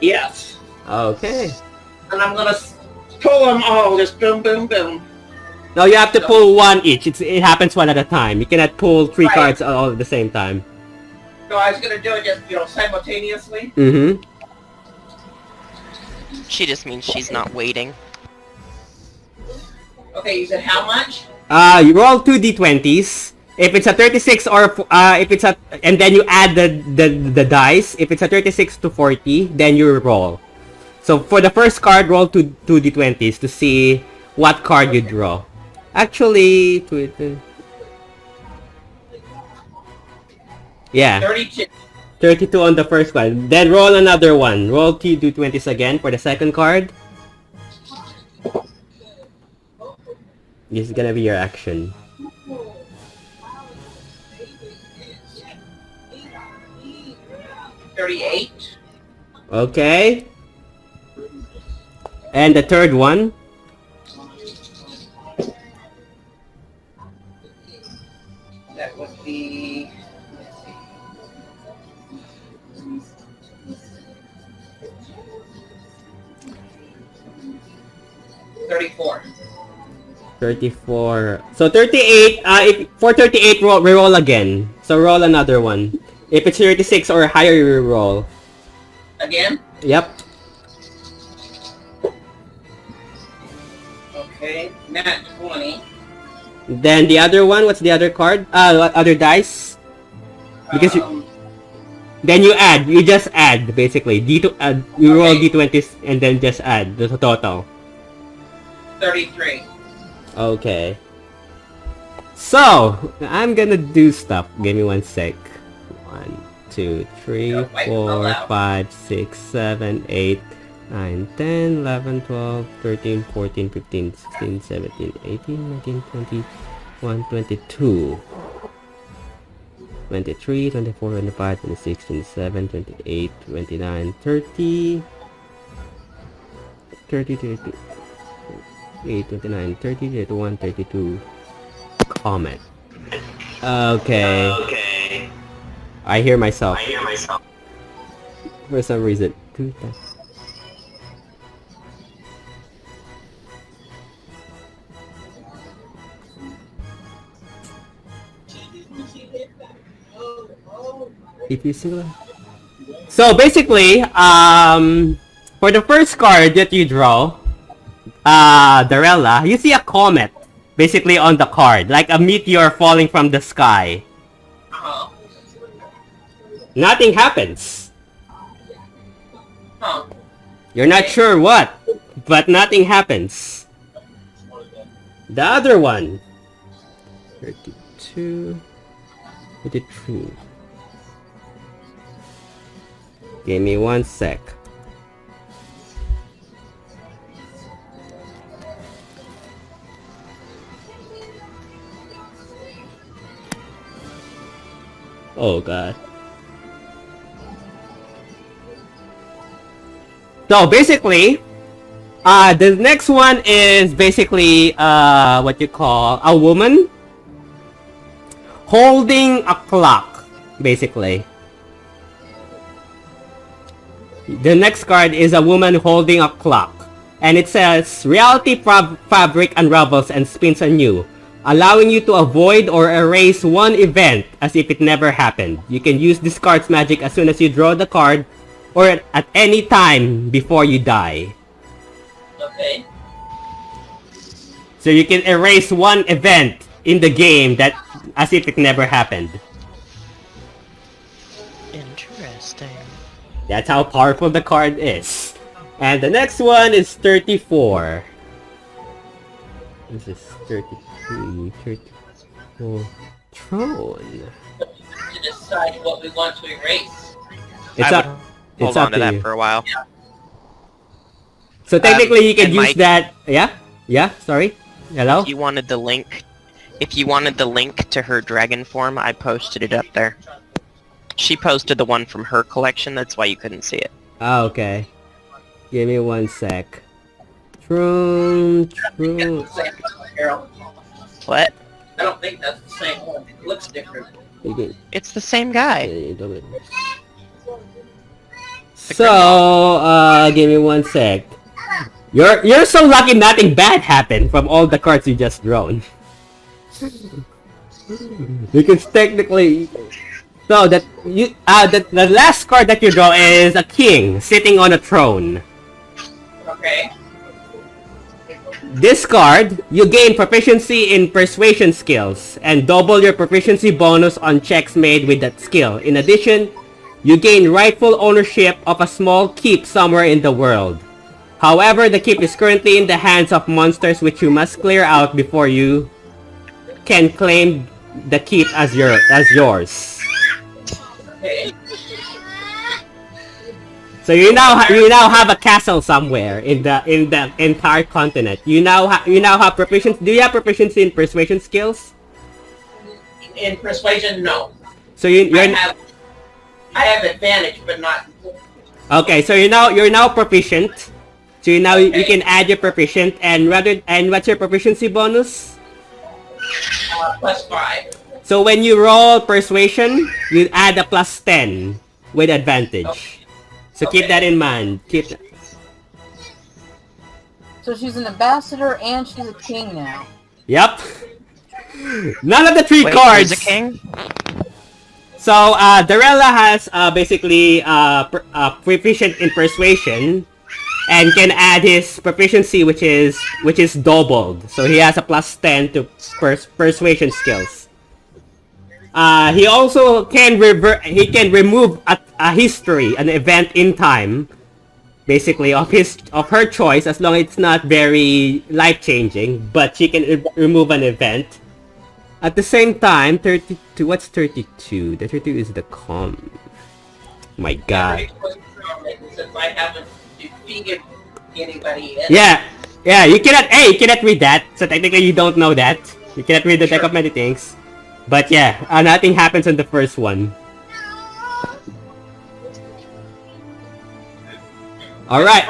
Yes. Okay. And I'm gonna pull them all, just boom, boom, boom. No, you have to pull 1 each. It happens 1 at a time. You cannot pull 3 Right. cards all at the same time. So I was gonna do it just, simultaneously. Mm-hmm. She just means she's not waiting. Okay, you said how much? You roll 2 d20s. If it's a 36 or if it's a, and then you add the dice. If it's a 36 to 40, then you roll. So for the first card, roll 2 d20s to see what card you draw. Actually, yeah, 32. 32 on the first one. Then roll another one. Roll 2 d20s again for the second card. This is gonna be your action. 38. Okay. And the third one. be. $34. 34. So 38, for 38, re-roll again. So roll another one. If it's 36 or higher, you re-roll. Again? Yep. Okay, nat 20. Then the other one, what's the other card? Other dice? Because then you add, you just add, basically. You roll D20s and then just add the total. 33. Okay. So, I'm gonna do stuff. Give me one sec. 1, 2, 3, 4, 5, 6, 7, 8, 9, 10, 11, 12, 13, 14, 15, 16, 17, 18, 19, 20, 21, 22, 23, 24, 25, 26, 27, 28, 29, 30, 30, 32, 28, 29, 30, 31, 32. Comment. Okay. I hear myself. For some reason. 2 times. If you single. So basically, for the first card that you draw, Darella, you see a comet basically on the card, like a meteor falling from the sky. Nothing happens. You're not sure what, but nothing happens. The other one. 32, 33. Give me one sec. Oh god. So basically, the next one is basically what you call a woman holding a clock, basically. The next card is a woman holding a clock, and it says reality fabric unravels and spins anew, allowing you to avoid or erase one event as if it never happened. You can use this card's magic as soon as you draw the card or at any time before you die. Okay. So you can erase one event in the game that as if it never happened. Interesting. That's how powerful the card is. And the next one is 34. This is 33, 34. Throne. To decide what we want to erase. It's up. Hold It's up on to to that you. for a while. So technically you can and use Mike- that. Yeah? Yeah? Sorry? Hello? If you wanted the link to her dragon form, I posted it up there. She posted the one from her collection, that's why you couldn't see it. Oh, okay. Give me one sec. Throne. Harold. What? I don't think that's the same one. It looks different. It's the same guy. So, give me one sec. You're so lucky nothing bad happened from all the cards you just drawn. Because technically, so that you the last card that you draw is a king sitting on a throne. Okay. This card, you gain proficiency in persuasion skills and double your proficiency bonus on checks made with that skill. In addition, you gain rightful ownership of a small keep somewhere in the world. However, the keep is currently in the hands of monsters which you must clear out before you can claim the keep as yours. Okay. So you now have a castle somewhere in the entire continent. You now have proficiency. Do you have proficiency in persuasion skills? In persuasion, no. So I have advantage, but not. Okay, so you're now proficient. So you can add your proficient and what's your proficiency bonus? +5. So when you roll persuasion, you add a +10 with advantage. Okay. So keep that in mind. Keep that. So she's an ambassador and she's a king now. Yep. None of the three Wait, cards. who's a king? So Darella has basically proficient in persuasion, and can add his proficiency, which is doubled. So he has a +10 to persuasion skills. He also can remove a history, an event in time, basically of her choice, as long as it's not very life-changing. But she can remove an event. At the same time, 32. What's 32? The 32 is the calm. My God. Since I haven't defeated anybody yet. Yeah. You cannot read that. So technically, you don't know that. You cannot read the deck of many things. But yeah, nothing happens on the first one. All right.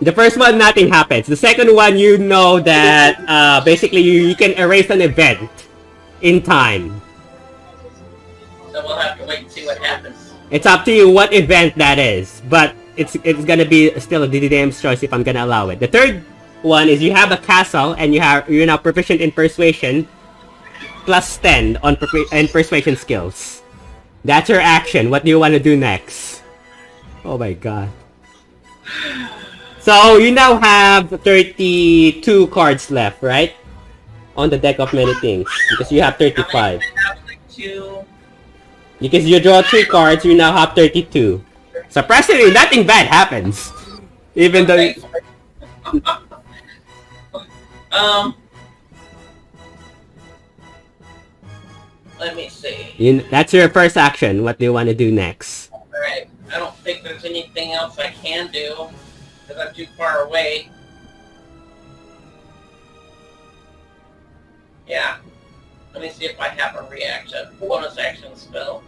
The first one, nothing happens. The second one, you know that basically you can erase an event in time. So we'll have to wait and see what happens. It's up to you what event that is, but it's gonna be still a DDM's choice if I'm gonna allow it. The third one is you have a castle and you're now proficient in persuasion, +10 on persuasion skills. That's your action. What do you want to do next? Oh my God. So you now have 32 cards left, right? On the deck of many things, because you have 35. Because you draw 3 cards, you now have 32. Surprisingly, nothing bad happens. Even though let me see. That's your first action. What do you want to do next? Alright, I don't think there's anything else I can do, because I'm too far away. Yeah. Let me see if I have a reaction. Bonus action spell.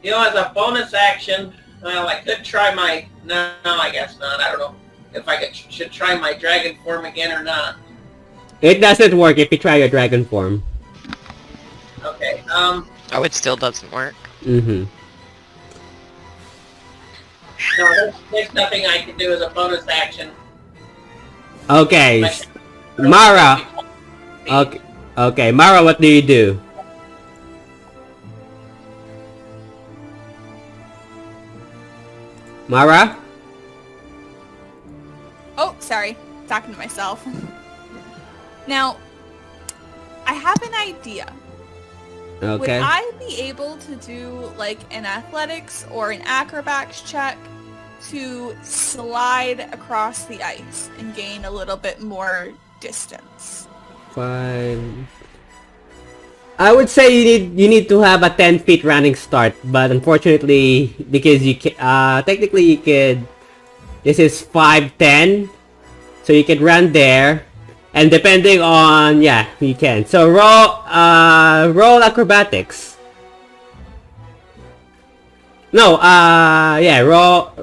You know, as a bonus action, well, I could try my... No, I guess not. I don't know if I should try my dragon form again or not. It doesn't work if you try your dragon form. Okay, Oh, it still doesn't work. Mm-hmm. No, there's nothing I can do as a bonus action. Okay. Mara. Okay, Mara, what do you do? Mara? Oh, sorry. Talking to myself. Now, I have an idea. Okay. Would I be able to do like an athletics or an acrobatics check to slide across the ice and gain a little bit more distance? 5. I would say you need to have a 10 feet running start, but unfortunately, because you can, technically you could. This is 5'10", so you could run there, and depending on you can. So roll acrobatics. No, roll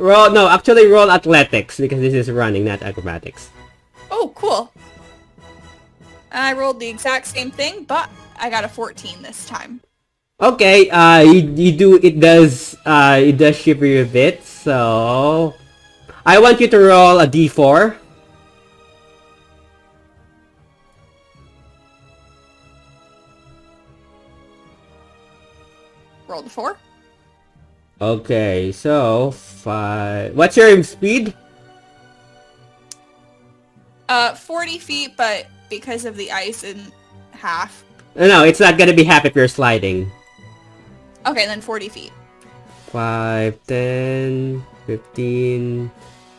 athletics, because this is running, not acrobatics. Oh, cool. I rolled the exact same thing, but I got a 14 this time. Okay, it does shiver you a bit, so I want you to roll a d4. Rolled a 4. Okay, so 5. What's your speed? 40 feet, but because of the ice in half. No, it's not gonna be half if you're sliding. Okay, then 40 feet. 5, 10, 15,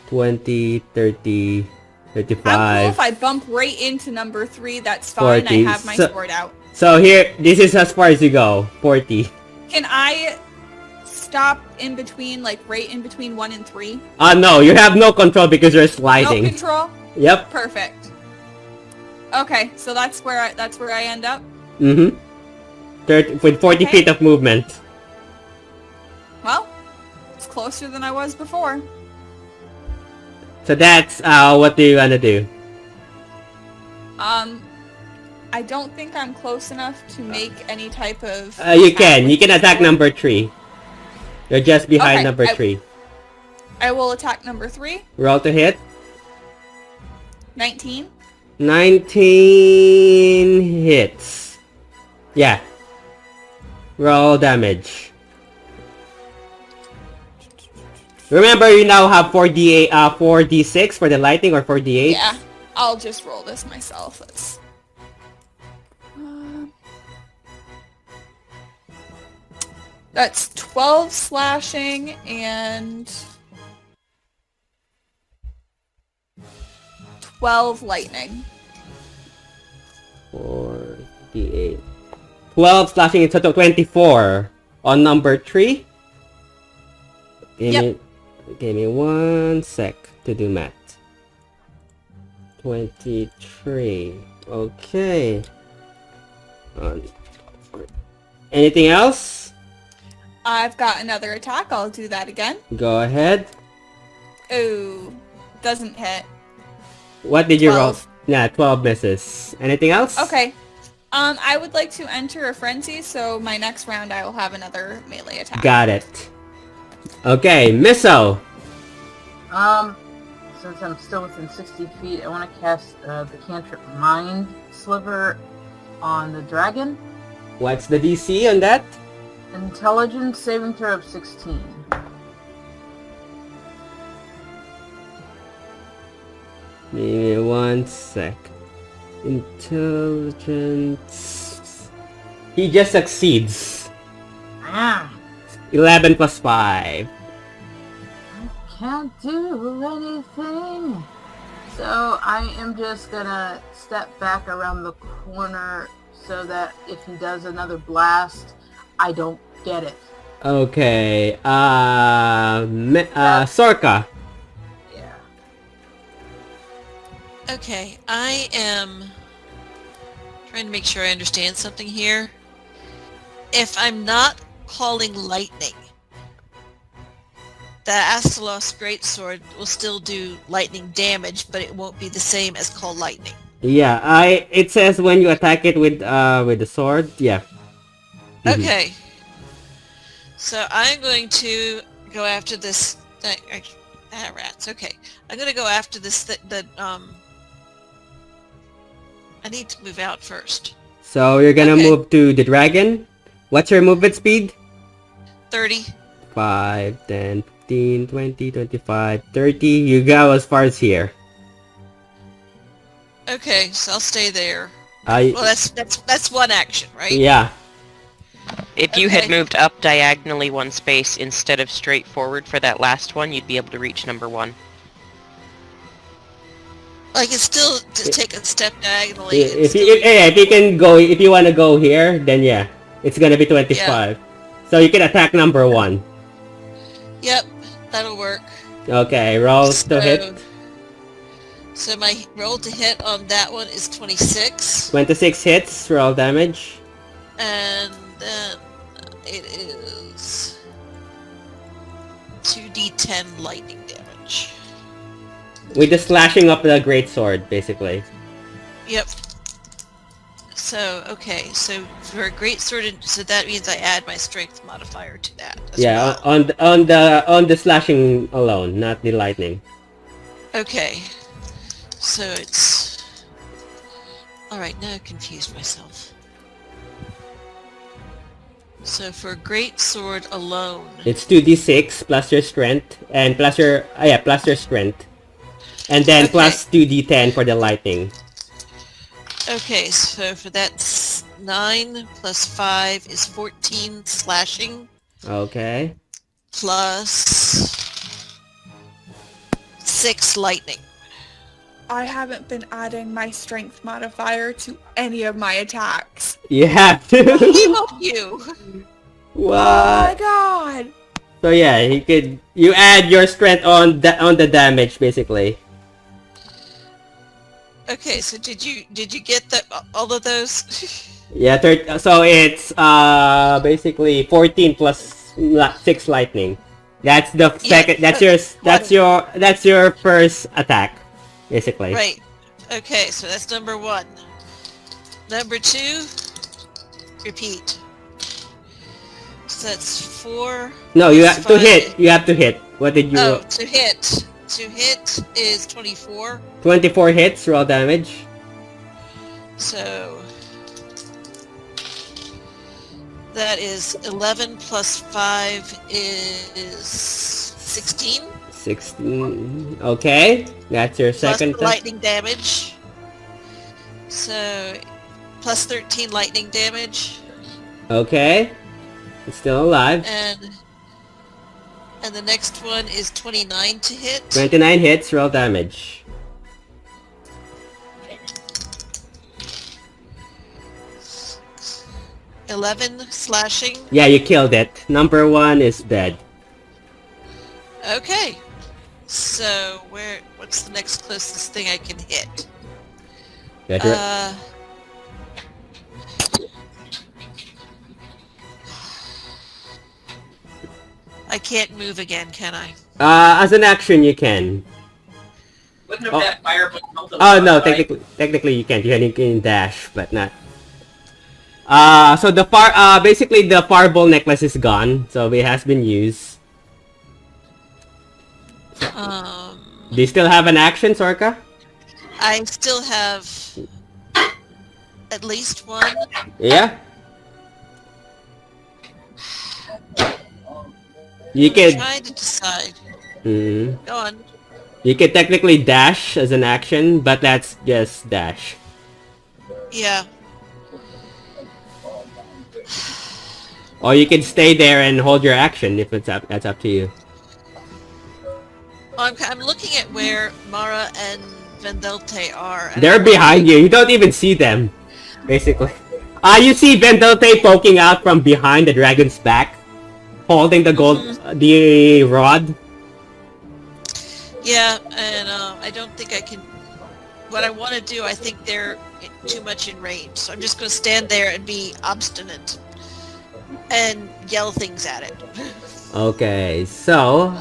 20, 30, 35. I'm cool if I bump right into number 3, that's fine. 40. I have my sword out. So here, this is as far as you go. 40. Can I stop in between, like right in between 1 and 3? No, you have no control because you're sliding. No control? Yep. Perfect. Okay, so that's where I end up? Mm-hmm. With 40 feet of movement. Well, it's closer than I was before. So that's what do you wanna do? I don't think I'm close enough to make any type of... You attack can with the attack sword. number 3. You're just behind Okay, number 3. I will attack number 3. Roll to hit. 19. 19 hits. Yeah. Roll damage. Remember, you now have 4d8, 4d6 for the lightning or 4d8. Yeah, I'll just roll this myself. That's 12 slashing and 12 lightning. 4d8. 12 slashing in total, 24 on number 3. Give me 1 sec to do math. 23. Okay. Anything else? I've got another attack. I'll do that again. Go ahead. Ooh, doesn't hit. What did you 12. roll? Yeah, 12 misses. Anything else? Okay. I would like to enter a frenzy, so my next round I will have another melee attack. Got it. Okay, Misso. Since I'm still within 60 feet, I want to cast the cantrip Mind Sliver on the dragon. What's the DC on that? Intelligence saving throw of 16. Give me 1 sec. Intelligence. He just succeeds. Ah, 11 plus 5. I can't do anything. So I am just gonna step back around the corner so that if he does another blast, I don't get it. Okay, Sorka. Yeah. Okay, I am trying to make sure I understand something here. If I'm not calling lightning, the Eiselcross greatsword will still do lightning damage, but it won't be the same as call lightning. Yeah, it says when you attack it with the sword, yeah. Okay. So I'm going to go after this rats. Okay. I'm going to go after this I need to move out first. So you're gonna Okay. move to the dragon. What's your movement speed? 30. 5, 10, 15, 20, 25, 30. You go as far as here. Okay, so I'll stay there. I Well, that's one action, right? yeah. If you had Okay. moved up diagonally 1 space instead of straight forward for that last one, you'd be able to reach number 1. I can still just take a step diagonally. and If still you if you can go, if you want to go here, then yeah, it's gonna be 25. So you can attack number 1. Yep, that'll work. Okay, roll to hit. So my roll to hit on that one is 26. 26 hits. Roll damage. And then it is 2d10 lightning damage. With the slashing of the great sword, basically. Yep. So, okay, so for a great sword, so that means I add my strength modifier to that as Yeah, well. on the slashing alone, not the lightning. Okay. So it's... Alright, now I confused myself. So for great sword alone... It's 2d6 plus your strength and plus your plus your strength, and then Okay. plus 2d10 for the lightning. Okay, so for that 9 plus 5 is 14 slashing Okay. plus 6 lightning. I haven't been adding my strength modifier to any of my attacks. You have to. Shame on you! Oh my What? god! So yeah, you add your strength on the damage basically. Okay, so did you get all of those? Yeah, so it's basically 14 plus 6 lightning. That's the second. That's your first attack, basically. Right. Okay, so that's number 1. Number 2, repeat. So that's 4. No, you plus have to 5. hit. You have to hit. What did you? Oh, to hit. To hit is 24. 24 hits. Roll damage. So that is 11 plus 5 is 16. 16. Okay, that's your second. Plus the lightning damage. So plus 13 lightning damage. Okay, it's still alive. And the next one is 29 to hit. 29 hits. Roll damage. $11 slashing. Yeah, you killed it. Number 1 is dead. Okay. So what's the next closest thing I can hit? That's your- I can't move again, can I? As an action, you can. Wouldn't have that fireball melted Oh no, down, right? technically you can. You can dash, but not. So the basically the fireball necklace is gone, so it has been used. Do you still have an action, Sorka? I still have at least one. Yeah. You I'm can. trying to decide. Go on. You can technically dash as an action, but that's just dash. Yeah. Or you can stay there and hold your action if it's up. That's up to you. I'm looking at where Mara and Vendelte are. And They're behind you. You don't even see them, basically. You see Vendelte poking out from behind the dragon's back, holding the the rod. Yeah, and I don't think I can... What I want to do, I think they're too much in range. So I'm just going to stand there and be obstinate. And yell things at it. Okay, so...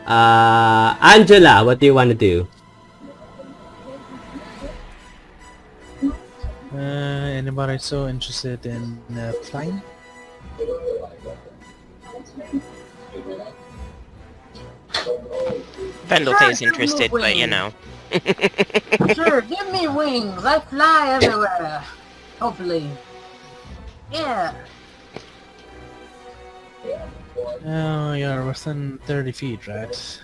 Angela, what do you want to do? Anybody so interested in flying? Vendelte is interested, but you know. Sure, give me wings. I fly everywhere. Hopefully. Yeah. Oh, you're within 30 feet, right?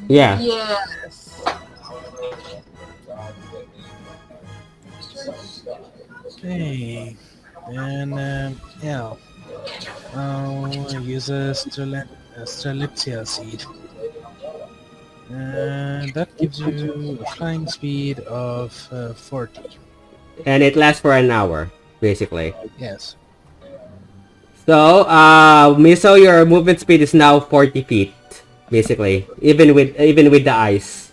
Yeah. Yes. Hey, and yeah, I'll use a Strelitzia seed. That gives you a flying speed of 40. And it lasts for an hour, basically. Yes. So, Miso, your movement speed is now 40 feet, basically. Even with the ice,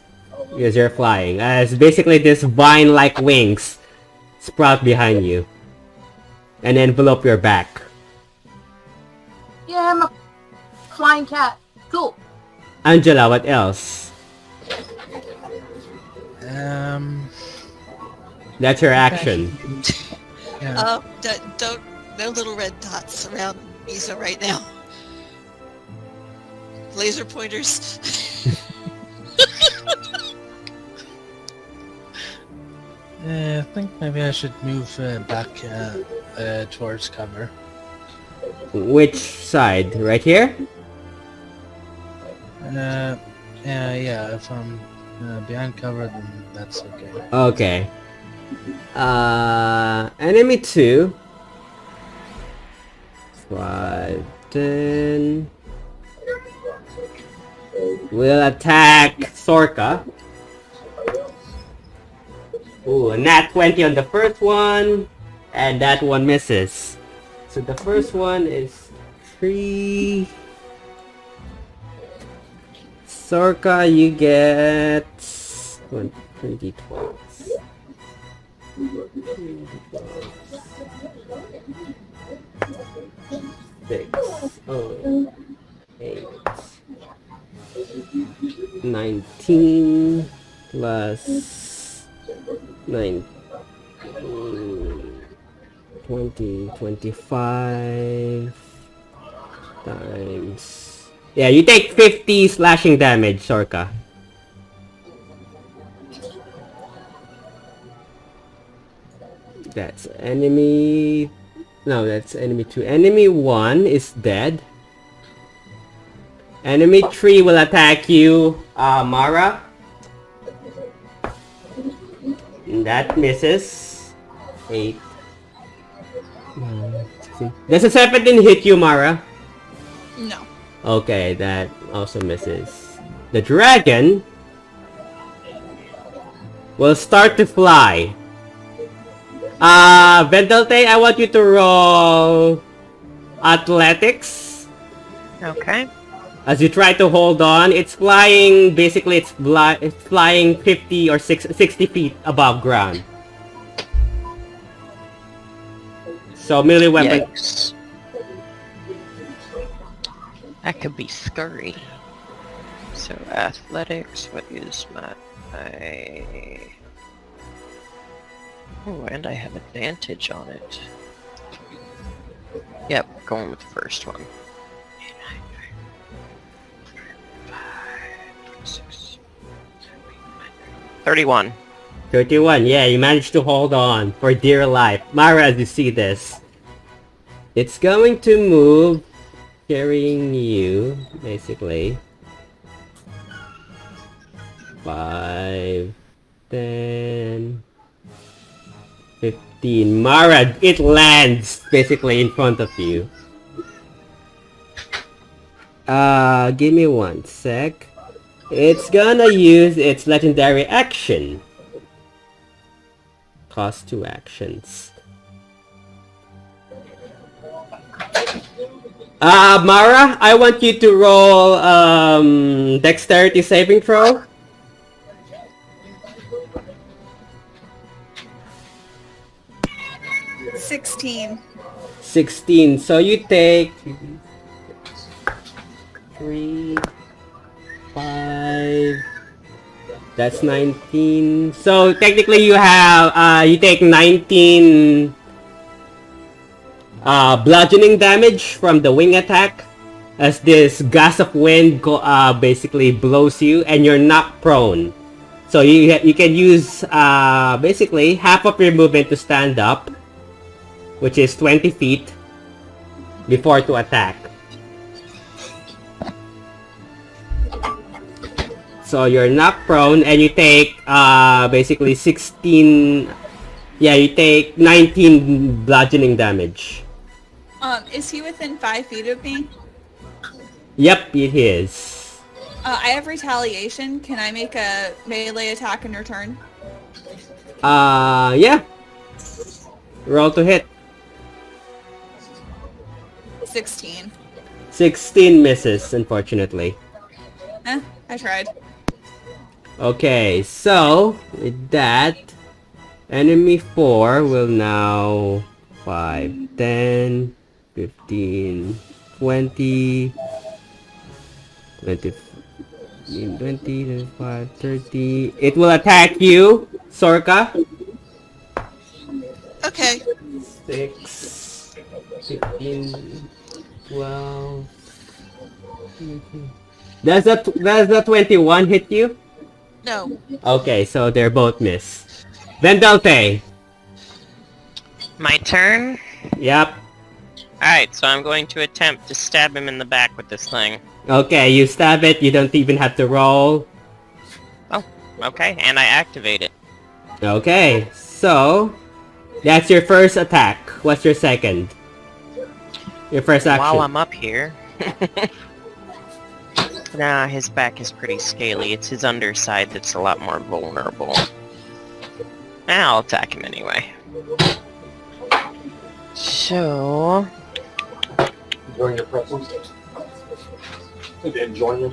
because you're flying. As basically this vine-like wings sprout behind you and envelope your back. Yeah, I'm a flying cat. Cool. Angela, what else? That's your action. Yeah. Don't... No little red dots around Misa right now. Laser pointers. I think maybe I should move back towards cover. Which side? Right here? Yeah, if I'm behind cover, then that's okay. Okay. Enemy 2. 5, 10. We'll attack Sorka. Ooh, a nat 20 on the first one, and that one misses. So the first one is 3. Sorka, you get 20 12. Six. Oh. 19 plus 9, 20, 25 times... Yeah, you take 50 slashing damage, Sorka. That's enemy... No, that's enemy 2. Enemy 1 is dead. Enemy 3 will attack you, Mara. That misses. 8. 9, 16. Does a 17 hit you, Mara? No. Okay, that also misses. The dragon will start to fly. Vendalte, I want you to roll athletics. Okay. As you try to hold on, it's flying, basically it's flying 50 or 60 feet above ground. So melee weapon. Yikes. That could be scurry. So athletics, what is my... Oh, and I have advantage on it. Yep, going with the first one. 31. 31, yeah, you managed to hold on for dear life. Mara, as you see this, it's going to move, carrying you, basically. 5, 10, 15. Mara, it lands basically in front of you. Give me 1 sec. It's gonna use its legendary action. Cost 2 actions. Mara, I want you to roll dexterity saving throw. 16. 16. So you take 3, 5. That's 19. So technically you have you take 19 bludgeoning damage from the wing attack, as this gust of wind basically blows you and you're knocked prone. So you can use basically half of your movement to stand up, which is 20 feet, before to attack. So you're knocked prone and you take basically 16... Yeah, you take 19 bludgeoning damage. Is he within 5 feet of me? Yep, it is. I have retaliation. Can I make a melee attack in return? Yeah. Roll to hit. 16. 16 misses, unfortunately. I tried. Okay, so with that, enemy 4 will now 5, 10, 15, 20, 20, 25, 30. It will attack you, Sorka. Okay. 6, 15, 12. Does the 21 hit you? No. Okay, so they're both miss. Vendalte. My turn? Yep. Alright, so I'm going to attempt to stab him in the back with this thing. Okay, you stab it, you don't even have to roll. Oh, okay, and I activate it. Okay, so that's your first attack. What's your second? Your first action. While I'm up here... Nah, his back is pretty scaly. It's his underside that's a lot more vulnerable. I'll attack him anyway. So... Enjoying your presence? Enjoying it?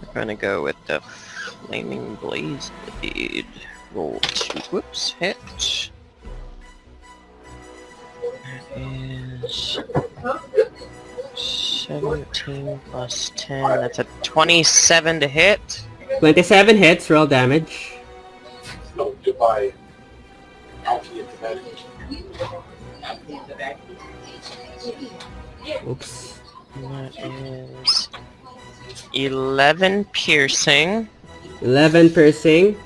I'm gonna go with the Flaming Blaze Blade. Roll 2, whoops, hit. 17 plus 10. That's a 27 to hit. 27 hits, roll damage. No, goodbye. Alfie at the back. Oops. That is 11 piercing. 11 piercing.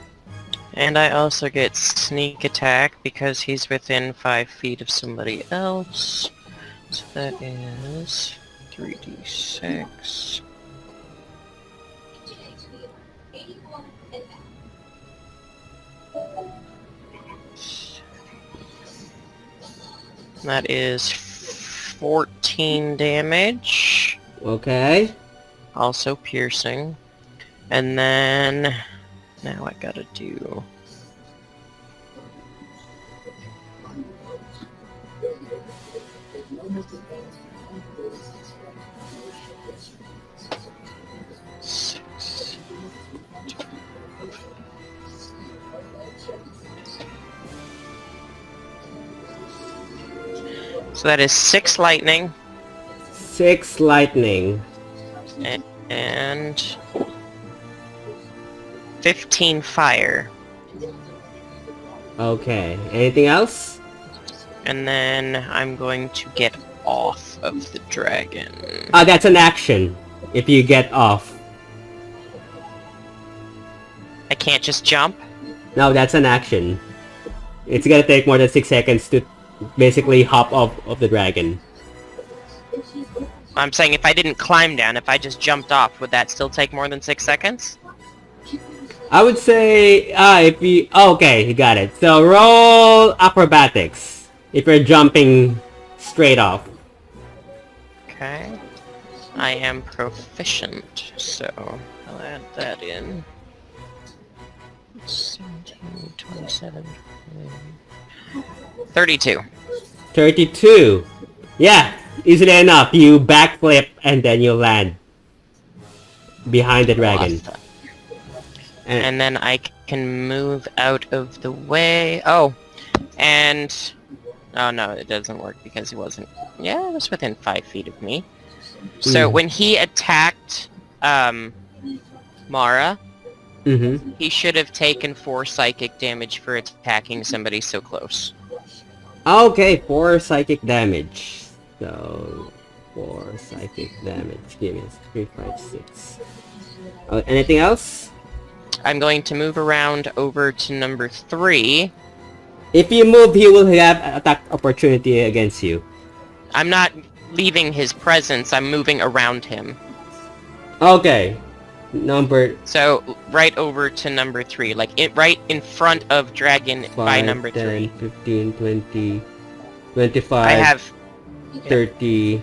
And I also get sneak attack because he's within 5 feet of somebody else. So that is 3d6. That is 14 damage. Okay. Also piercing. And then now I gotta do so that is 6 lightning 6 lightning. and 15 fire. Okay. Anything else? And then I'm going to get off of the dragon. That's an action. If you get off. I can't just jump? No, that's an action. It's gonna take more than 6 seconds to basically hop off of the dragon. I'm saying if I didn't climb down, if I just jumped off, would that still take more than 6 seconds? I would say, if you... okay, you got it. So roll acrobatics. If you're jumping straight off. Okay. I am proficient, so I'll add that in. 17, 27, 32. 32. Yeah, easily enough. You backflip and then you land behind the dragon. Awesome. And then I can move out of the way. Oh, and... oh no, it doesn't work because he wasn't... yeah, it was within 5 feet of me. So when he attacked Mara, he should have taken 4 psychic damage for attacking somebody so close. Okay, 4 psychic damage. So, 4 psychic damage. Give me 3, 5, 6. Anything else? I'm going to move around over to number 3. If you move, he will have attack opportunity against you. I'm not leaving his presence, I'm moving around him. Okay. Number... so, right over to number 3. Like, right in front of Dragon 5, by number 10, 3. 15, 20, 25, I have... 30...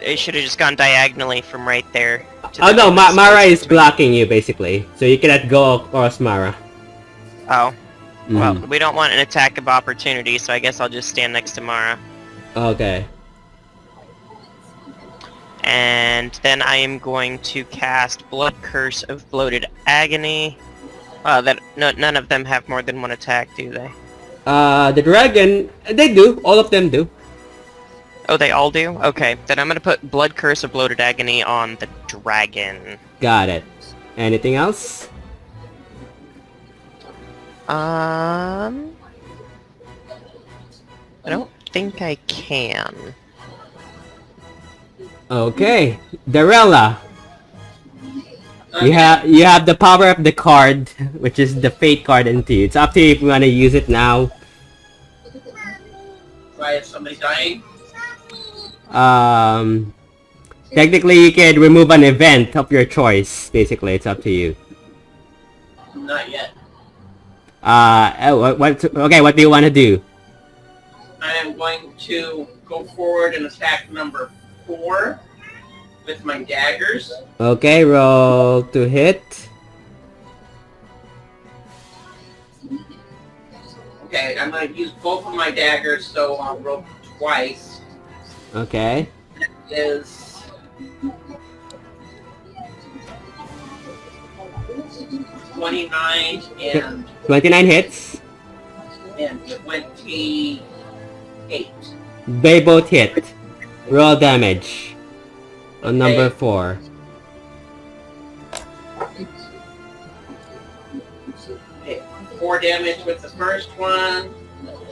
it should have just gone diagonally from right there. To oh the no, open Mara space is blocking you, basically. So you cannot go across Mara. Oh. Well, we don't want an attack of opportunity, so I guess I'll just stand next to Mara. Okay. And then I am going to cast Blood Curse of Bloated Agony. None of them have more than 1 attack, do they? The dragon, they do. All of them do. Oh, they all do? Okay, then I'm gonna put Blood Curse of Bloated Agony on the dragon. Got it. Anything else? I don't think I can. Okay. Darella. Okay. You have the power of the card, which is the fate card into you. It's up to you if you want to use it now. Why is somebody dying? Technically you can remove an event of your choice. Basically, it's up to you. Not yet. Okay, what do you want to do? I am going to go forward and attack number 4 with my daggers. Okay, roll to hit. Okay, I'm going to use both of my daggers, so I'll roll twice. Okay. That is... 29 and... 29 hits. and 28 8. They both hit. Roll damage. On number 4. Okay. 4 damage with the first one.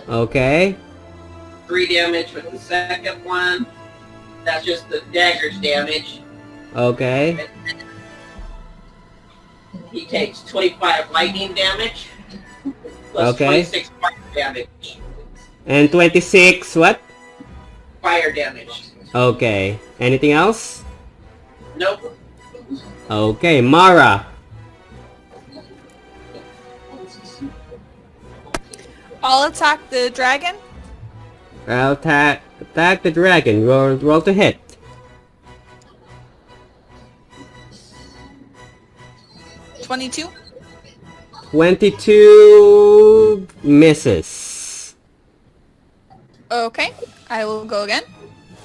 Okay. 3 damage with the second one. That's just the dagger's damage. Okay. He takes 25 lightning damage. Plus Okay. 26 fire damage. And 26 what? Fire damage. Okay. Anything else? Nope. Okay, Mara. I'll attack the dragon. I'll attack the dragon. Roll to hit. 22. 22 misses. Okay, I will go again.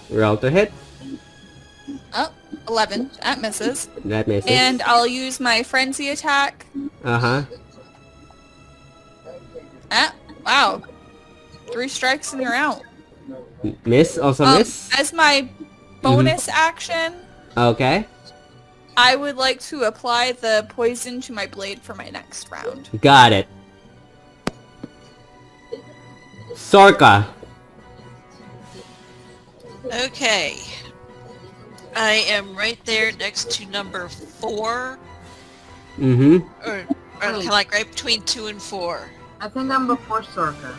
Roll to hit. Oh, 11. That misses. That misses. And I'll use my frenzy attack. Uh-huh. Ah, wow. 3 strikes and you're out. Miss? Also miss? As my bonus action, Okay. I would like to apply the poison to my blade for my next round. Got it. Sorka. Okay. I am right there next to number 4. Mm-hmm. Or kind of like right between 2 and 4. I think I'm before Sorka.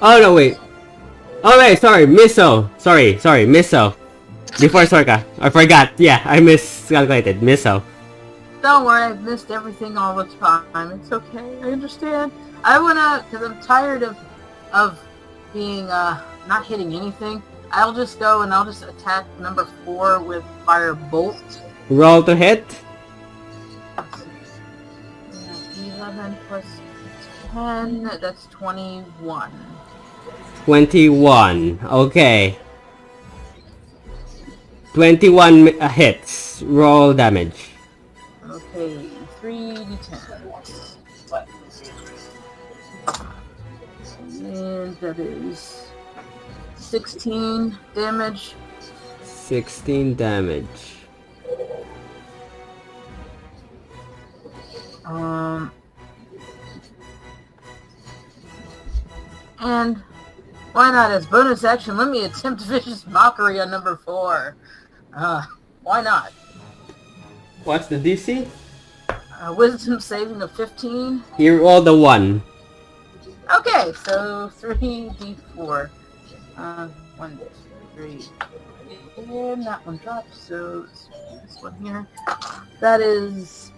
Oh, no, wait. Oh, wait, sorry. Misso. Sorry, Misso. Before Sorka. I forgot. Yeah, I miscalculated. Misso. Don't worry, I've missed everything all the time. It's okay. I understand. I wanna, because I'm tired of being, not hitting anything. I'll just go and I'll just attack number 4 with Fire Bolt. Roll to hit. 11 plus 10, that's 21. 21. Okay. 21 hits. Roll damage. Okay, 3d10. And that is 16 damage. 16 damage. And why not, as bonus action, let me attempt Vicious Mockery on number 4. Why not? What's the DC? Wisdom saving of 15. You roll the 1. Okay, so 3d4. 1, 2, 3. And that one drops, so this one here. That is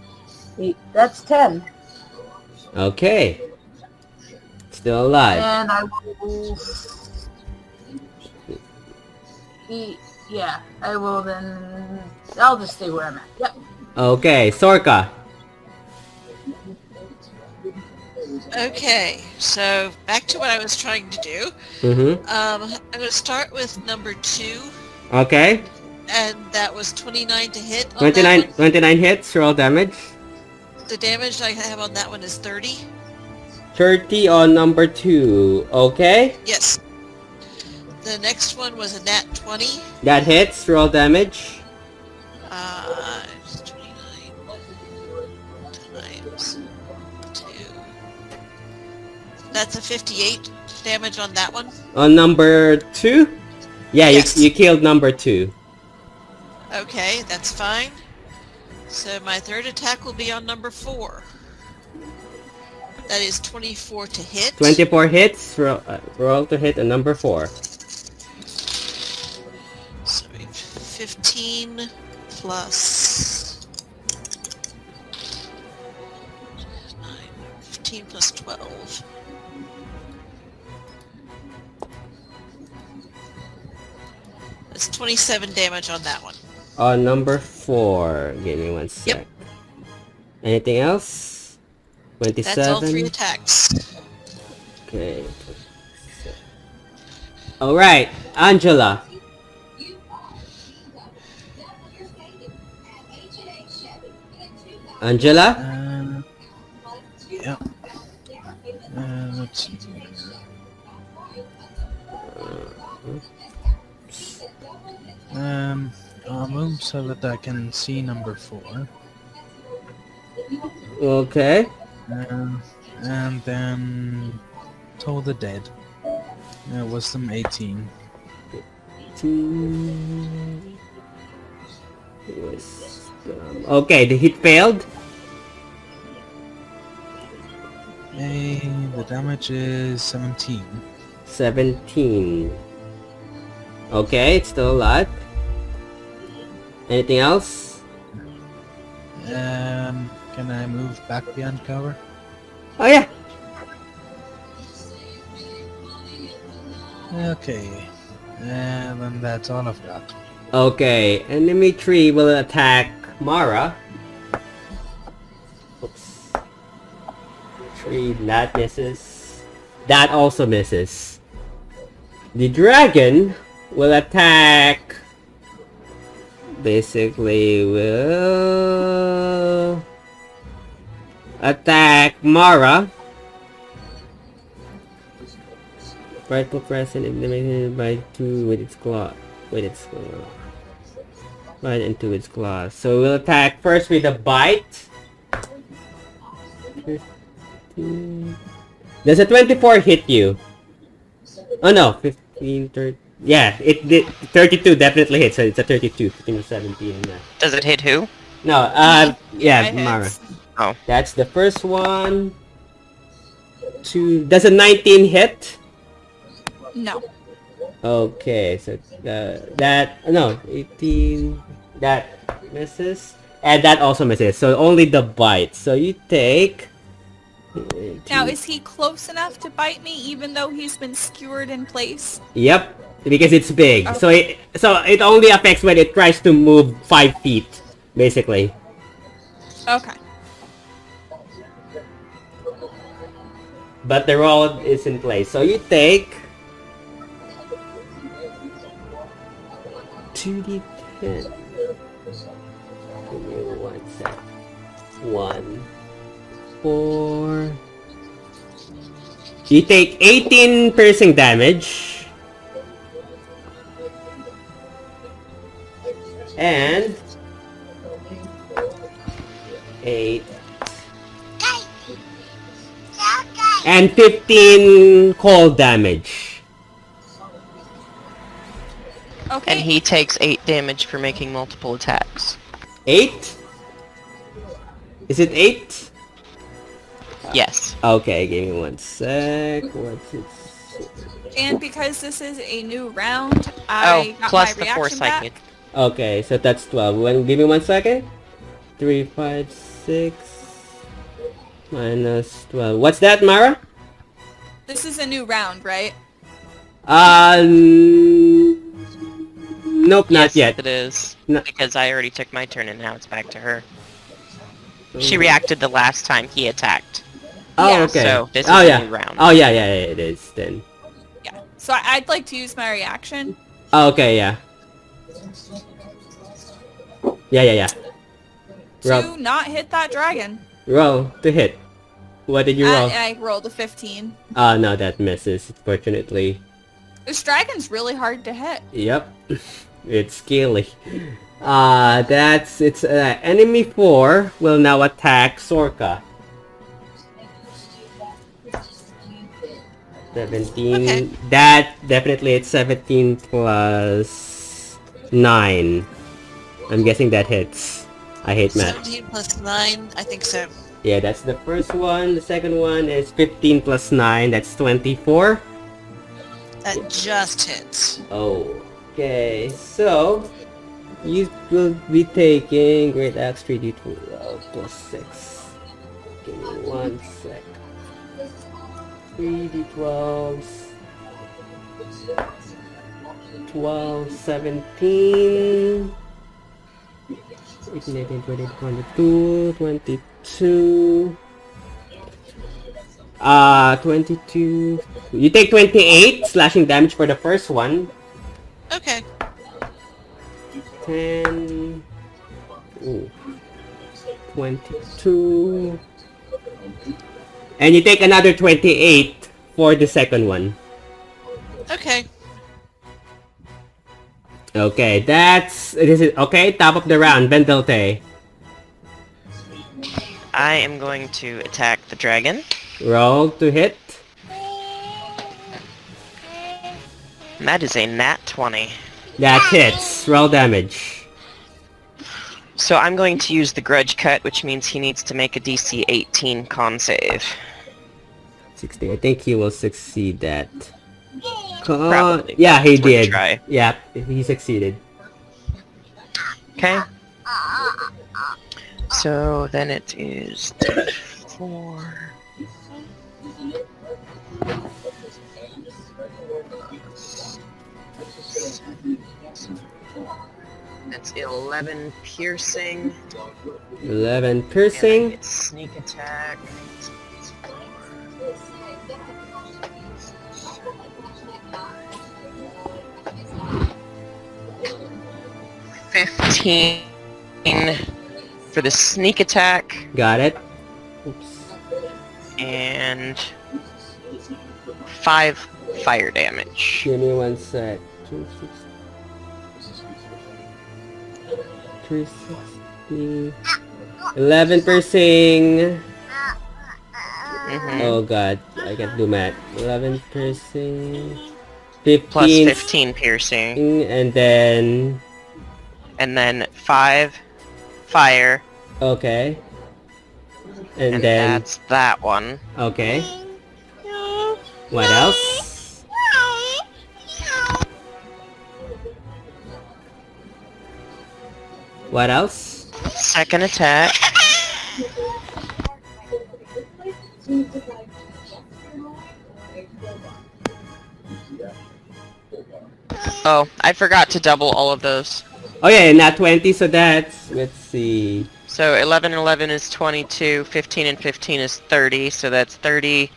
8. That's 10. Okay. Still alive. And I will... Yeah, I will then... I'll just stay where I'm at. Yep. Okay, Sorka. Okay, so back to what I was trying to do. Mm-hmm. I'm going to start with number 2, Okay. and that was 29 to hit. On 29, that one. 29 hits. Roll damage. The damage I have on that one is 30. 30 on number 2. Okay. Yes. The next one was a nat 20. That hits. Roll damage. 29 times 2. That's a 58 damage on that one. On number 2? Yeah, Yes. you killed number 2. Okay, that's fine. So my third attack will be on number 4. That is 24 to hit. 24 hits. Roll to hit on number 4. So we have 15 plus 9, 15 plus 12. That's 27 damage on that one. On number 4. Give me 1 sec. Yep. Anything else? 27. That's all 3 attacks. Okay. Alright, Angela. Angela? Yeah. Let's see. I'll move so that I can see number 4. Okay. And then Toll the Dead. Wisdom 18. Okay, the hit failed. The damage is 17. 17. Okay, it's still a lot. Anything else? Can I move back beyond cover? Oh yeah. Okay. And then that's all I've got. Okay, enemy 3 will attack Mara. Oops. 3, that misses. That also misses. The dragon will attack... Basically will... attack Mara. Rightful present eliminated by 2 with its claw. Right into its claws. So we'll attack first with a bite. 15. Does a 24 hit you? Oh no, 15, 30. Yeah, it did. 32 definitely hits, so it's a 32, 15 to 17. Does it hit who? No, yeah, Mara. hits. Oh. That's the first one. 2. Does a 19 hit? No. Okay, so no, 18, that misses, and that also misses, so only the bite. So you take... Now, is he close enough to bite me even though he's been skewered in place? Yep, because it's big. Okay. So it only affects when it tries to move 5 feet, basically. Okay. But the roll is in place. So you take 2d10. Give me 1 sec. 1, 4. You take 18 piercing damage. And 8. And 15 cold damage. Okay. And he takes 8 damage for making multiple attacks. 8? Is it 8? Yes. Okay, give me 1 sec. What's it? And because this is a new round, I got plus my the force reaction I back. get. Okay, so that's 12. Give me 1 second. 3, 5, 6 minus 12. What's that, Mara? This is a new round, right? Nope, not Yes, yet. it is. No. Because I already took my turn and now it's back to her. She reacted the last time he attacked. Oh, Yeah. okay. So, this is oh, a yeah. new round. Oh, yeah, it is then. Yeah. So I'd like to use my reaction. Oh, okay, yeah. Yeah. Roll. To not hit that dragon. Roll to hit. What did you roll? And I rolled a 15. Oh, no, that misses, fortunately. This dragon's really hard to hit. Yep. It's scaly. It's enemy 4 will now attack Sorka. 17. Okay. That definitely it's 17 plus 9. I'm guessing that hits. I hate math. 17 plus 9, I think so. Yeah, that's the first one. The second one is 15 plus 9. That's 24. That just hits. Okay, so you will be taking Great Axe 3d12 plus 6. Give me 1 sec. 3d12s. 12, 17. 18, 19, 20, 22, 22. 22. You take 28 slashing damage for the first one. Okay. 10. Ooh. 22. And you take another 28 for the second one. Okay. Okay, this is okay. Top of the round, Vendelte. I am going to attack the dragon. Roll to hit. And that is a nat 20. That hits. Roll damage. So I'm going to use the grudge cut, which means he needs to make a DC 18 con save. 60. I think he will succeed that. Probably. Yeah, he It's worth a did. try. Yeah, he succeeded. Okay. So then it is 4. That's 11 piercing. 11 And I piercing. get sneak attack. 15 for the sneak attack. Got it. Oops. And 5 fire damage. Give me one sec. 360. 11 piercing. Mhm. Oh god, I can't do math. 11 piercing. 15. Plus 15 piercing. And then... And then 5 fire. Okay. And then... That's that one. Okay. What else? What else? Second attack. Oh, I forgot to double all of those. Oh yeah, not 20, so that's... Let's see... So 11 and 11 is 22, 15 and 15 is 30, so that's 30,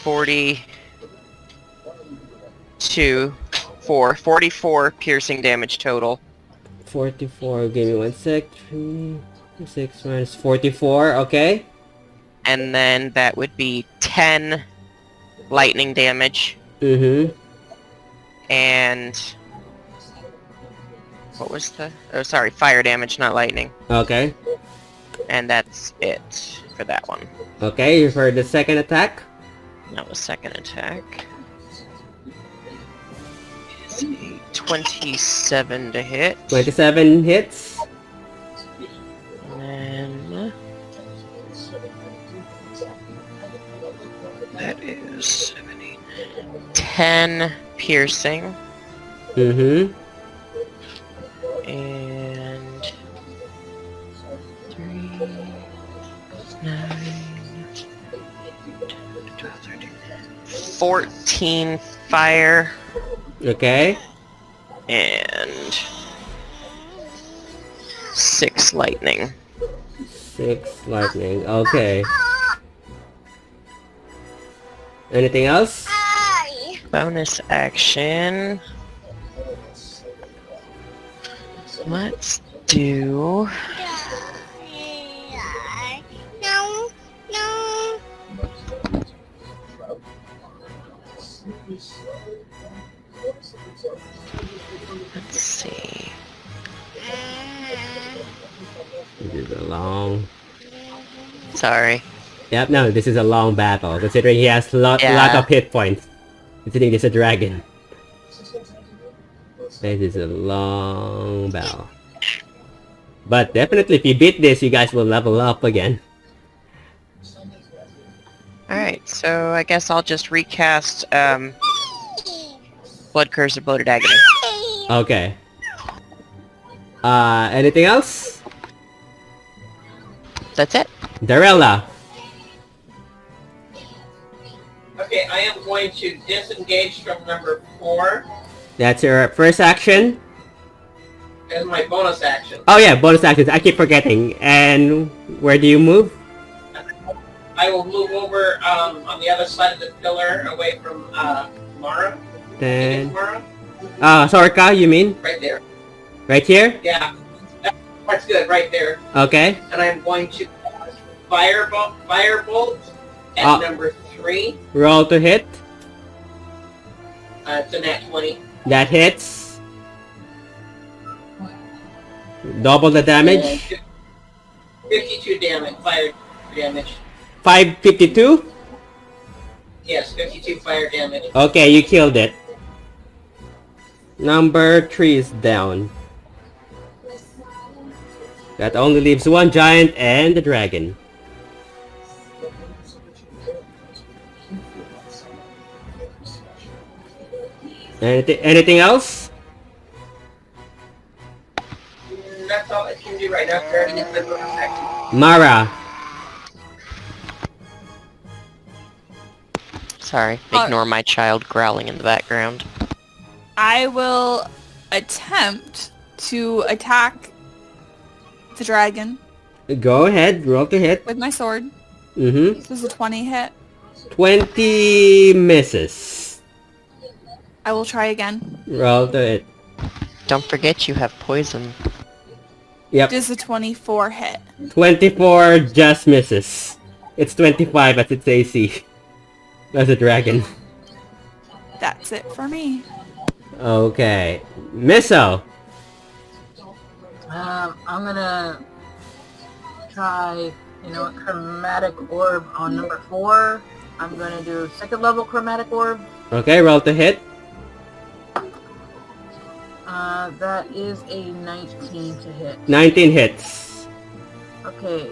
42, 44 piercing damage total. 44, give me one sec. 3, 6 minus 44, okay. And then that would be 10 lightning damage. Mm-hmm. And... What was the... Oh, sorry, fire damage, not lightning. Okay. And that's it for that one. Okay, for the second attack. That was second attack. It's a 27 to hit. 27 hits. And then... That is 70. 10 piercing. Mm-hmm. And 3, 9, 12, 13, 14 fire Okay. and 6 lightning. 6 lightning. Okay. Anything else? Bonus action. Let's do... Let's see. This is a long... Sorry. Yep, no, this is a long battle, considering he has lot of hit points. Considering this is a dragon. This is a long battle. But definitely if you beat this, you guys will level up again. Alright, so I guess I'll just recast, Blood Curse of Bloated Agony. Okay. Anything else? That's it. Darella. Okay, I am going to disengage from number 4 That's your first action. as my bonus action. Oh yeah, bonus actions. I keep forgetting. And where do you move? I will move over on the other side of the pillar away from Mara. Then... Mara? Sorka, you mean? Right there. Right here? Yeah. That's good, right there. Okay. And I'm going to firebolt at number 3. Roll to hit. It's a nat 20. That hits. Double the damage. 52 damage, fire damage. 552? Yes, 52 fire damage. Okay, you killed it. Number 3 is down. That only leaves one giant and the dragon. Anything else? That's all I can do right now. Starting at the bonus action. Mara. Sorry, ignore my child growling in the background. I will attempt to attack the dragon Go ahead, roll to hit. with my sword. Mm-hmm. This is a 20 hit. 20 misses. I will try again. Roll to hit. Don't forget you have poison. Yep. This is a 24 hit. 24 just misses. It's 25 as its AC. That's a dragon. That's it for me. Okay. Misso. I'm gonna try, chromatic orb on number 4. I'm gonna do 2nd level chromatic orb. Okay, roll to hit. That is a 19 to hit. 19 hits. Okay,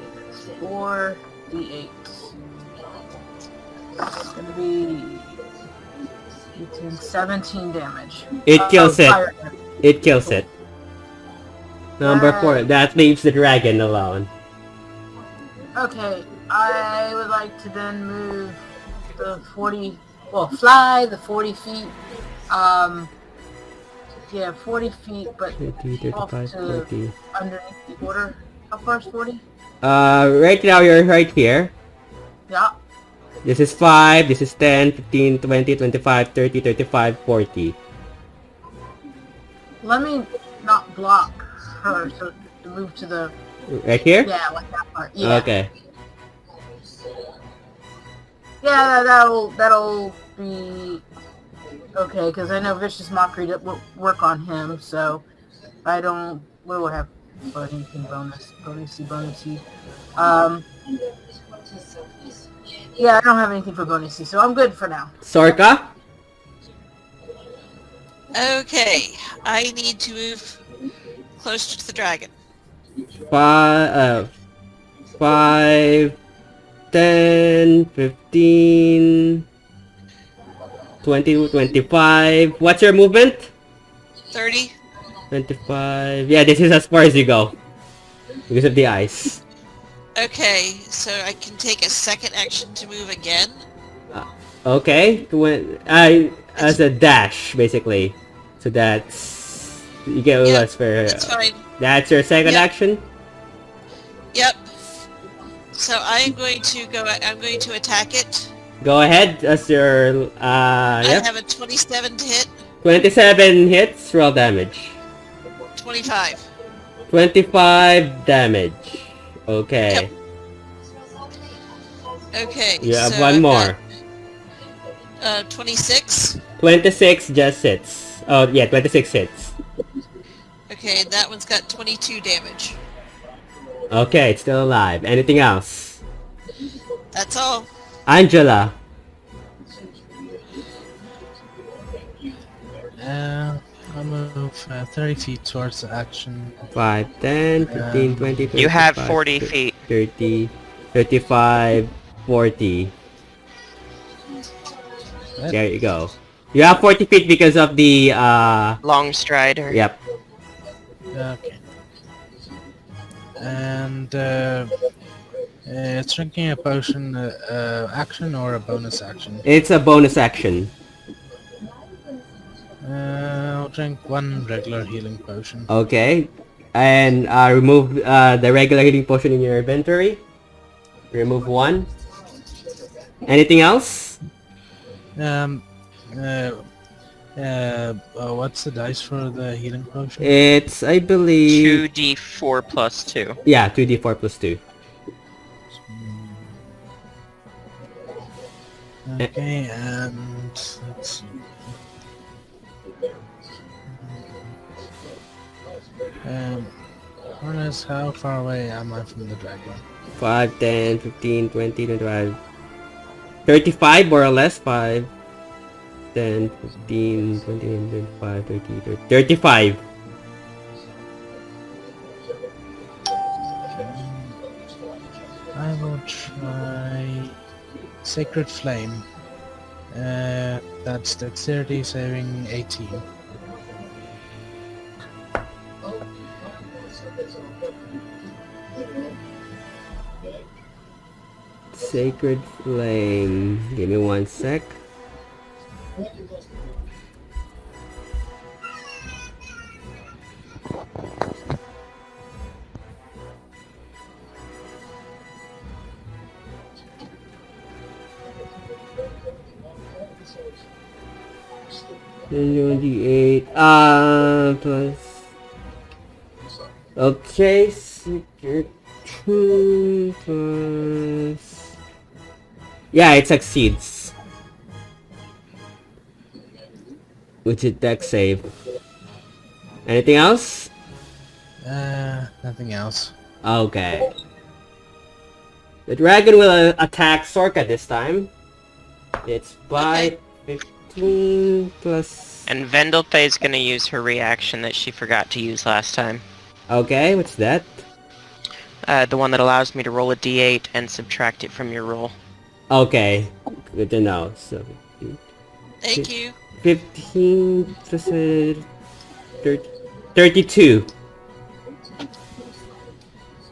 4 d8. It's gonna be 18, 17 damage. It kills it. Fire damage. It kills it. Number 4. That leaves the dragon alone. Okay, I would like to then move the 40, fly the 40 feet. Yeah, 40 feet, but 20, off 35, to 40. underneath the order. How far is 40? Right now you're right here. Yeah. This is 5, this is 10, 15, 20, 25, 30, 35, 40. Let me not block her, so to move to the... Right here? Yeah, like that part. Yeah. Okay. Yeah, that'll be... Okay, because I know Vicious Mockery will work on him, so I don't... What do I have? Anything bonusy. Yeah, I don't have anything for bonusy, so I'm good for now. Sorka? Okay, I need to move closer to the dragon. 5, 10, 15, 20, 25. What's your movement? 30. 25. Yeah, this is as far as you go. Because of the ice. Okay, so I can take a second action to move again. Okay. As a dash, basically. So that's... You get less for... That's fine. That's your second action? Yep. So I'm going to attack it. Go ahead. That's your... I yep. have a 27 to hit. 27 hits, roll damage. 25. 25 damage. Okay. Yep. Okay. You have so one I've more. got, 26. 26 just hits. Oh, yeah, 26 hits. Okay, that one's got 22 damage. Okay, it's still alive. Anything else? That's all. Angela. I'll move 30 feet towards the action. 5, 10, 15, 20, 25, You have 40 feet. 30, 35, 40. There you go. You have 40 feet because of the, Long strider. Yep. Okay. And, it's drinking a potion, action or a bonus action? It's a bonus action. I'll drink one regular healing potion. Okay. And, remove, the regular healing potion in your inventory. Remove one. Anything else? What's the dice for the healing potion? It's, I believe... 2d4 plus 2. Yeah, 2d4 plus 2. Okay, and let's see. Honest, how far away am I from the dragon? 5, 10, 15, 20, 25, 35 more or less. 5, 10, 15, 20, 25, 30, 30, 35. I will try Sacred Flame. That's dexterity saving 18. Sacred Flame. Give me 1 sec. D8 plus. Okay, secret plus. Yeah, it succeeds. Which is dex save. Anything else? Nothing else. Okay. The dragon will attack Sorka this time. It's bite 15 plus. And Vendelthae's gonna use her reaction that she forgot to use last time. Okay, what's that? The one that allows me to roll a d8 and subtract it from your roll. Okay, good to know. So, Thank you. 15 plus 32.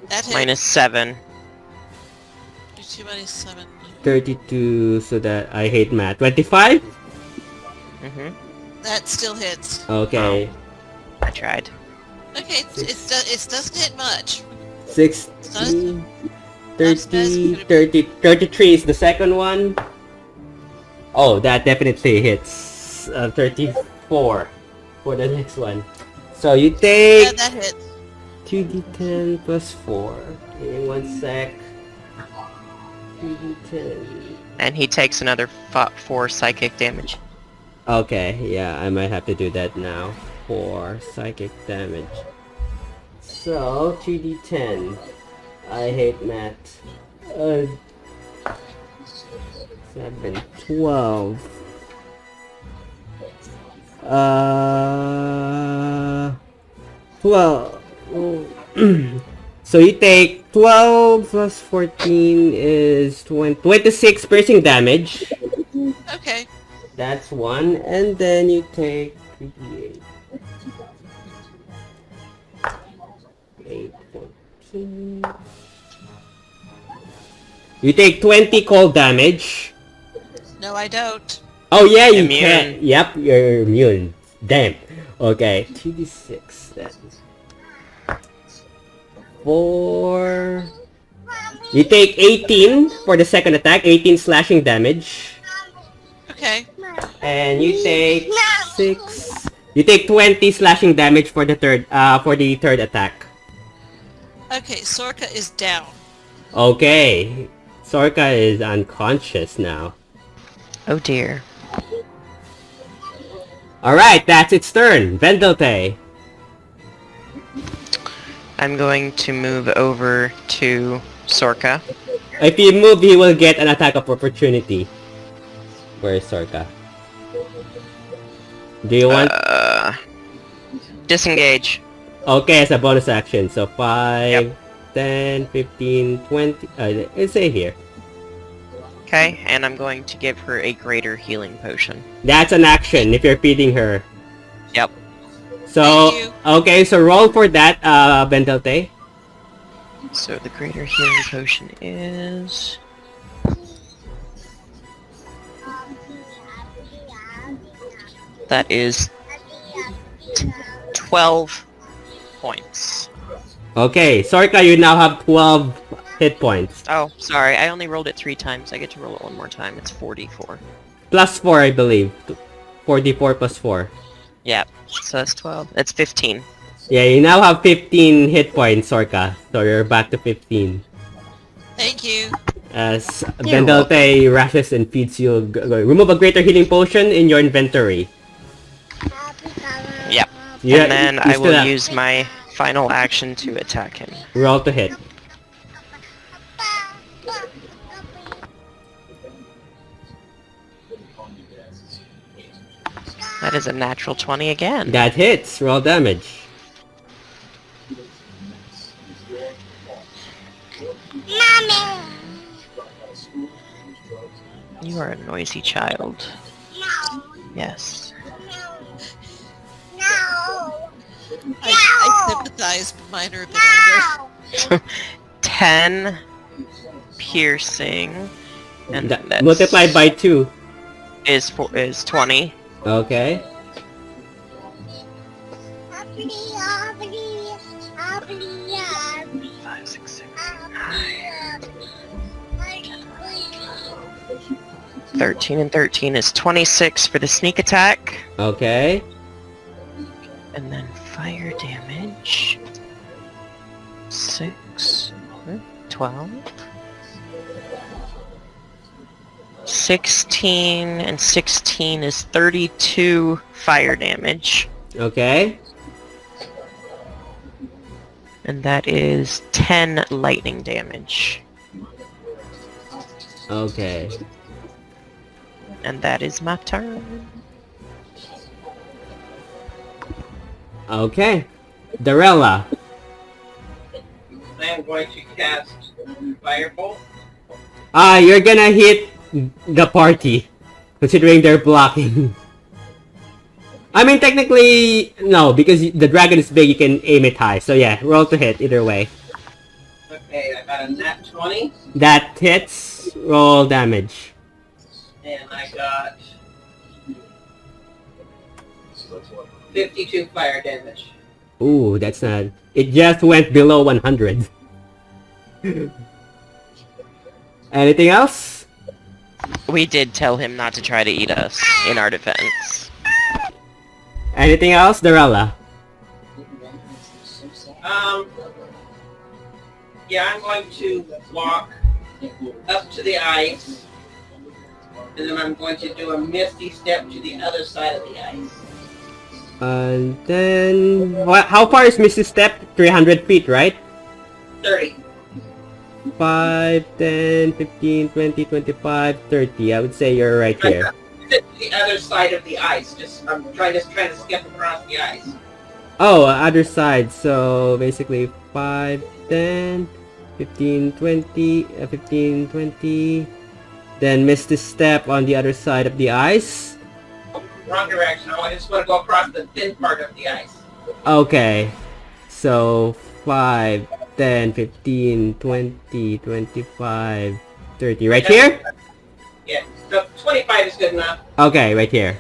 That hit. Minus 7. 2 minus 7. 32, so that I hate math. 25? Mm-hmm. That still hits. Okay. I tried. Okay, it doesn't hit much. 16, That's 30, good. 30, 33 is the second one. Oh, that definitely hits. 34 for the next one. So you Yeah, take that hits. 2d10 plus 4. Give me 1 sec. 2d10. And he takes another 4 psychic damage. Okay, yeah, I might have to do that now for psychic damage. So, 2d10. I hate math. 7, 12. 12. So you take 12 plus 14 is 26 piercing damage. Okay. That's one, and then you take 3d8. 8, 14. You take 20 cold damage. No, I don't. Oh yeah, you Immune. can. Yep, you're immune. Damn. Okay, 2d6 then. 4. You take 18 for the second attack, 18 slashing damage. Okay. And you take 6. You take 20 slashing damage for the third attack. Okay, Sorka is down. Okay. Sorka is unconscious now. Oh dear. Alright, that's its turn. Vendelthae. I'm going to move over to Sorka. If you move, he will get an attack of opportunity. Where is Sorka? Do you want... Disengage. Okay, it's a bonus action. So 5, Yep. 10, 15, 20... let's say here. Okay, and I'm going to give her a greater healing potion. That's an action if you're feeding her. Yep. So, Thank you. okay, so roll for that, Vendelthae. So the greater healing potion is... That is 12 points. Okay, Sorka, you now have 12 hit points. Oh, sorry, I only rolled it 3 times. I get to roll it one more time. It's 44. Plus 4, I believe. 44 plus 4. Yeah, so that's 12. That's 15. Yeah, you now have 15 hit points, Sorka. So you're back to 15. Thank you. As Vendelthae rushes and feeds you. Remove a greater healing potion in your inventory. Yep. Yeah, And then you I still will have- use my final action to attack him. Roll to hit. That is a natural 20 again. That hits. Roll damage. You are a noisy child. Yes. I sympathize, but mine are a bit older. 10 piercing, and that's Multiplied by 2. is 20. Okay. Five, six, seven, 13 and 13 is 26 for the sneak attack, Okay. and then fire damage. 6, 12, 16, and 16 is 32 fire damage. Okay. And that is 10 lightning damage. Okay. And that is my turn. Okay. Darella. I am going to cast Firebolt. You're gonna hit the party, considering they're blocking. I mean, technically, no, because the dragon is big, you can aim it high. So yeah, roll to hit either way. Okay, I got a nat 20, That hits, roll damage. and I got 52 fire damage. Ooh, that's not... It just went below 100. Anything else? We did tell him not to try to eat us in our defense. Anything else, Darella? Yeah, I'm going to walk up to the ice, and then I'm going to do a misty step to the other side of the ice. And then... How far is Mrs. Step? 300 feet, right? 30. 5, 10, 15, 20, 25, 30. I would say you're right here. To the other side of the ice. I'm trying to skip across the ice. Oh, other side. So basically 5, 10, 15, 20, 15, 20. Then Mr. Step on the other side of the ice. Wrong direction. I just want to go across the thin part of the ice. Okay. So 5, 10, 15, 20, 25, 30. Right here? Yeah. No, 25 is good enough. Okay, right here.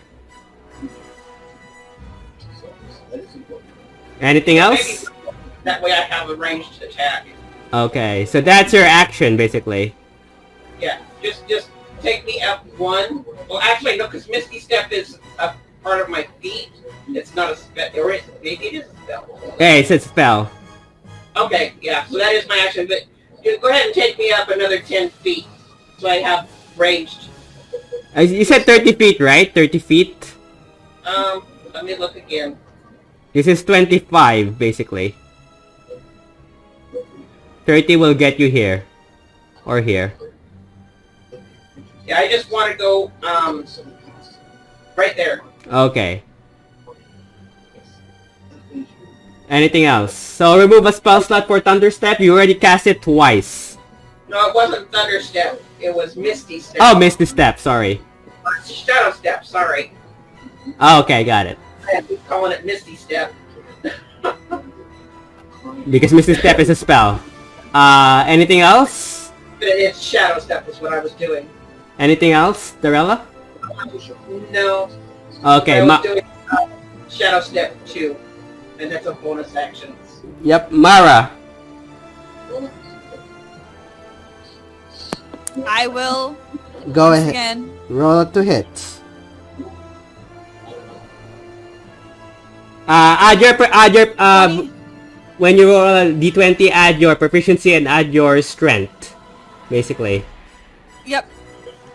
Anything else? Maybe that way I have a ranged attack. Okay, so that's your action, basically. Yeah. Just take me up one. Well, actually, no, because Misty Step is a part of my feet. It's not a spell. Or maybe it is a spell. Hey, it's a spell. Okay, yeah. So that is my action. But you go ahead and take me up another 10 feet. So I have ranged. You said 30 feet, right? 30 feet? Let me look again. This is 25, basically. 30 will get you here. Or here. Yeah, I just want to go, right there. Okay. Anything else? So remove a spell slot for Thunder Step. You already cast it twice. No, it wasn't Thunder Step. It was Misty Step. Oh, Misty Step, sorry. Shadow Step, sorry. Oh, okay, got it. I keep calling it Misty Step. Because Misty Step is a spell. Anything else? It's Shadow Step is what I was doing. Anything else, Darella? No. Okay, I was doing Shadow Step 2. And that's a bonus action. Yep, Mara. I will Go once ahead. again. Roll to hit. Add your when you roll a d20, add your proficiency and add your strength, basically. Yep.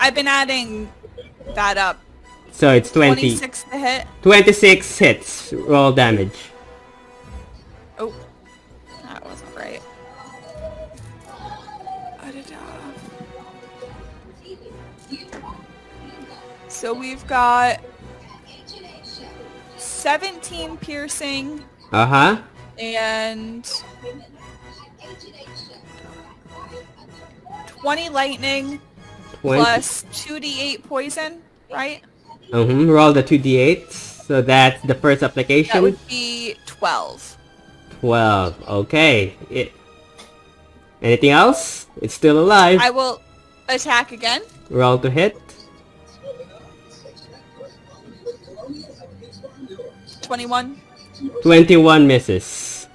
I've been adding that up. So it's 20. 26 to hit. 26 hits. Roll damage. Oh. So we've got 17 piercing Uh-huh. and 20 lightning 20. plus 2d8 poison, right? Roll the 2d8s. So that's the first That application. would be 12. 12. Okay. Anything else? It's still alive. I will attack again. Roll to hit. 21. 21 misses.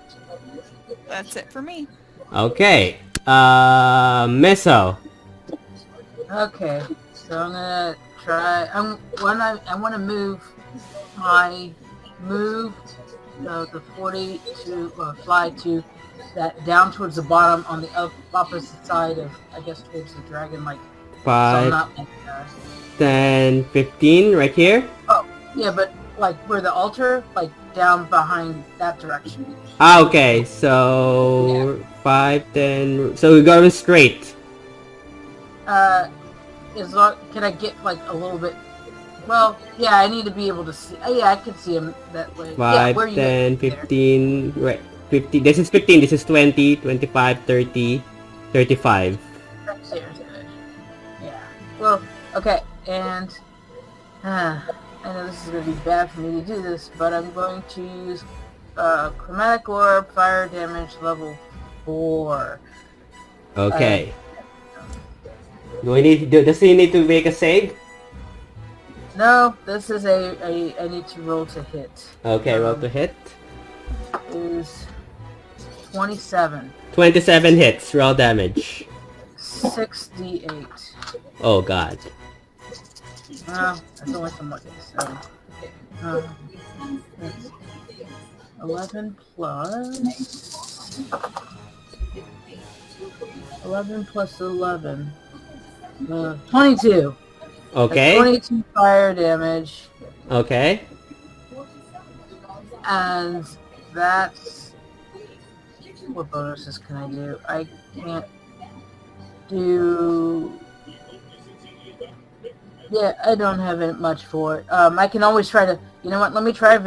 That's it for me. Okay. Misso. Okay, so I'm gonna try. I want to move my the 40 to fly to that down towards the bottom on the opposite side of, I guess, towards the dragon, like 5, so I'm not, 10, 15, right here. oh yeah, but like where the altar, like down behind that direction. Ah, okay. So 5, 10. So we're going straight. Can I get like a little bit? Well, yeah, I need to be able to see. Yeah, I can see him that way. 5, where you 10, there? 15. Right. 50. This is 15. This is 20, 25, 30, 35. Yeah. Well, okay, and I know this is going to be bad for me to do this, but I'm going to use chromatic orb, fire damage level 4. Okay. Does he need to make a save? No, this is I need to roll to hit. Okay, roll to hit. Is 27. 27 hits. Roll damage. 6d8. Oh god. That's only somewhat. So, 11 plus 11. 22. Okay. That's 22 fire damage, Okay. and that's what bonuses can I do? I can't do. Yeah, I don't have it much for it. I can always try to. You know what? Let me try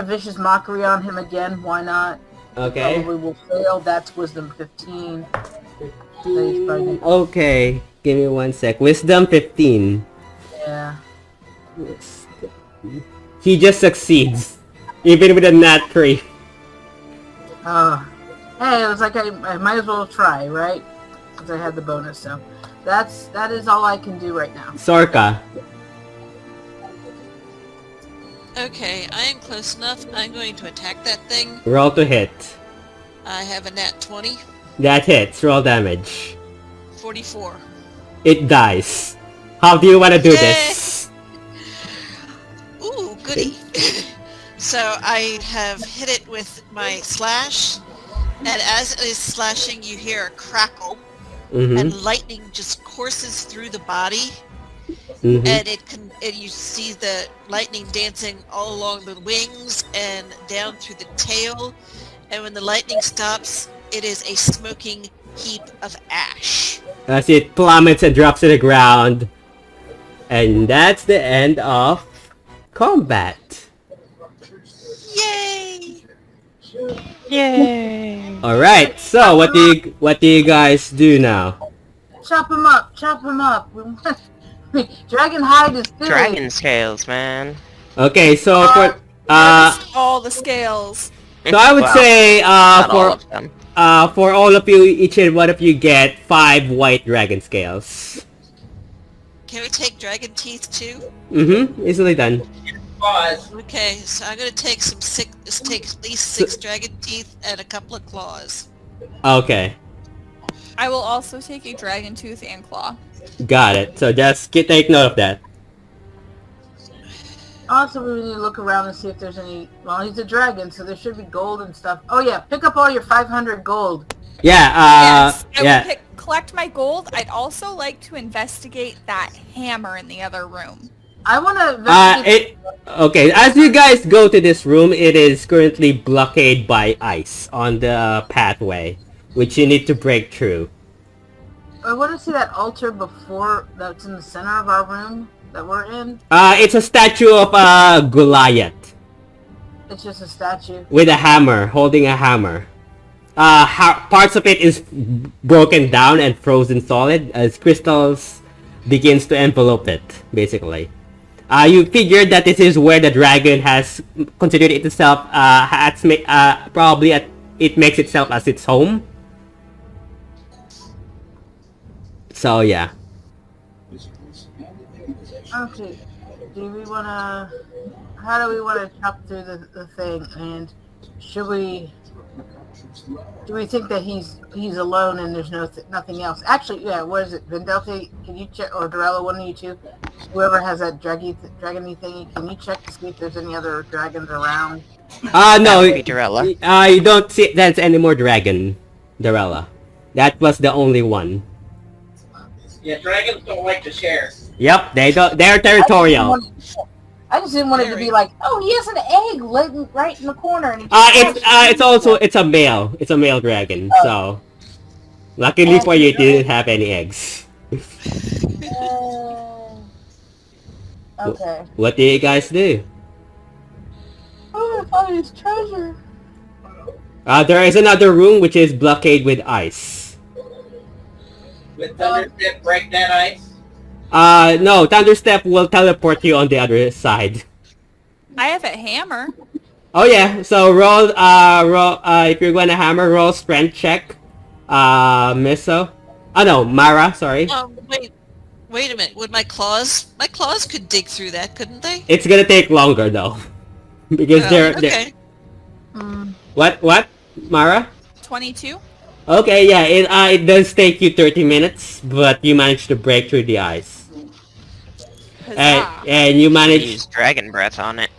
vicious mockery on him again. Why not? Okay. Probably will fail. That's wisdom 15. Okay. Give me 1 sec. Wisdom 15. Yeah. He just succeeds. Even with a nat 3. Hey, it was like I might as well try, right? Since I had the bonus, so that is all I can do right now. Sorka. Okay, I am close enough. I'm going to attack that thing. Roll to hit. I have a nat 20. That hits. Roll damage. 44. It dies. How do you want to do Yay! this? Ooh, goody. So I have hit it with my slash, and as it is slashing, you hear a crackle, and lightning just courses through the body, and you see the lightning dancing all along the wings and down through the tail, and when the lightning stops, it is a smoking heap of ash. As it plummets and drops to the ground. And that's the end of combat. Yay! Yay! Alright, so what do you guys do now? Chop him up! Chop him up! Dragon hide is good. Dragon scales, man. Okay, so for all the scales. so I would Well, say Not all of them. for all of you, each and one of you get 5 white dragon scales. Can we take dragon teeth too? Easily done. Pause. Okay, so I'm gonna take take at least 6 dragon teeth and a couple of claws. Okay, I will also take a dragon tooth and claw. got it. So just take note of that. Also, we need to look around and see if there's any. Well, he's a dragon, so there should be gold and stuff. Oh yeah, pick up all your 500 gold. Yeah, Yes, I will collect my gold. I'd also like to investigate that hammer in the other room. I want to investigate. Okay, as you guys go to this room, it is currently blockaded by ice on the pathway, which you need to break through. I want to see that altar before that's in the center of our room that we're in. It's a statue of Goliath It's just a statue. with a hammer, holding a hammer. Parts of it is broken down and frozen solid as crystals begins to envelope it, basically. You figured that this is where the dragon has considered itself, probably it makes itself as its home. So yeah. Okay. Do we want to... How do we want to chop through the thing? And should we... Do we think that he's alone and there's nothing else? Actually, yeah, what is it? Vendelte, can you check, or Dorella, one of you two, whoever has that dragony thingy, can you check to see if there's any other dragons around? No, would be Dorella. You don't see that's any more dragon, Dorella. That was the only one. Yeah, dragons don't like to share. Yep, they don't. They're territorial. I just didn't want it to be like, oh, he has an egg right in the corner. And It's a male. It's a male dragon. So, luckily for you, it didn't have any eggs. Okay. What do you guys do? I'm gonna find his treasure. There is another room which is blockaded with ice. With Thunderstep, break that ice. No, Thunderstep will teleport you on the other side. I have a hammer. Oh yeah, so roll, if you're going to hammer, roll strength check. Miso. Oh no, Mara, sorry. Wait a minute. Would my claws could dig through that, couldn't they? It's gonna take longer though. Because they're... Okay. What, Mara? 22. Okay, yeah, it does take you 30 minutes, but you managed to break through the ice. And you managed... Use dragon breath on it.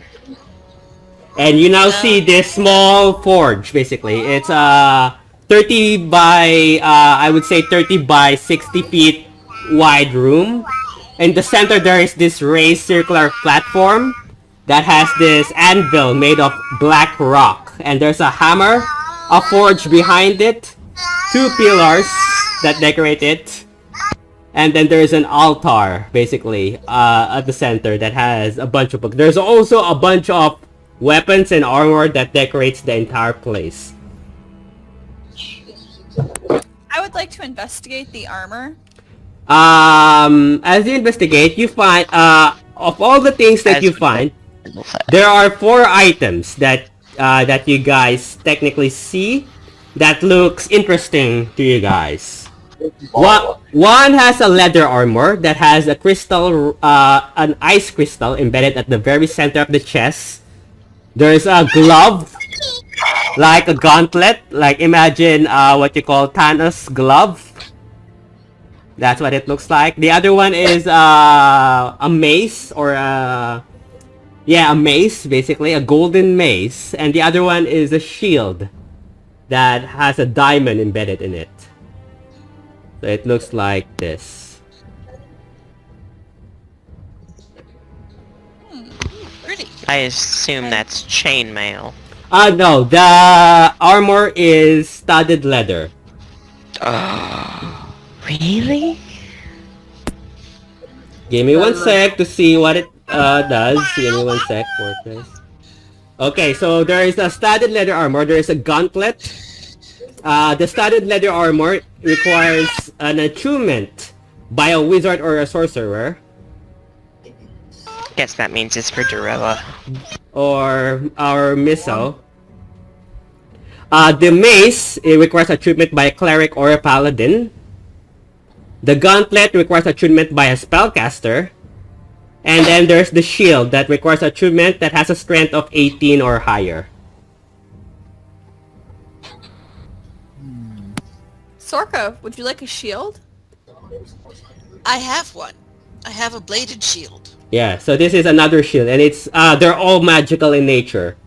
And you now see this small forge, basically. It's 30 by, I would say 30 by 60 feet wide room. In the center there is this raised circular platform that has this anvil made of black rock. And there's a hammer, a forge behind it, 2 pillars that decorate it, and then there's an altar, basically, at the center that has a bunch of books. There's also a bunch of weapons and armor that decorates the entire place. I would like to investigate the armor. As you investigate, you find, of all the things that you find, there are 4 items that you guys technically see that looks interesting to you guys. One has a leather armor that has a crystal, an ice crystal embedded at the very center of the chest. There's a glove, like a gauntlet, like imagine what you call Thanos glove. That's what it looks like. The other one is a mace, or a mace, basically, a golden mace. And the other one is a shield that has a diamond embedded in it. So it looks like this. Pretty. I assume that's chainmail. No, the armor is studded leather. Really? Give me 1 sec to see what it does. Give me 1 sec for this. Okay, so there is a studded leather armor. There is a gauntlet. The studded leather armor requires an attunement by a wizard or a sorcerer. Guess that means it's for Dorella. Or our Miso. The mace, it requires attunement by a cleric or a paladin. The gauntlet requires attunement by a spellcaster. And then there's the shield that requires attunement that has a strength of 18 or higher. Sorka, would you like a shield? I have one. I have a bladed shield. Yeah, so this is another shield, and it's they're all magical in nature.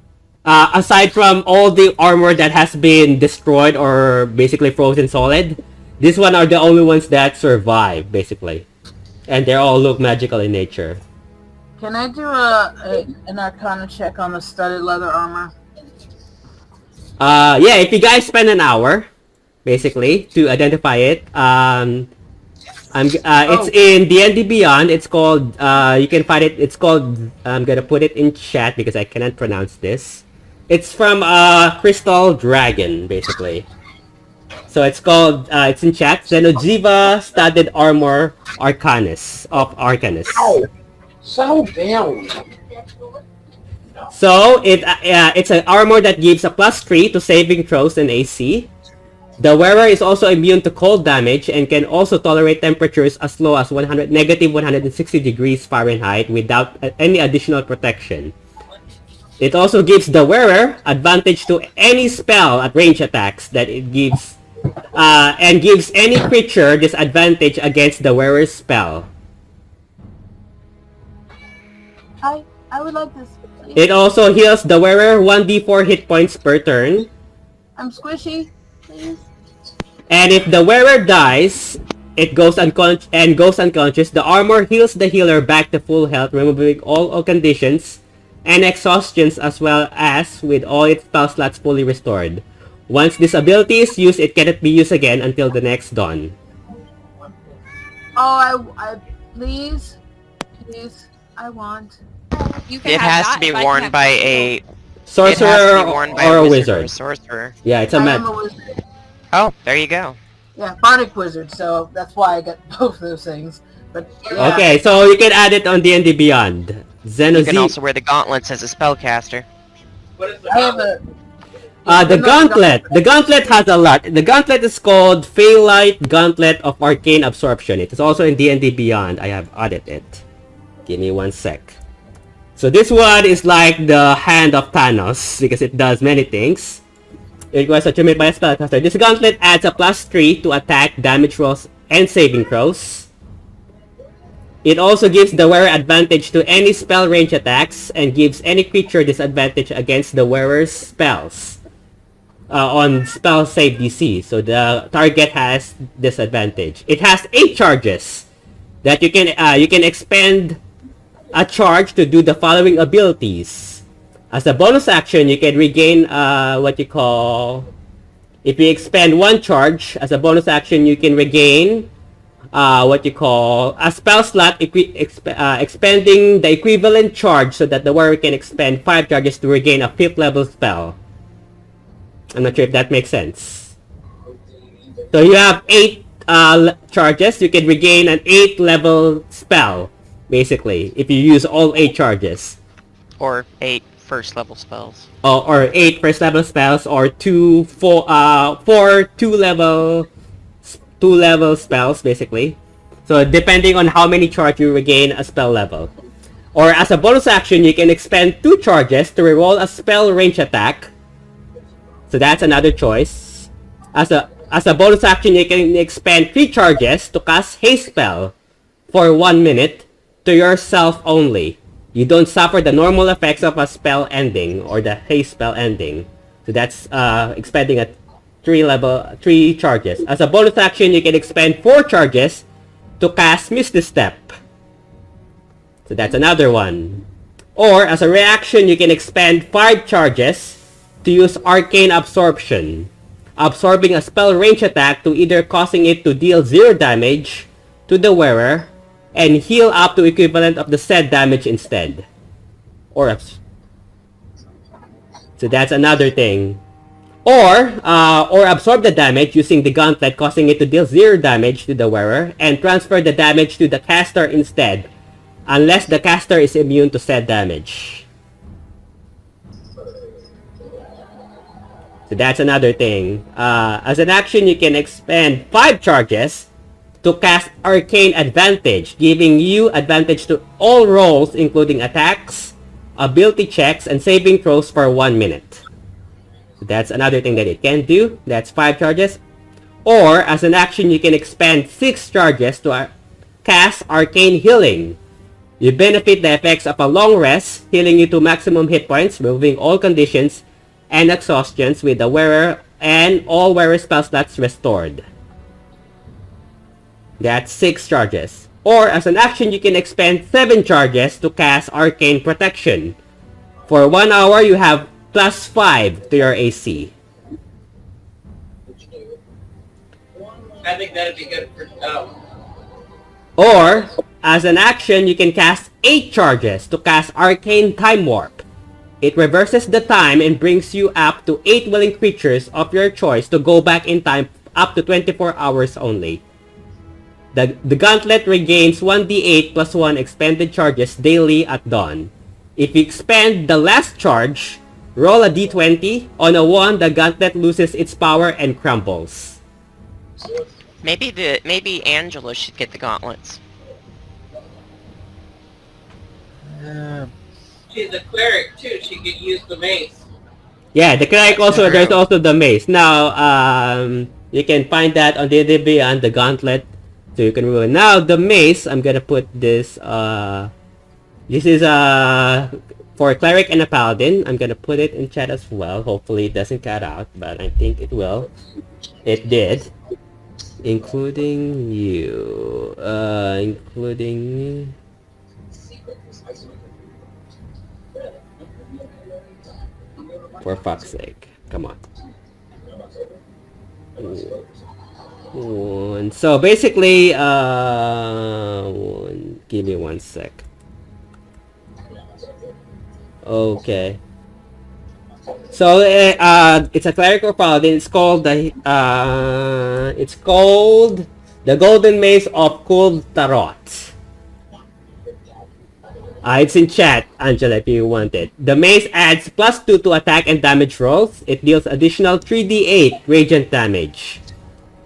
Aside from all the armor that has been destroyed or basically frozen solid, these one are the only ones that survive, basically. And they all look magical in nature. Can I do an Arcana check on the studded leather armor? Yeah, if you guys spend an hour, basically, to identify it, It's in D&D Beyond. It's called. You can find it. It's called. I'm gonna put it in chat because I cannot pronounce this. It's from Crystal Dragon, basically. So it's called. It's in chat. Xenojiva Studded Armor Arcanus of Arcanus. Ow! Settle down. So it's an armor that gives a +3 to saving throws and AC. The wearer is also immune to cold damage and can also tolerate temperatures as low as -160 degrees Fahrenheit without any additional protection. It also gives the wearer advantage to any spell at range attacks that it gives, and gives any creature disadvantage against the wearer's spell. I would like this. Please. It also heals the wearer 1d4 hit points per turn. I'm squishy, please. And if the wearer dies, it goes unconscious. The armor heals the healer back to full health, removing all conditions and exhaustions, as well as with all its spell slots fully restored. Once this ability is used, it cannot be used again until the next dawn. Oh, I please, I want. You can It have has that to be if I worn can by have a Sorcerer it has to be worn by or a Or wizard. a sorcerer. Yeah, it's a I am mag. a wizard. Oh, there you go. Yeah, bardic wizard. So that's why I got both of those things. But yeah. Okay, so you can add it on D&D Beyond. You can also wear the gauntlets as a spellcaster. What is the I have a. The gauntlet. The gauntlet has a lot. The gauntlet is called Phalite Gauntlet of Arcane Absorption. It is also in D&D Beyond. I have added it. Give me 1 sec. So this one is like the hand of Thanos because it does many things. It requires achievement by a spellcaster. This gauntlet adds a +3 to attack, damage rolls, and saving throws. It also gives the wearer advantage to any spell range attacks and gives any creature disadvantage against the wearer's spells on spell save DC. So the target has disadvantage. It has 8 charges that you can expend a charge to do the following abilities. As a bonus action, you can regain what you call. If you expend 1 charge as a bonus action, you can regain what you call a spell slot, expending the equivalent charge so that the wearer can expend 5 charges to regain a 5th level spell. I'm not sure if that makes sense. So you have 8 charges. You can regain an 8th level spell, basically, if you use all 8 charges. Or 8 first level spells. Or 8 first level spells, or 4 2 level spells, basically. So depending on how many charge you regain a spell level. Or as a bonus action, you can expend 2 charges to reroll a spell range attack. So that's another choice. As a bonus action, you can expend 3 charges to cast haste spell for 1 minute to yourself only. You don't suffer the normal effects of a spell ending or the haste spell ending. So that's expending a 3 charges. As a bonus action, you can expend 4 charges to cast Misty Step. So that's another one. Or as a reaction, you can expend 5 charges to use Arcane Absorption, absorbing a spell range attack to either causing it to deal 0 damage to the wearer and heal up to equivalent of the said damage instead. So that's another thing. Or absorb the damage using the gauntlet, causing it to deal 0 damage to the wearer and transfer the damage to the caster instead, unless the caster is immune to said damage. So that's another thing. As an action, you can expend 5 charges to cast Arcane Advantage, giving you advantage to all rolls, including attacks, ability checks, and saving throws for 1 minute. So that's another thing that it can do. That's 5 charges. Or, as an action, you can expend 6 charges to cast Arcane Healing. You benefit the effects of a long rest, healing you to maximum hit points, removing all conditions and exhaustions with the wearer and all wearer spell slots restored. That's 6 charges. Or, as an action, you can expend 7 charges to cast Arcane Protection. For 1 hour, you have +5 to your AC. I think that'd be good for Or, as an action, you can cast 8 charges to cast Arcane Time Warp. It reverses the time and brings you up to 8 willing creatures of your choice to go back in time up to 24 hours only. The gauntlet regains 1d8 plus 1 expended charges daily at dawn. If you expend the last charge, roll a d20. On a 1, the gauntlet loses its power and crumbles. Maybe Angela should get the gauntlets. She's a cleric too. She could use the mace. Yeah, the cleric also, there's also the mace. Now, you can find that on D&D Beyond, the gauntlet. So you can ruin. Now, the mace, I'm gonna put this, this is, for a cleric and a paladin. I'm gonna put it in chat as well. Hopefully it doesn't cut out, but I think it will. It did. Including you. Including... For fuck's sake. Come on. So basically, give me 1 sec. Okay. So it's a cleric or paladin. It's called the Golden Mace of Kul Tarot. It's in chat, Angela, if you want it. The mace adds +2 to attack and damage rolls. It deals additional 3d8 radiant damage.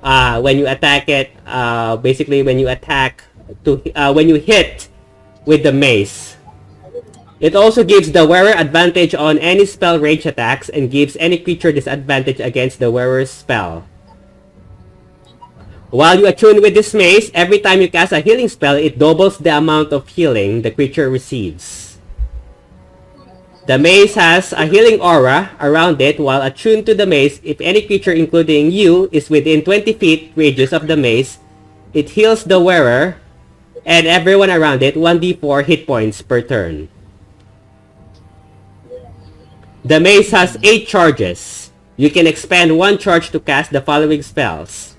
When you attack it, basically when you attack when you hit with the mace. It also gives the wearer advantage on any spell range attacks and gives any creature disadvantage against the wearer's spell. While you attune with this mace, every time you cast a healing spell, it doubles the amount of healing the creature receives. The mace has a healing aura around it. While attuned to the mace, if any creature including you is within 20 feet radius of the mace, it heals the wearer and everyone around it 1d4 hit points per turn. The mace has 8 charges. You can expend 1 charge to cast the following spells.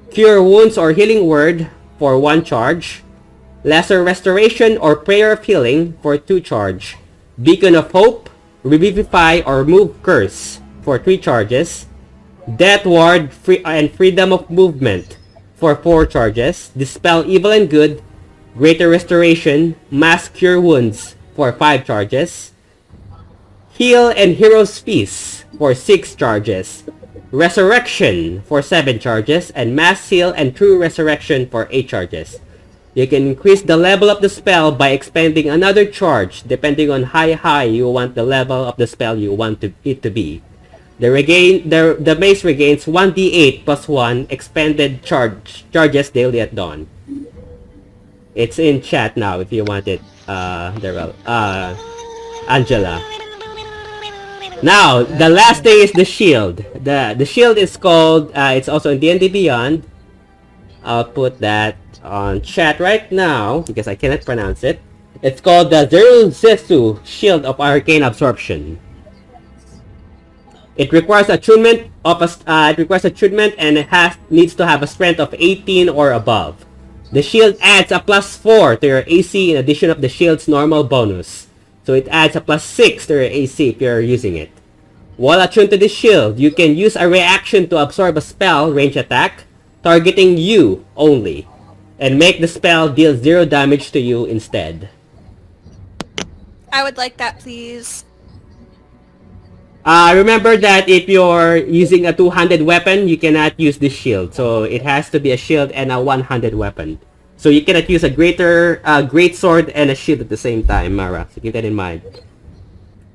Cure Wounds or Healing Word for 1 charge. Lesser Restoration or Prayer of Healing for 2 charge. Beacon of Hope, Revivify or Remove Curse for 3 charges. Death Ward and Freedom of Movement for 4 charges. Dispel Evil and Good, Greater Restoration, Mass Cure Wounds for 5 charges. Heal and Hero's Feast for 6 charges. Resurrection for 7 charges, and Mass Heal and True Resurrection for 8 charges. You can increase the level of the spell by expending another charge, depending on how high you want the level of the spell you want it to be. The mace regains 1d8 plus 1 expended charges daily at dawn. It's in chat now if you want it, Angela. Now, the last thing is the shield. The shield is called, it's also in D&D Beyond. I'll put that on chat right now because I cannot pronounce it. It's called the Zeruzesu Shield of Arcane Absorption. It requires attunement and it needs to have a strength of 18 or above. The shield adds a +4 to your AC in addition of the shield's normal bonus. So it adds a +6 to your AC if you're using it. While attuned to this shield, you can use a reaction to absorb a spell range attack, targeting you only, and make the spell deal 0 damage to you instead. I would like that, please. Remember that if you're using a two-handed weapon, you cannot use this shield. So it has to be a shield and a one-handed weapon. So you cannot use a great sword and a shield at the same time, Mara. So keep that in mind.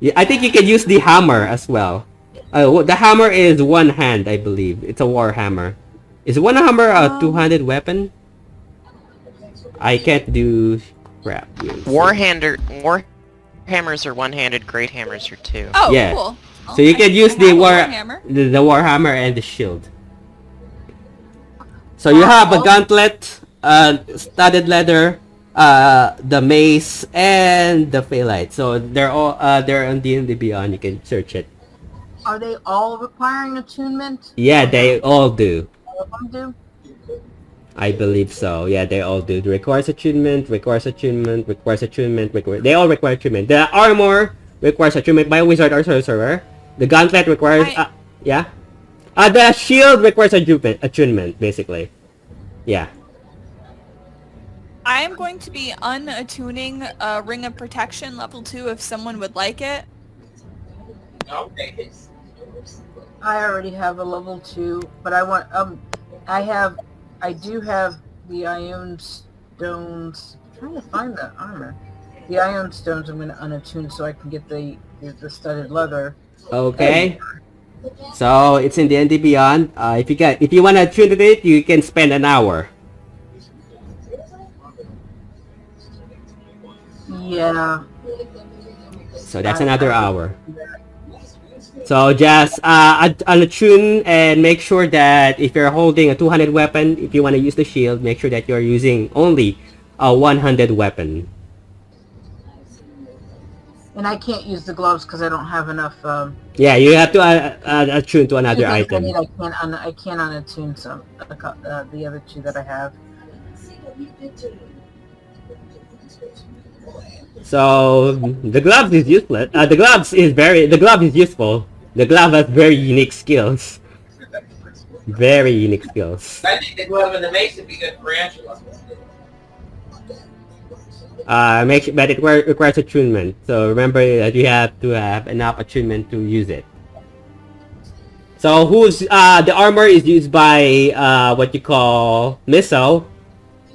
Yeah, I think you can use the hammer as well. The hammer is one hand, I believe. It's a war hammer. Is one hammer a two-handed weapon? I can't do crap. War hammers are one-handed. Great hammers are two. Oh, yeah. Cool. So you can use the warhammer. The war hammer and the shield. So you have a gauntlet, studded leather, the mace, and the phalite. So they're all they're on D&D Beyond. You can search it. Are they all requiring attunement? Yeah, they all do. All of them do? I believe so. Yeah, they all do. Requires attunement, requires attunement, requires attunement, they all require attunement. The armor requires attunement by a wizard or sorcerer. The gauntlet requires yeah. The shield requires attunement, basically. Yeah. I am going to be unattuning a Ring of Protection level 2 if someone would like it. Okay. I already have a level 2, but I want I do have the Ion Stones. I'm trying to find the armor. The Ion Stones I'm going to unattune so I can get the studded leather. Okay. So it's in the D&D Beyond. If you want to attune to it, you can spend an hour. Yeah. So that's another hour. So just unattune and make sure that if you're holding a 200 weapon, if you want to use the shield, make sure that you're using only a 100 weapon. And I can't use the gloves because I don't have enough. Yeah, you have to attune to another item. I can't unattune some the other 2 that I have. So the gloves is useless. The glove is useful. The glove has very unique skills. Very unique skills. I think the glove and the mace would be good for Angela. But it requires attunement. So remember that you have to have enough attunement to use it. So the armor is used by what you call Miso.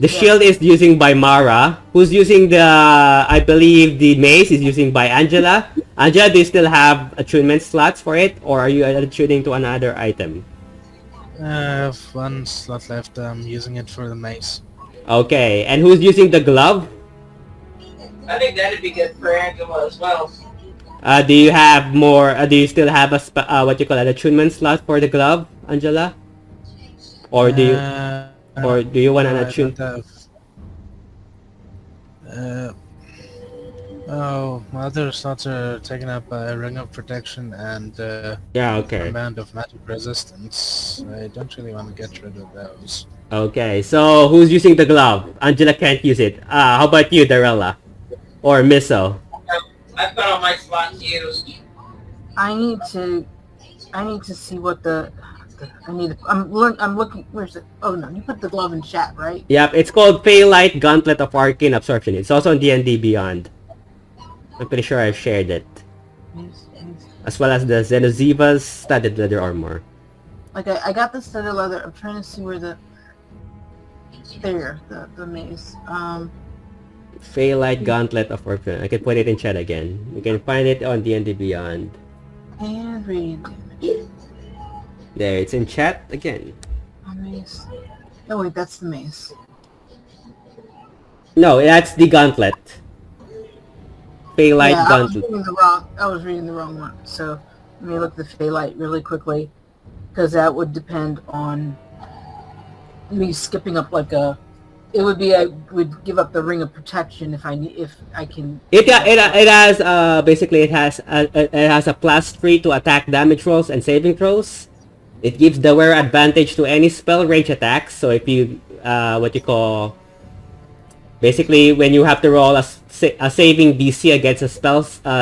The shield is using by Mara. Who's using I believe the mace is using by Angela. Angela, do you still have attunement slots for it, or are you attuning to another item? I have one slot left. I'm using it for the mace. Okay, and who's using the glove? I think that'd be good for Angela as well. Do you have more? Do you still have what you call an attunement slot for the glove, Angela? Or do you want an attune? Other slots are taken up by a Ring of Protection and Command of Magic Resistance. I don't really want to get rid of those. Okay, so who's using the glove? Angela can't use it. How about you, Darella? Or Miso? I've got all my slots used. I need to see what I'm looking. Where's it? Oh no, you put the glove in chat, right? Yep, it's called Phaelite Gauntlet of Arcane Absorption. It's also on D&D Beyond. I'm pretty sure I've shared it. As well as the Xenoziva's studded leather armor. Like I got the studded leather. I'm trying to see where the mace. Phaelite Gauntlet of Arcane. I can put it in chat again. You can find it on D&D Beyond. And radiant damage. There, it's in chat again. Mace. Oh wait, that's the mace. No, that's the gauntlet. Phaelite Gauntlet. I was reading the wrong one. So let me look at the Phaelite really quickly, because that would depend on me skipping up like a. It would be I would give up the Ring of Protection if I can. It has basically it has a +3 to attack damage rolls and saving throws. It gives the wearer advantage to any spell range attacks. So if you what you call basically when you have to roll a saving DC against a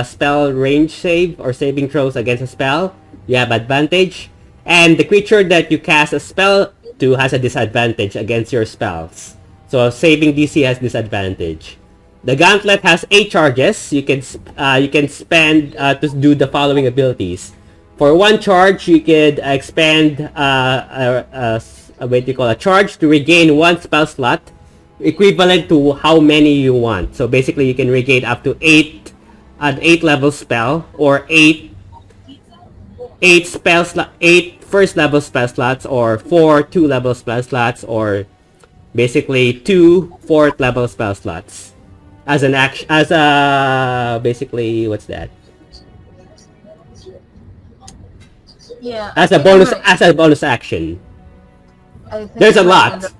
spell range save or saving throws against a spell, you have advantage. And the creature that you cast a spell to has a disadvantage against your spells. So saving DC has disadvantage. The gauntlet has 8 charges. You can spend to do the following abilities. For 1 charge, you could expend a charge to regain 1 spell slot, equivalent to how many you want. So basically, you can regain up to 8 level spell or 8 first level spell slots, or 4 2 level spell slots, or basically 2 4th level spell slots as an action, basically what's that? Yeah. As a bonus action. There's a lot.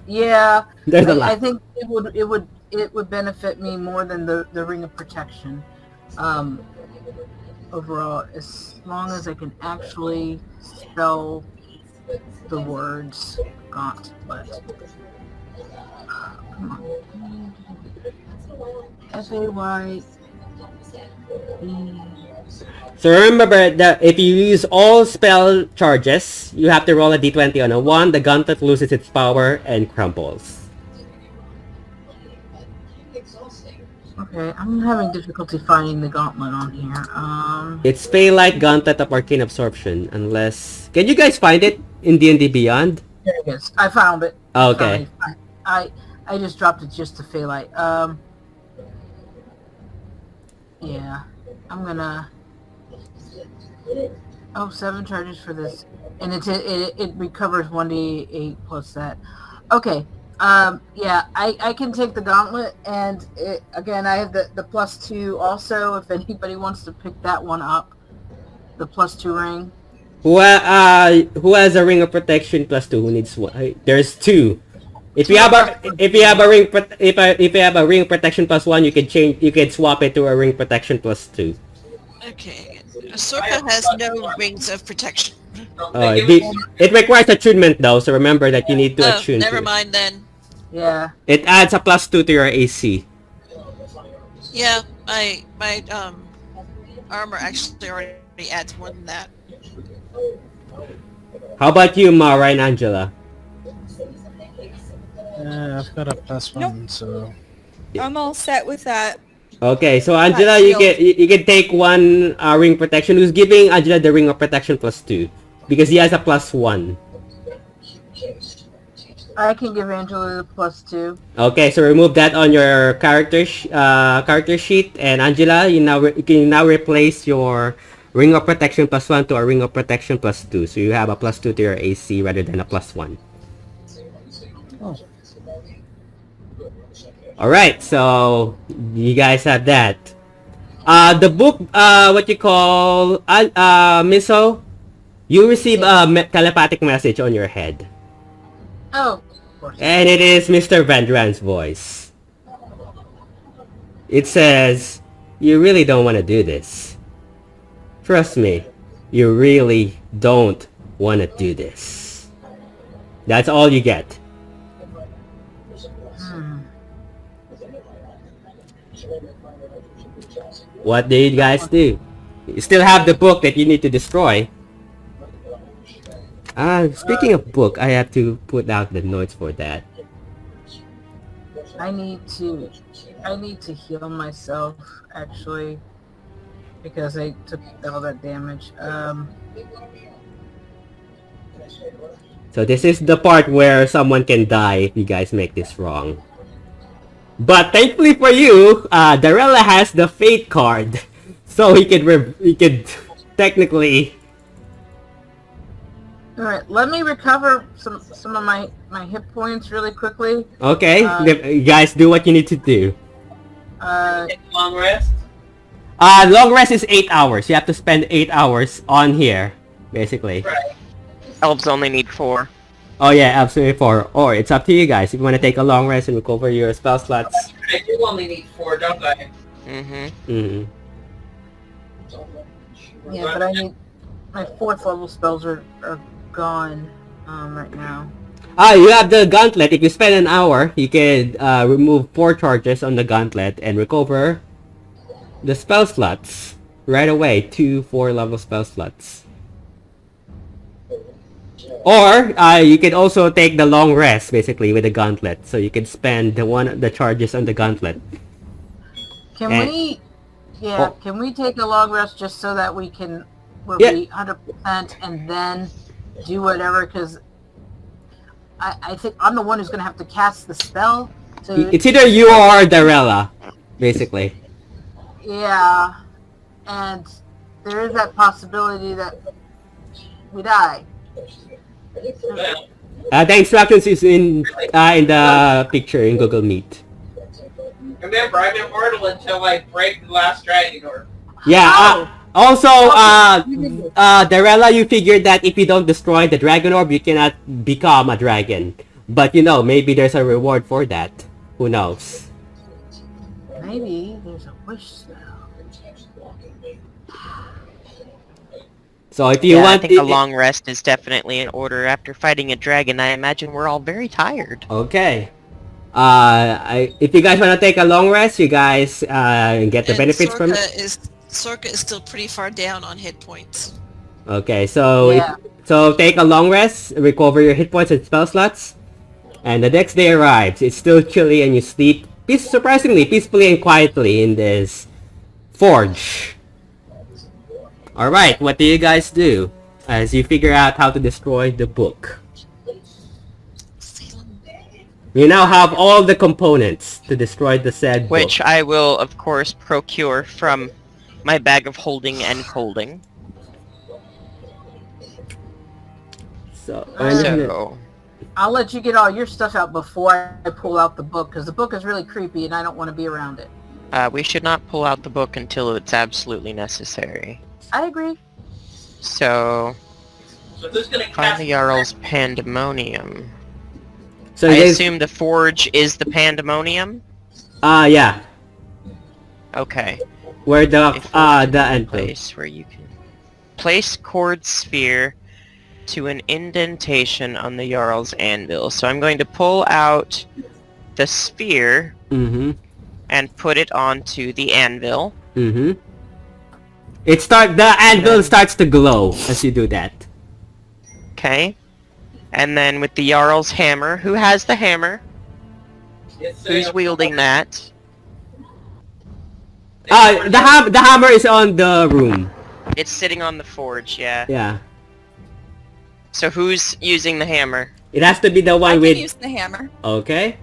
Yeah. There's a lot. I think it would benefit me more than the Ring of Protection. Overall, as long as I can actually spell the words gauntlet. Come on. FAY. So remember that if you use all spell charges, you have to roll a d20 on a 1, the gauntlet loses its power and crumbles. Okay, I'm having difficulty finding the gauntlet on here. It's Feylight Gauntlet of Arcane Absorption, unless... Can you guys find it in D&D Beyond? There it is. I found it. Okay. I just dropped it just to Feylight. Yeah. I'm gonna... Oh, 7 charges for this. And it recovers 1d8 plus that. Okay. Yeah, I can take the gauntlet, and again, I have the +2 also, if anybody wants to pick that one up. The +2 ring. Who has a ring of protection +2? Who needs one? There's 2. If you have a ring protection +1, you can swap it to a ring protection +2. Okay. Ahsoka has no rings of protection. It requires attunement though, so remember that you need to attune. Never mind then. Yeah. It adds a +2 to your AC. Yeah, my armor actually already adds more than that. How about you, Mara and Angela? I've got a +1, so... I'm all set with that. Okay, so Angela, you can take one ring protection. Who's giving Angela the ring of protection +2? Because he has a +1. I can give Angela the +2. Okay, so remove that on your character sheet, and Angela, you can now replace your ring of protection +1 to a ring of protection +2. So you have a +2 to your AC rather than a +1. Oh. Alright, so you guys have that. The book, what you call, Miso, you receive a telepathic message on your head. Oh, of course. And it is Mr. Vandran's voice. It says, you really don't want to do this. Trust me, you really don't want to do this. That's all you get. What do you guys do? You still have the book that you need to destroy. Speaking of book, I have to put out the notes for that. I need to heal myself, actually, because I took all that damage. So this is the part where someone can die if you guys make this wrong. But thankfully for you, Darella has the Fate card, so he could technically. All right, let me recover some of my hit points really quickly. Okay, you guys do what you need to do. Long rest. Long rest is 8 hours. You have to spend 8 hours on here, basically. Right. Elves only need 4. Oh yeah, absolutely 4. Or it's up to you guys. If you want to take a long rest and recover your spell slots. I do only need 4, don't I? Mm-hmm. Yeah, but I need my 4th level spells are gone right now. You have the gauntlet. If you spend an hour, you can remove 4 charges on the gauntlet and recover the spell slots right away. 2 4-level spell slots. Or you can also take the long rest basically with the gauntlet, so you can spend the charges on the gauntlet. Can we take a long rest just so that we'll be 100% and then do whatever? Because I think I'm the one who's gonna have to cast the spell. So it's either you or Darella, basically. Yeah, and there is that possibility that we die. The instructions is in the picture in Google Meet. Remember, I'm immortal until I break the last dragon orb. Yeah. Also, Darella, you figured that if you don't destroy the dragon orb, you cannot become a dragon. But you know, maybe there's a reward for that. Who knows? Maybe there's a wish spell. So if you Yeah, I want... think a long rest is definitely in order. After fighting a dragon, I imagine we're all very tired. Okay. If you guys want to take a long rest, you guys get the And benefits from it. Sorka is still pretty far down on hit points. Okay, so Yeah. so take a long rest, recover your hit points and spell slots, and the next day arrives. It's still chilly, and you sleep surprisingly peacefully and quietly in this forge. All right, what do you guys do as you figure out how to destroy the book? You now have all the components to destroy the said book. Which I will, of course, procure from my bag of holding and holding. So, I'll let you get all your stuff out before I pull out the book, because the book is really creepy and I don't want to be around it. We should not pull out the book until it's absolutely necessary. I agree. So, So who's gonna find cast the Jarl's Pandemonium. so I there's... assume the forge is the Pandemonium? yeah. Okay. Where the end place. Place where you can place cord sphere to an indentation on the Jarl's anvil. So I'm going to pull out the sphere and put it onto the anvil. The anvil starts to glow as you do that. Okay. And then with the Jarl's hammer, who has the hammer? Who's wielding that? The hammer is on the room. It's sitting on the forge, yeah. Yeah. So who's using the hammer? It has to be the one I with... can use the hammer. Okay.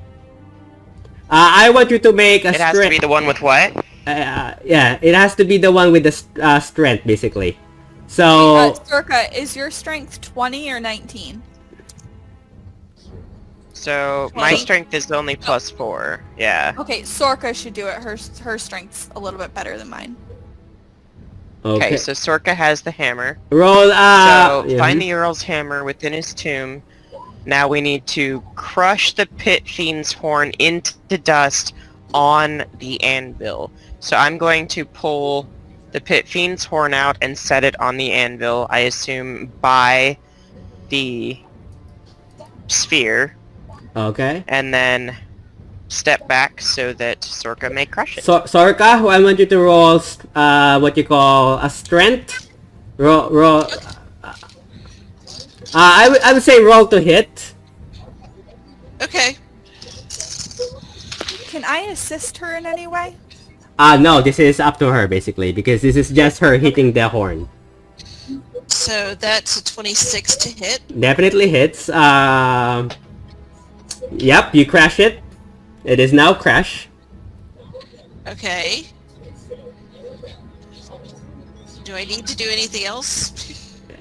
I want you to make a It has to be the one with what? yeah, it has to be the one with the strength, basically. So... Sorka, is your strength 20 or 19? So, my strength is only +4, yeah. Okay, Sorka should do it. Her strength's a little bit better than mine. Okay, so Sorka has the hammer. Roll, find the Jarl's hammer within his tomb. Now we need to crush the pit fiend's horn into dust on the anvil. So I'm going to pull the pit fiend's horn out and set it on the anvil, I assume by the sphere. Okay. And then step back so that Sorka may crush it. So, Sorka, I want you to roll what you call a strength. Roll. I would say roll to hit. Okay. Can I assist her in any way? No, this is up to her basically because this is just her hitting the horn. So that's a 26 to hit. Definitely hits. Yep, you crash it. It is now crash. Okay. Do I need to do anything else?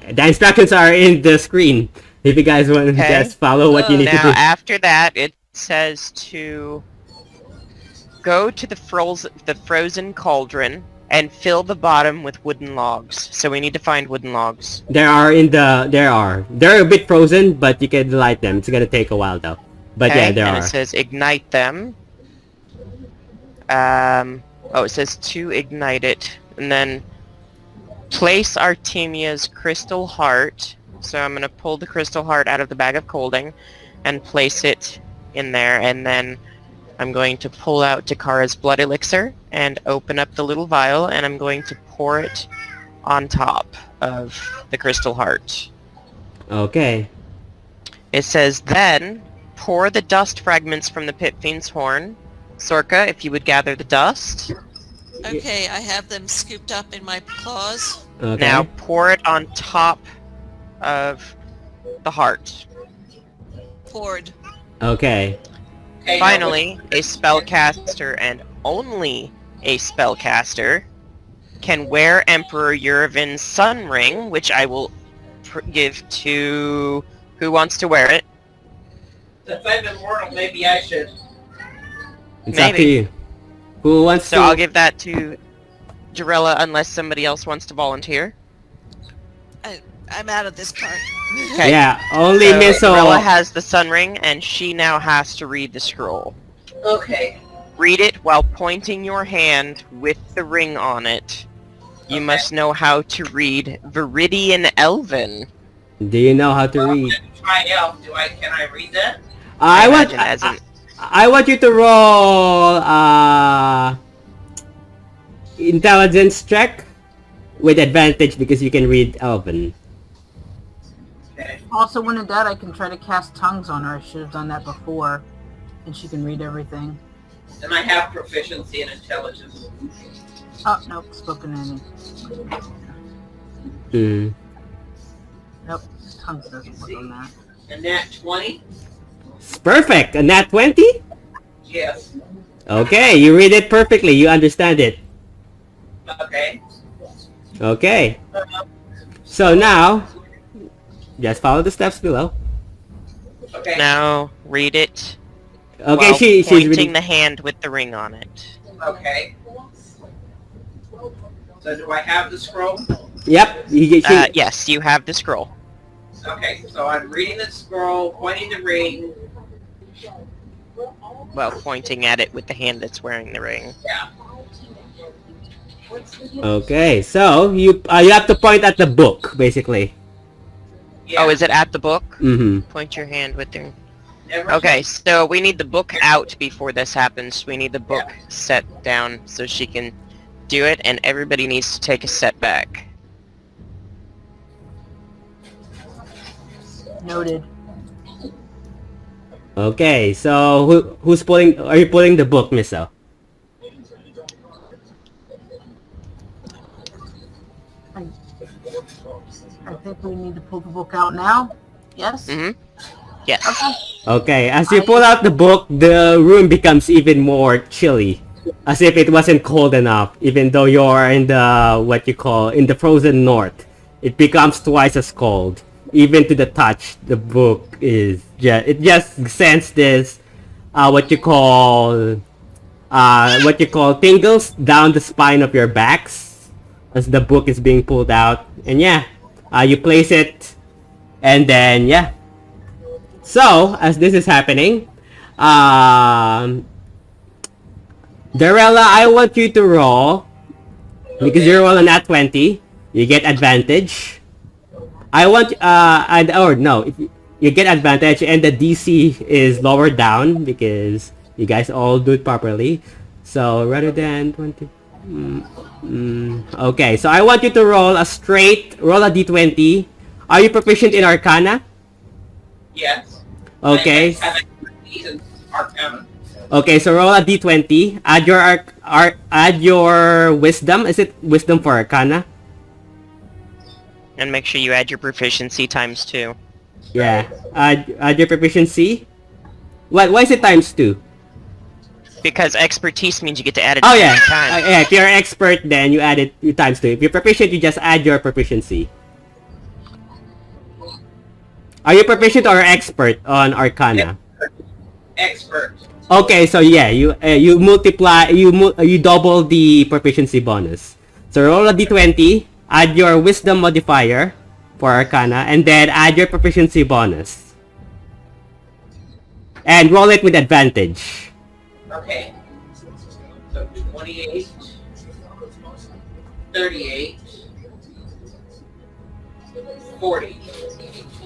The instructions are in the screen. If you guys want to just follow what you need to do. Now, after that, it says to go to the frozen cauldron and fill the bottom with wooden logs. So we need to find wooden logs. They're a bit frozen, but you can light them. It's gonna take a while though. But yeah, there and are. It says ignite them. It says to ignite it, and then place Artemia's crystal heart. So I'm gonna pull the crystal heart out of the bag of holding and place it in there, and then I'm going to pull out Takara's blood elixir and open up the little vial, and I'm going to pour it on top of the crystal heart. Okay. It says then pour the dust fragments from the pit fiend's horn. Sorka, if you would gather the dust. Okay, I have them scooped up in my claws. Okay. Now pour it on top of the heart. Poured. Okay. Finally, a spellcaster and only a spellcaster can wear Emperor Yurvin's sun ring, which I will give to who wants to wear it. Since I'm immortal, maybe I should. It's up to you. Who wants to? So I'll give that to Jarella unless somebody else wants to volunteer. I'm out of this part. Okay. Yeah, only so Miss Jarella has the sun ring, and she now has to read the scroll. Okay. Read it while pointing your hand with the ring on it You must know how to read Viridian Elven. Do you know how to read? Try elf. Can I read that? I want imagine as an- I want you to roll intelligence check with advantage because you can read Elven. Okay. Also, when in doubt, I can try to cast tongues on her. I should have done that before, and she can read everything. And I have proficiency in intelligence. Oh, nope, spoken any. Nope, tongues doesn't work on that. And that 20? It's perfect. A nat 20? Yes. Okay, you read it perfectly. You understand it. Okay. Okay. So now, just follow the steps below. Okay. Now, read it. Okay, while she's pointing reading. the hand with the ring on it. Okay. So do I have the scroll? Yep. Yes, you have the scroll. Okay, so I'm reading the scroll, pointing the ring. Well, pointing at it with the hand that's wearing the ring. Yeah. Okay, so you have to point at the book, basically. Yeah. Oh, is it at the book? Mm-hmm. Point your hand with the... Never Okay, so we need the book out before this happens. We need the book set down so she can do it, and everybody needs to take a step back. Noted. Okay, so who's pulling? Are you pulling the book, Misso? I think we need to pull the book out now. Yes? Mm-hmm. Yes. Okay, as you pull out the book, the room becomes even more chilly, as if it wasn't cold enough. Even though you're in the in the frozen north, it becomes twice as cold. Even to the touch, the book is just sends this tingles down the spine of your backs as the book is being pulled out. And you place it, and then So, as this is happening, Darella, I want you to roll, because you're rolling at 20, you get advantage. I want, if you get advantage, and the DC is lowered down, because you guys all do it properly. So, rather than 20... okay, so I want you to roll a d20. Are you proficient in Arcana? Yes. Okay. I have expertise in Arcana. Okay, so roll a d20. Add your wisdom. Is it wisdom for Arcana? And make sure you add your proficiency times 2. Yeah. Add your proficiency. What? Why is it times 2? Because expertise means you get to add it Oh every yeah. time. If you're an expert, then you add it times 2. If you're proficient, you just add your proficiency. Are you proficient or expert on Arcana? Expert. Okay, so you multiply, you double the proficiency bonus. So roll a d20, add your wisdom modifier for Arcana, and then add your proficiency bonus. And roll it with advantage. Okay. So 28, 38, 40.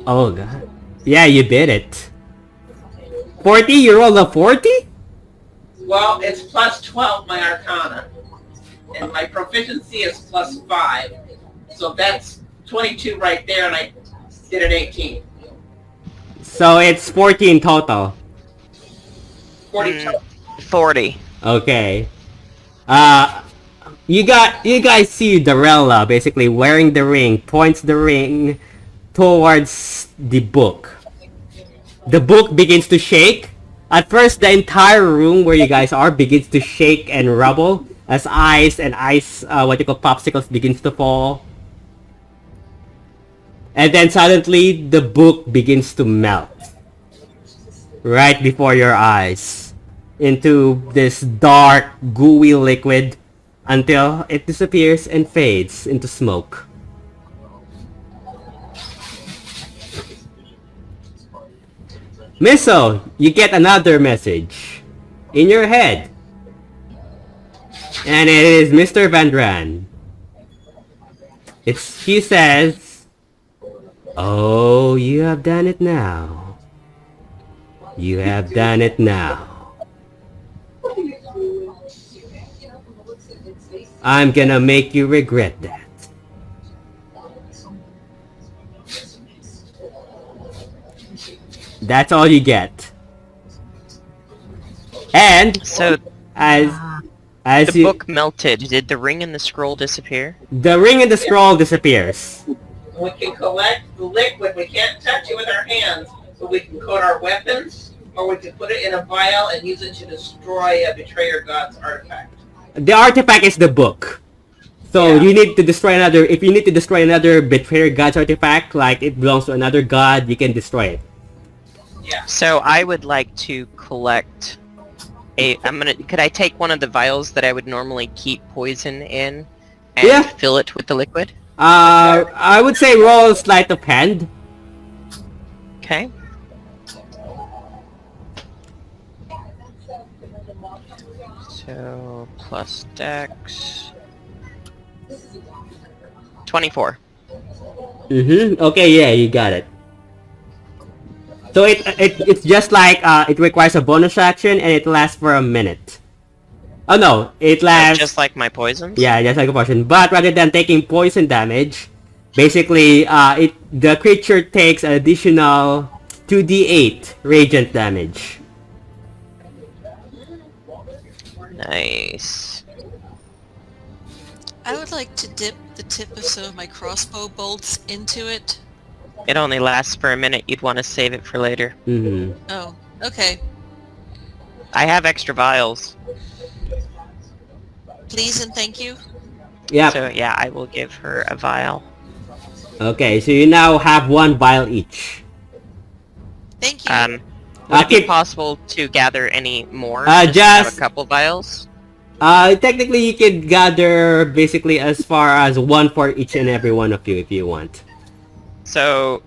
Oh god. Yeah, you beat it. 40? You rolled a 40? Well, it's plus 12 my Arcana. And my proficiency is plus 5. So that's 22 right there, and I did an 18. So it's 40 in total. 40 total. 40. Okay. You guys see Darella basically wearing the ring, points the ring towards the book. The book begins to shake. At first, the entire room where you guys are begins to shake and rubble as ice popsicles begins to fall. And then suddenly, the book begins to melt. Right before your eyes. Into this dark, gooey liquid until it disappears and fades into smoke. Misso, you get another message in your head. And it is Mr. Vandran. She says, "Oh, you have done it now. You have done it now. I'm gonna make you regret that." That's all you get. And So as the you, book melted. Did the ring and the scroll disappear? the ring and the scroll disappears. We can collect the liquid. We can't touch it with our hands, but we can coat our weapons, or we can put it in a vial and use it to destroy a betrayer god's artifact. The artifact is the book. So Yeah. you need to destroy another. If you need to destroy another betrayer god's artifact, like it belongs to another god, you can destroy it. Yeah. So I would like to collect could I take one of the vials that I would normally keep poison in and Yeah. fill it with the liquid? I would say roll sleight of hand. Okay. So plus dex 24. Okay, yeah, you got it. So it's just like it requires a bonus action and it lasts for a minute. Oh no, it lasts Just like my poisons? yeah, just like a poison. But rather than taking poison damage, basically the creature takes an additional 2d8 radiant damage. Nice. I would like to dip the tip of some of my crossbow bolts into it. It only lasts for a minute. You'd want to save it for later. Oh, okay. I have extra vials. Please and thank you. Yep. So yeah, I will give her a vial. Okay, so you now have one vial each. Thank you. Would it be possible to gather any more? Just to have a couple vials? Technically you could gather basically as far as one for each and every one of you if you want. So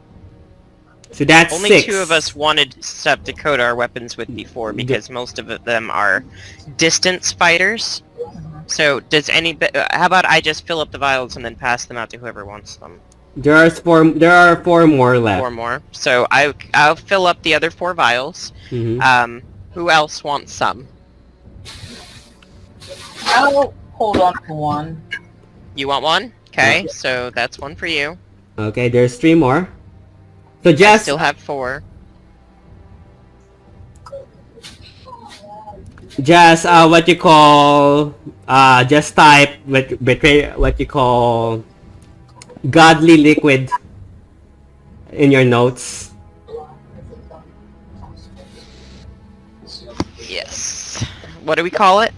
that's only 6. 2 of us wanted stuff to coat our weapons with before because most of them are distance fighters. So does how about I just fill up the vials and then pass them out to whoever wants them? There are 4 more left. 4 more. So I'll fill up the other 4 vials. Who else wants some? I'll hold on to one. You want one? Okay, so that's one for you. Okay, there's 3 more. So I just still have 4. just what you call just type what you call godly liquid in your notes. Yes. What do we call it?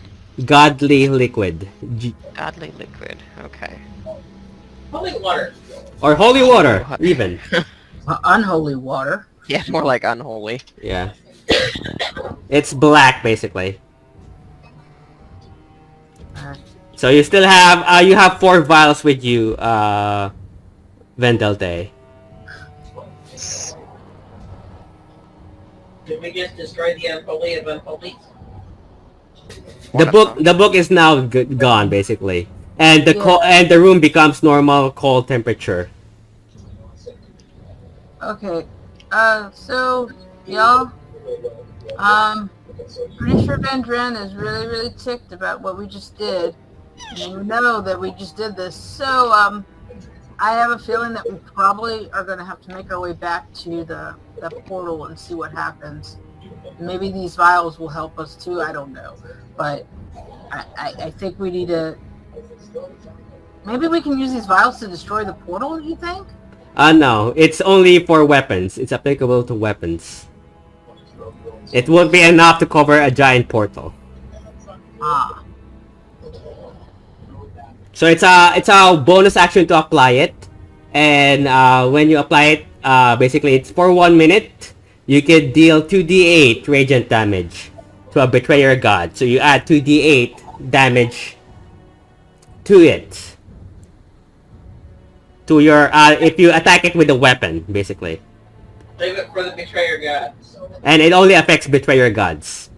Godly liquid. Godly liquid. Okay. Holy water. Or holy water, even. Unholy water. Yeah, more like unholy. Yeah. It's black, basically. So you still have, you have 4 vials with you, Vendelte. Did we just destroy the unholy of unholy? The book is now gone, basically. And the room becomes normal cold temperature. Okay. So y'all, pretty sure Vendren is really, really ticked about what we just did. And you know that we just did this. So, I have a feeling that we probably are going to have to make our way back to the portal and see what happens. Maybe these vials will help us too. I don't know. But I think we need to... Maybe we can use these vials to destroy the portal, you think? No. It's only for weapons. It's applicable to weapons. It won't be enough to cover a giant portal. Ah. So it's a bonus action to apply it. And when you apply it, basically it's for 1 minute. You can deal 2d8 radiant damage to a betrayer god. So you add 2d8 damage to it. To your, if you attack it with a weapon, basically. Save it for the betrayer god. And it only affects betrayer gods.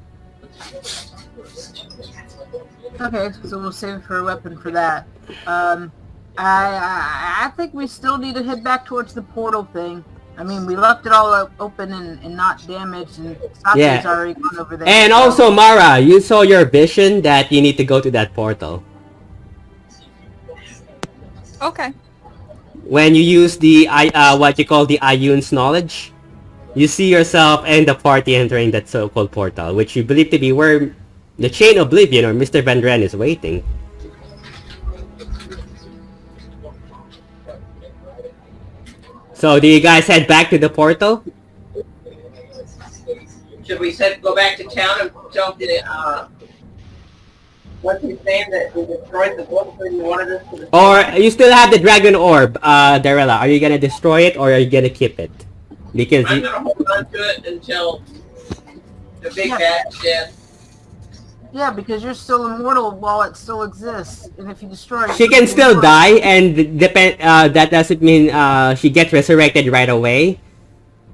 Okay, so we'll save it for a weapon for that. I think we still need to head back towards the portal thing. I mean, we left it all open and not damaged, and Satsu's already gone over there. And also, Mara, you saw your vision that you need to go to that portal. Okay. When you use the what you call the Ioun's knowledge, you see yourself and the party entering that so-called portal, which you believe to be where the Chain Oblivion or Mr. Van Ren is waiting. So, do you guys head back to the portal? Should we go back to town and tell the what's his name that we destroyed the book when you wanted us to destroy? Or you still have the dragon orb, Darella. Are you gonna destroy it or are you gonna keep it? Because I'm gonna hold on to it until the big bad's dead. Yeah, because you're still immortal while it still exists, and if you destroy it, she can still die, and that doesn't mean she gets resurrected right away.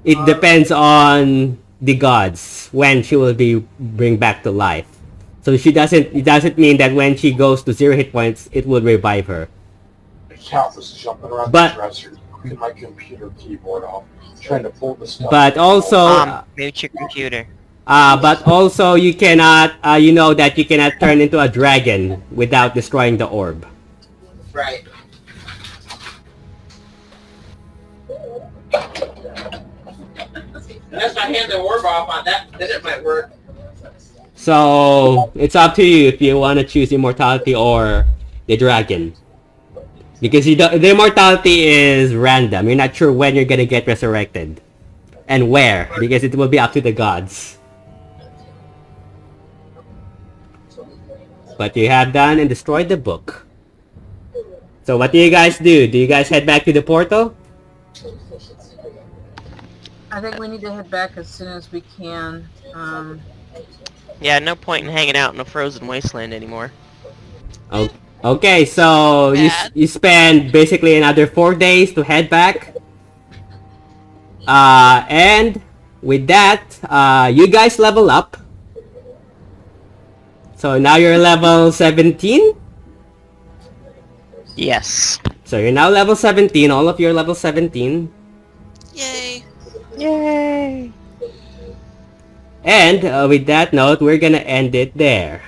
It depends on the gods when she will be bring back to life. So she doesn't. It doesn't mean that when she goes to 0 hit points, it will revive her. The cat was jumping around But- the dresser, knocking my computer keyboard off, trying to pull the stuff. But also, Mute your computer. but also you cannot. You know that you cannot turn into a dragon without destroying the orb. Right. Unless I hand the orb off on that, then it might work. So it's up to you if you want to choose immortality or the dragon. Because the immortality is random. You're not sure when you're gonna get resurrected. And where. Because it will be up to the gods. But you have done and destroyed the book. So what do you guys do? Do you guys head back to the portal? I think we need to head back as soon as we can. Yeah, no point in hanging out in a frozen wasteland anymore. Oh, okay, so you spend basically another 4 days to head back. And with that, you guys level up. So now you're level 17? Yes. So you're now level 17, all of you are level 17. Yay. Yay! And with that note, we're gonna end it there.